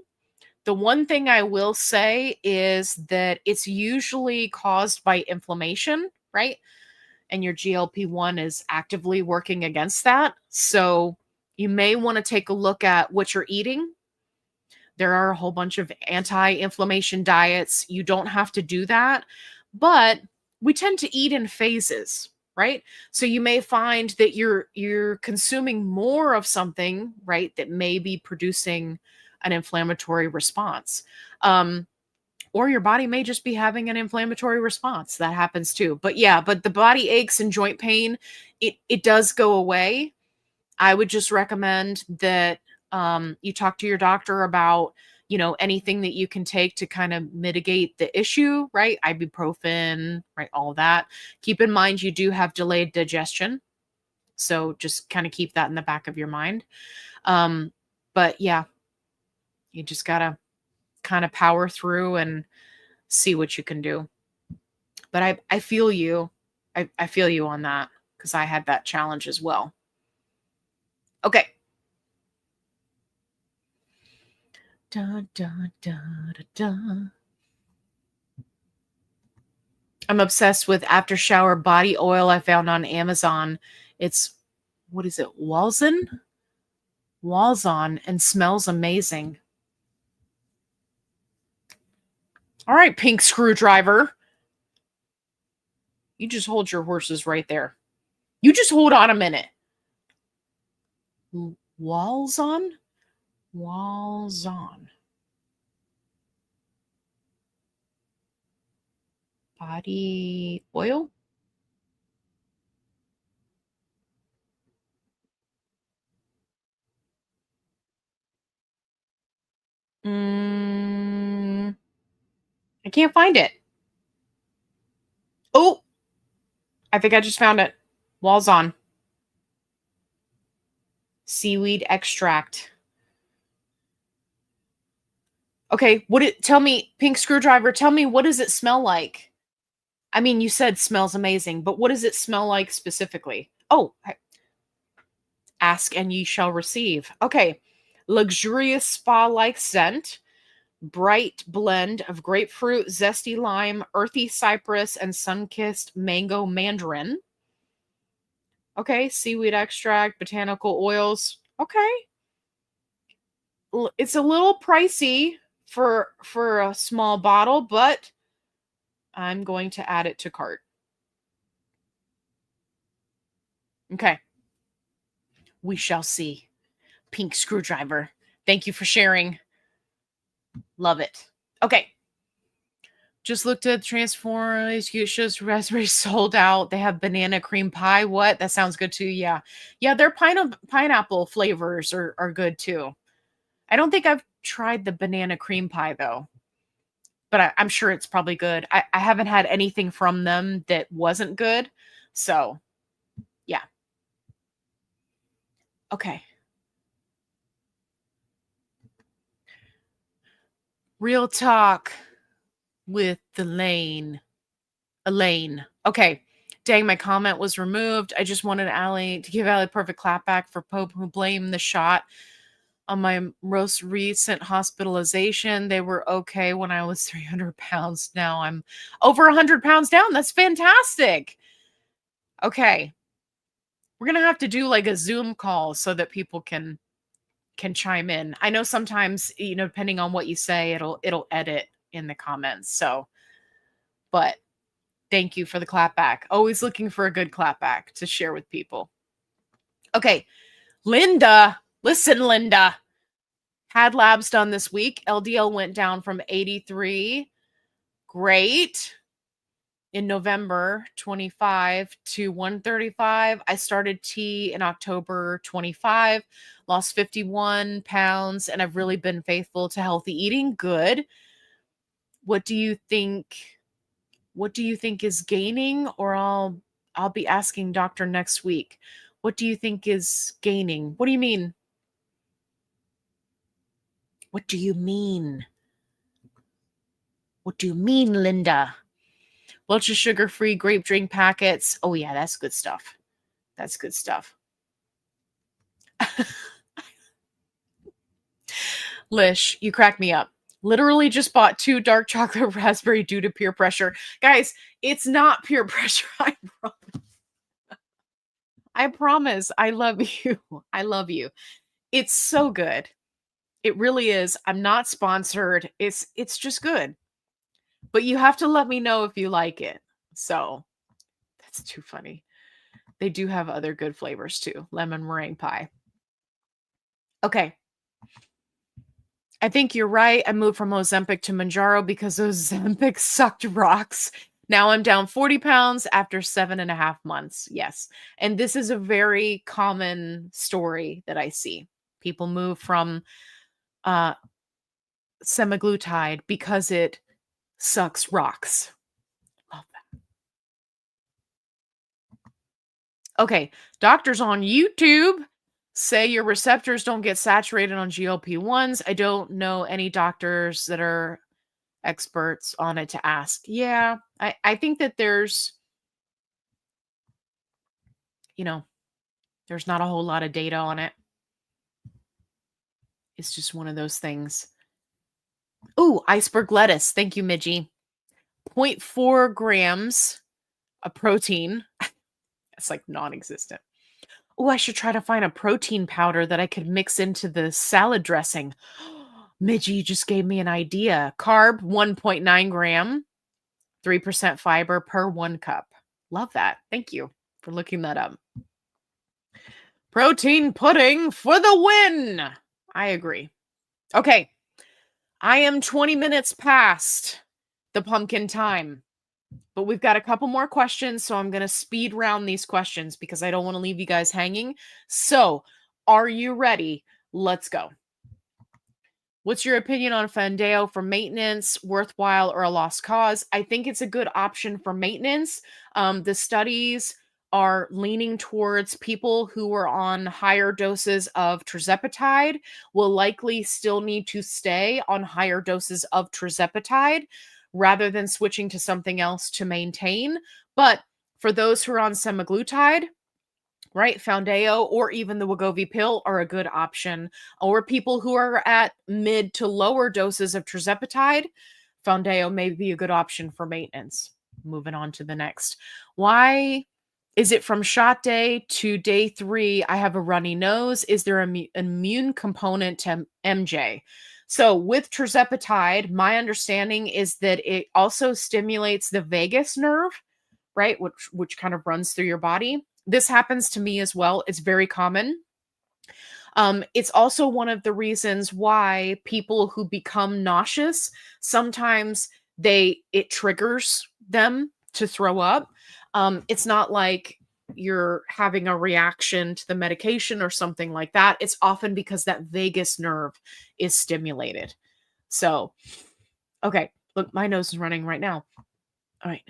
The one thing I will say is that it's usually caused by inflammation, right? And your GLP-1 is actively working against that. So you may want to take a look at what you're eating. There are a whole bunch of anti-inflammation diets. You don't have to do that, but we tend to eat in phases, right? So you may find that you're consuming more of something, right, that may be producing an inflammatory response. or your body may just be having an inflammatory response. That happens too. But yeah, but the body aches and joint pain, it does go away. I would just recommend that you talk to your doctor about, anything that you can take to kind of mitigate the issue, right? Ibuprofen, right? All of that. Keep in mind you do have delayed digestion. So just kind of keep that in the back of your mind. But yeah, you just got to kind of power through and see what you can do. But I feel you. I feel you on that because I had that challenge as well. Okay. Dun, dun, dun, dun, dun. I'm obsessed with after shower body oil I found on Amazon. It's, what is it? Walzon, and smells amazing. All right, pink screwdriver. You just hold your horses right there. You just hold on a minute. Walzon? Walzon. Body oil? I can't find it. Oh, I think I just found it. Walzon. Seaweed extract. Okay, tell me, pink screwdriver, tell me, what does it smell like? I mean, you said smells amazing, but what does it smell like specifically? Oh, ask and ye shall receive. Okay. Luxurious spa-like scent, bright blend of grapefruit, zesty lime, earthy cypress, and sun-kissed mango mandarin. Okay, seaweed extract, botanical oils. Okay. It's a little pricey for a small bottle, but I'm going to add it to cart. Okay. We shall see. Pink screwdriver. Thank you for sharing. Love it. Okay. Just looked at Transform. It's just raspberry sold out. They have banana cream pie. What? That sounds good too. Yeah. Yeah, their pineapple flavors are good too. I don't think I've tried the banana cream pie though, but I'm sure it's probably good. I haven't had anything from them that wasn't good. So, yeah. Okay. Real talk with Elaine. Okay. Dang, my comment was removed. I just wanted Allie to give Allie a perfect clapback for Pope who blamed the shot on my most recent hospitalization. They were okay when I was 300 pounds. Now I'm over 100 pounds down. That's fantastic. Okay. We're going to have to do like a Zoom call so that people can chime in. I know sometimes, depending on what you say, it'll edit in the comments. So, but thank you for the clapback. Always looking for a good clapback to share with people. Okay. Linda, listen, Linda. Had labs done this week. LDL went down from 83. Great. In November 25 to 135. I started T in October 25, lost 51 pounds, and I've really been faithful to healthy eating. Good. What do you think? What do you think is gaining? Or I'll be asking doctor next week. What do you think is gaining? What do you mean? What do you mean? What do you mean, Linda? Welch's sugar-free grape drink packets. Oh yeah, that's good stuff. That's good stuff. Lish, you crack me up. Literally just bought 2 dark chocolate raspberry due to peer pressure. Guys, it's not peer pressure. I promise. I promise. I love you. I love you. It's so good. It really is. I'm not sponsored. It's just good. But you have to let me know if you like it. So, that's too funny. They do have other good flavors too. Lemon meringue pie. Okay. I think you're right. I moved from Ozempic to Manjaro because Ozempic sucked rocks. Now I'm down 40 pounds after 7.5 months. Yes. And this is a very common story that I see. People move from uh, semaglutide because it sucks rocks. Love that. Okay. Doctors on YouTube say your receptors don't get saturated on GLP-1s. I don't know any doctors that are experts on it to ask. Yeah, I think that you know, there's not a whole lot of data on it. It's just one of those things. Ooh, iceberg lettuce. Thank you, Midgie. zero point 0.4 grams of protein. It's like non-existent. Oh, I should try to find a protein powder that I could mix into the salad dressing. Midgie, you just gave me an idea. Carb, 1.9 gram, 3% fiber per 1 cup. Love that. Thank you for looking that up. Protein pudding for the win. I agree. Okay. I am 20 minutes past the pumpkin time, but we've got a couple more questions. So I'm going to speed round these questions because I don't want to leave you guys hanging. So are you ready? Let's go. What's your opinion on Fandeo for maintenance, worthwhile, or a lost cause? I think it's a good option for maintenance. The studies are leaning towards people who are on higher doses of tirzepatide will likely still need to stay on higher doses of tirzepatide rather than switching to something else to maintain. But for those who are on semaglutide, right, Foundeo or even the Wegovy pill are a good option. Or people who are at mid to lower doses of tirzepatide, Foundeo may be a good option for maintenance. Moving on to the next. Why is it from shot day to day 3? I have a runny nose. Is there an immune component to MJ? So with tirzepatide, my understanding is that it also stimulates the vagus nerve, right? Which kind of runs through your body. This happens to me as well. It's very common. It's also one of the reasons why people who become nauseous, sometimes it triggers them to throw up. It's not like you're having a reaction to the medication or something like that. It's often because that vagus nerve is stimulated. So, okay, look, my nose is running right now. All right.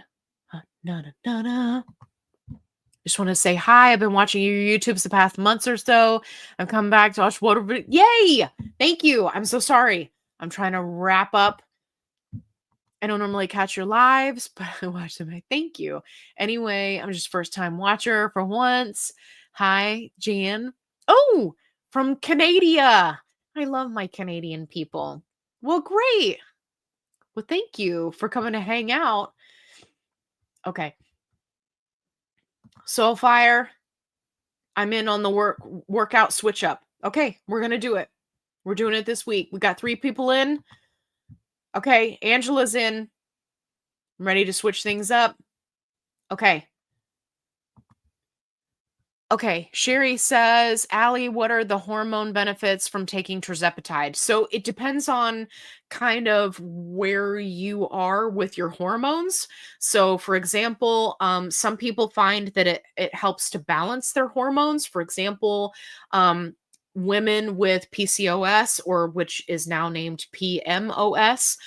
Just want to say hi. I've been watching your YouTubes the past months or so. I've come back to watch what. Yay! Thank you. I'm so sorry. I'm trying to wrap up. I don't normally catch your lives, but I watch them. Thank you. Anyway, I'm just first time watcher for once. Hi, Jan. Oh, from Canada. I love my Canadian people. Well, great. Well, thank you for coming to hang out. Okay. Soulfire, I'm in on the workout switch up. Okay, we're going to do it. We're doing it this week. We got 3 people in. Okay, Angela's in. I'm ready to switch things up. Okay. Okay, Sherry says, Allie, what are the hormone benefits from taking tirzepatide? So it depends on kind of where you are with your hormones. So, for example, some people find that it helps to balance their hormones. For example, women with PCOS, or which is now named PMOS,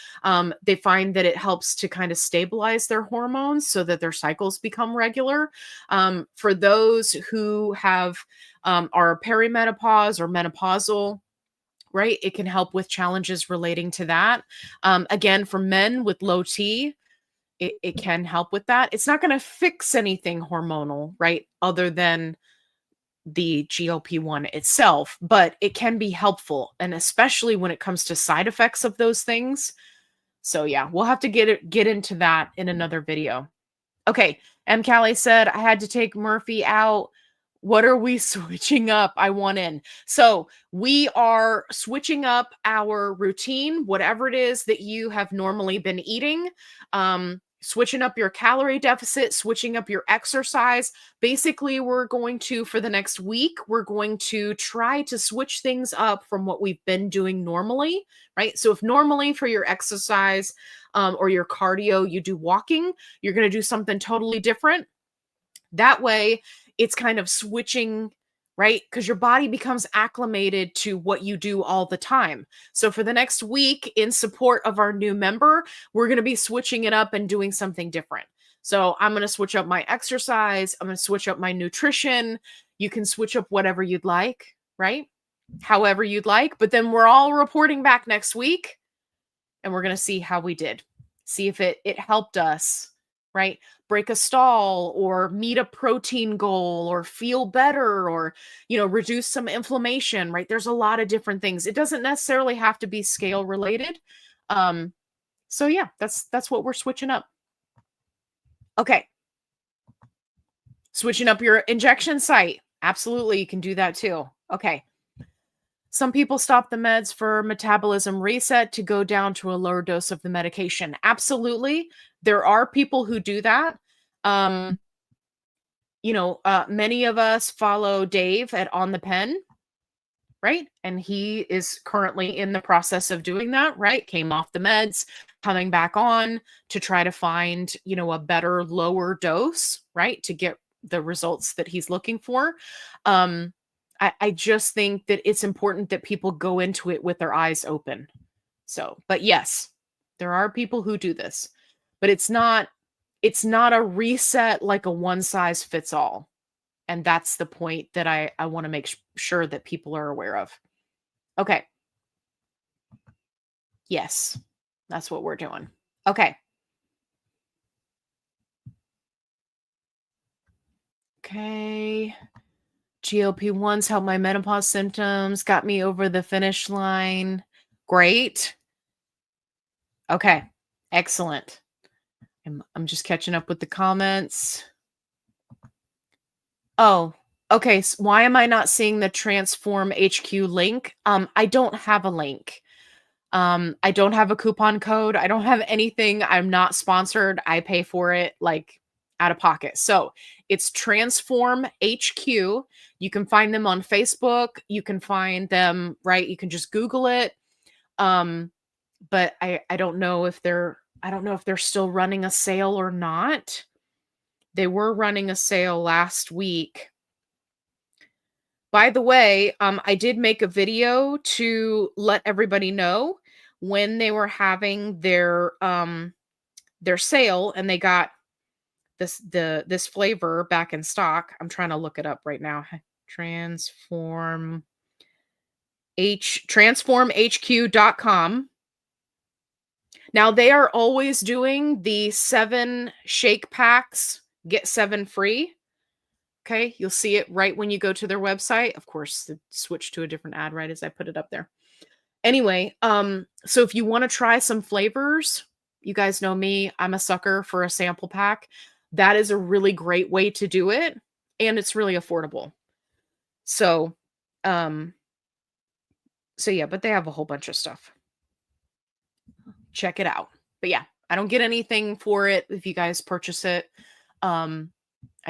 they find that it helps to kind of stabilize their hormones so that their cycles become regular. For those who have are perimenopause or menopausal, right, it can help with challenges relating to that. Again, for men with low T, it can help with that. It's not going to fix anything hormonal, right, other than the GLP-1 itself, but it can be helpful, and especially when it comes to side effects of those things. So yeah, we'll have to get into that in another video. Okay, M. Callie said, I had to take Murphy out. What are we switching up? I want in. So we are switching up our routine, whatever it is that you have normally been eating. switching up your calorie deficit, switching up your exercise. Basically, we're going to, for the next week, we're going to try to switch things up from what we've been doing normally, right? So if normally for your exercise or your cardio, you do walking, you're going to do something totally different. That way, it's kind of switching, right? Because your body becomes acclimated to what you do all the time. So for the next week, in support of our new member, we're going to be switching it up and doing something different. So I'm going to switch up my exercise. I'm going to switch up my nutrition. You can switch up whatever you'd like, right? However you'd like. But then we're all reporting back next week and we're going to see how we did. See if it helped us, right? Break a stall or meet a protein goal or feel better or, reduce some inflammation, right? There's a lot of different things. It doesn't necessarily have to be scale related. So yeah, that's what we're switching up. Okay. Switching up your injection site. Absolutely. You can do that too. Okay. Some people stop the meds for metabolism reset to go down to a lower dose of the medication. Absolutely. There are people who do that. Many of us follow Dave at On the Pen, right? And he is currently in the process of doing that, right? Came off the meds, coming back on to try to find, a better lower dose, right? To get the results that he's looking for. I just think that it's important that people go into it with their eyes open. So, but yes, there are people who do this, but it's not a reset like a one size fits all. And that's the point that I want to make sure that people are aware of. Okay. Yes, that's what we're doing. Okay. Okay. GLP-1s help my menopause symptoms, got me over the finish line. Great. Okay. Excellent. I'm just catching up with the comments. Oh, okay. So why am I not seeing the Transform HQ link? I don't have a link. I don't have a coupon code. I don't have anything. I'm not sponsored. I pay for it like out of pocket. So it's Transform HQ. You can find them on Facebook. You can find them, right? You can just Google it. But I don't know if they're still running a sale or not. They were running a sale last week. By the way, I did make a video to let everybody know when they were having their sale and they got this flavor back in stock. I'm trying to look it up right now. transformhq.com. Now they are always doing the 7 shake packs, get 7 free. Okay, you'll see it right when you go to their website. Of course, it switched to a different ad right as I put it up there. Anyway, so if you want to try some flavors, you guys know me, I'm a sucker for a sample pack. That is a really great way to do it, and it's really affordable. So, yeah, but they have a whole bunch of stuff. Check it out. But yeah, I don't get anything for it if you guys purchase it. I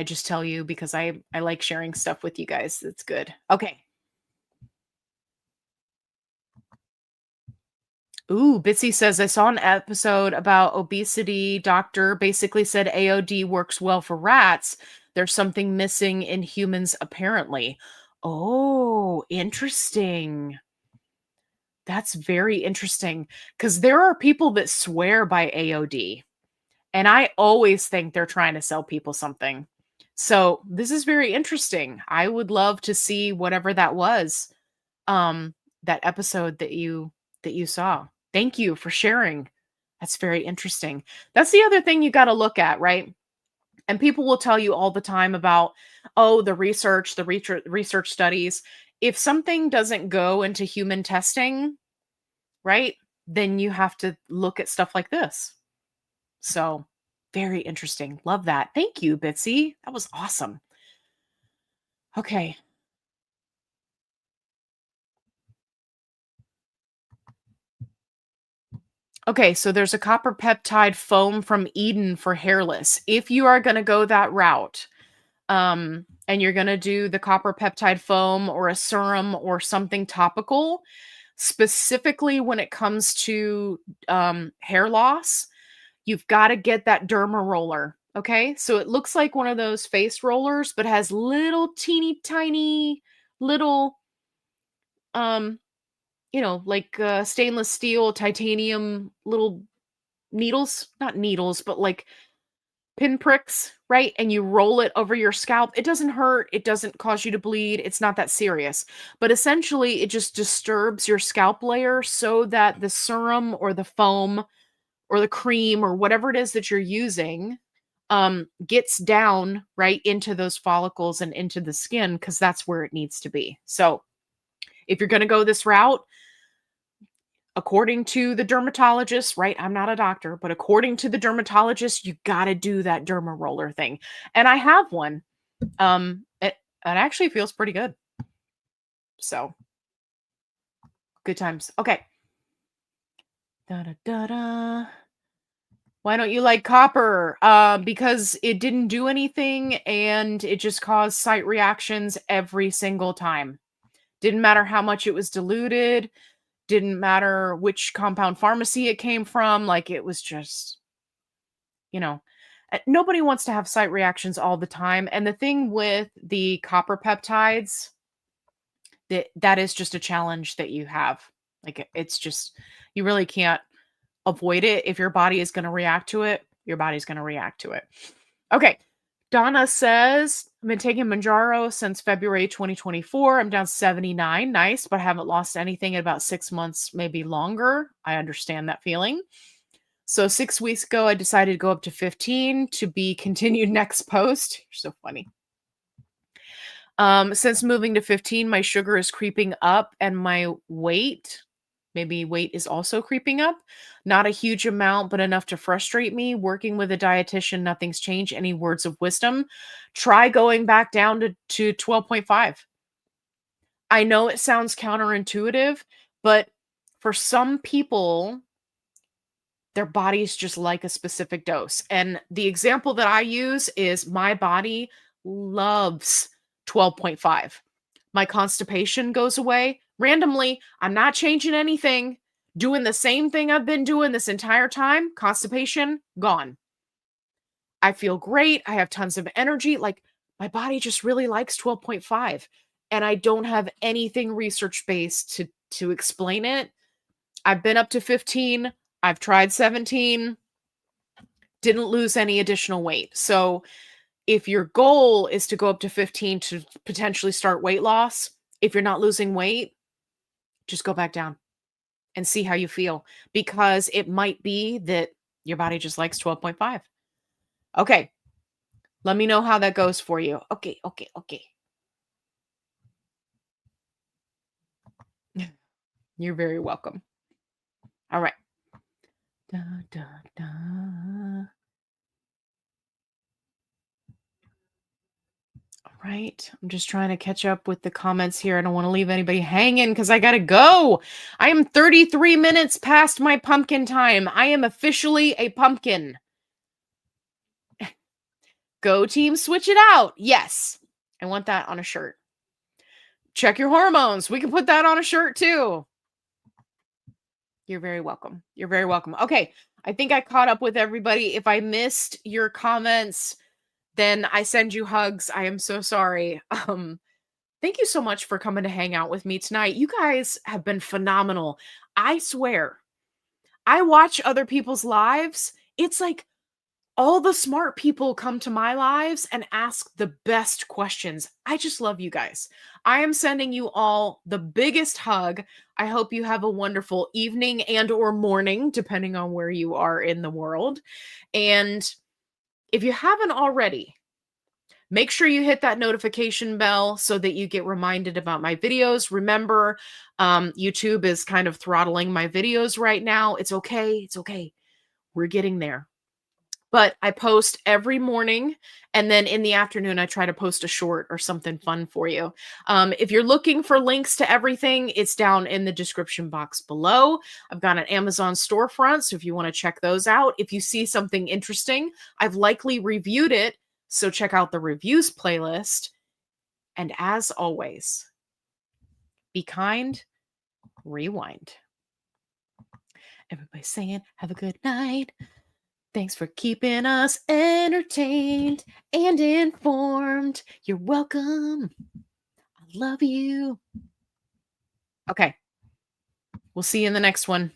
just tell you because I like sharing stuff with you guys. It's good. Okay. Ooh, Bitsy says, I saw an episode about obesity. Doctor basically said AOD works well for rats. There's something missing in humans, apparently. Oh, interesting. That's very interesting because there are people that swear by AOD. And I always think they're trying to sell people something. So this is very interesting. I would love to see whatever that was, that episode that you saw. Thank you for sharing. That's very interesting. That's the other thing you got to look at, right? And people will tell you all the time about, oh, the research studies. If something doesn't go into human testing, right, then you have to look at stuff like this. So very interesting. Love that. Thank you, Bitsy. That was awesome. Okay. Okay, so there's a copper peptide foam from Eden for hairless. If you are going to go that route, and you're going to do the copper peptide foam or a serum or something topical, specifically when it comes to hair loss, you've got to get that derma roller. Okay, so it looks like one of those face rollers, but has little teeny tiny little, um, like stainless steel, titanium little needles, not needles, but like pinpricks, right? And you roll it over your scalp. It doesn't hurt. It doesn't cause you to bleed. It's not that serious. But essentially, it just disturbs your scalp layer so that the serum or the foam or the cream or whatever it is that you're using gets down right into those follicles and into the skin because that's where it needs to be. So if you're going to go this route, according to the dermatologist, right? I'm not a doctor, but according to the dermatologist, you got to do that derma roller thing. And I have one. It actually feels pretty good. So good times. Okay. Da da da da. Why don't you like copper? Because it didn't do anything and it just caused site reactions every single time. Didn't matter how much it was diluted. Didn't matter which compound pharmacy it came from. Like it was just, nobody wants to have site reactions all the time. And the thing with the copper peptides, that is just a challenge that you have. Like it's just, you really can't avoid it. If your body is going to react to it, your body's going to react to it. Okay. Donna says, I've been taking Manjaro since February 2024. I'm down 79. Nice, but I haven't lost anything in about 6 months, maybe longer. I understand that feeling. So 6 weeks ago, I decided to go up to 15 to be continued next post. You're so funny. Since moving to 15, my sugar is creeping up and my weight is also creeping up. Not a huge amount, but enough to frustrate me. Working with a dietitian, nothing's changed. Any words of wisdom? Try going back down to 12.5. I know it sounds counterintuitive, but for some people, their bodies just like a specific dose. And the example that I use is my body loves 12.5. My constipation goes away randomly. I'm not changing anything, doing the same thing I've been doing this entire time. Constipation gone. I feel great. I have tons of energy. Like my body just really likes 12.5. And I don't have anything research based to explain it. I've been up to 15. I've tried 17. Didn't lose any additional weight. So if your goal is to go up to 15 to potentially start weight loss, if you're not losing weight, just go back down and see how you feel, because it might be that your body just likes 12.5. Okay. Let me know how that goes for you. Okay. You're very welcome. All right. Da, da, da. All right. I'm just trying to catch up with the comments here. I don't want to leave anybody hanging because I got to go. I am 33 minutes past my pumpkin time. I am officially a pumpkin. Go team, switch it out. Yes. I want that on a shirt. Check your hormones. We can put that on a shirt too. You're very welcome. You're very welcome. Okay. I think I caught up with everybody. If I missed your comments, then I send you hugs. I am so sorry. Thank you so much for coming to hang out with me tonight. You guys have been phenomenal. I swear. I watch other people's lives. It's like all the smart people come to my lives and ask the best questions. I just love you guys. I am sending you all the biggest hug. I hope you have a wonderful evening and or morning, depending on where you are in the world. And if you haven't already, make sure you hit that notification bell so that you get reminded about my videos. Remember, YouTube is kind of throttling my videos right now. It's okay. It's okay. We're getting there. But I post every morning, and then in the afternoon, I try to post a short or something fun for you. If you're looking for links to everything, it's down in the description box below. I've got an Amazon storefront, so if you want to check those out, if you see something interesting, I've likely reviewed it, so check out the reviews playlist. And as always, be kind, rewind. Everybody saying, have a good night. Thanks for keeping us entertained and informed. You're welcome. I love you. Okay. We'll see you in the next one.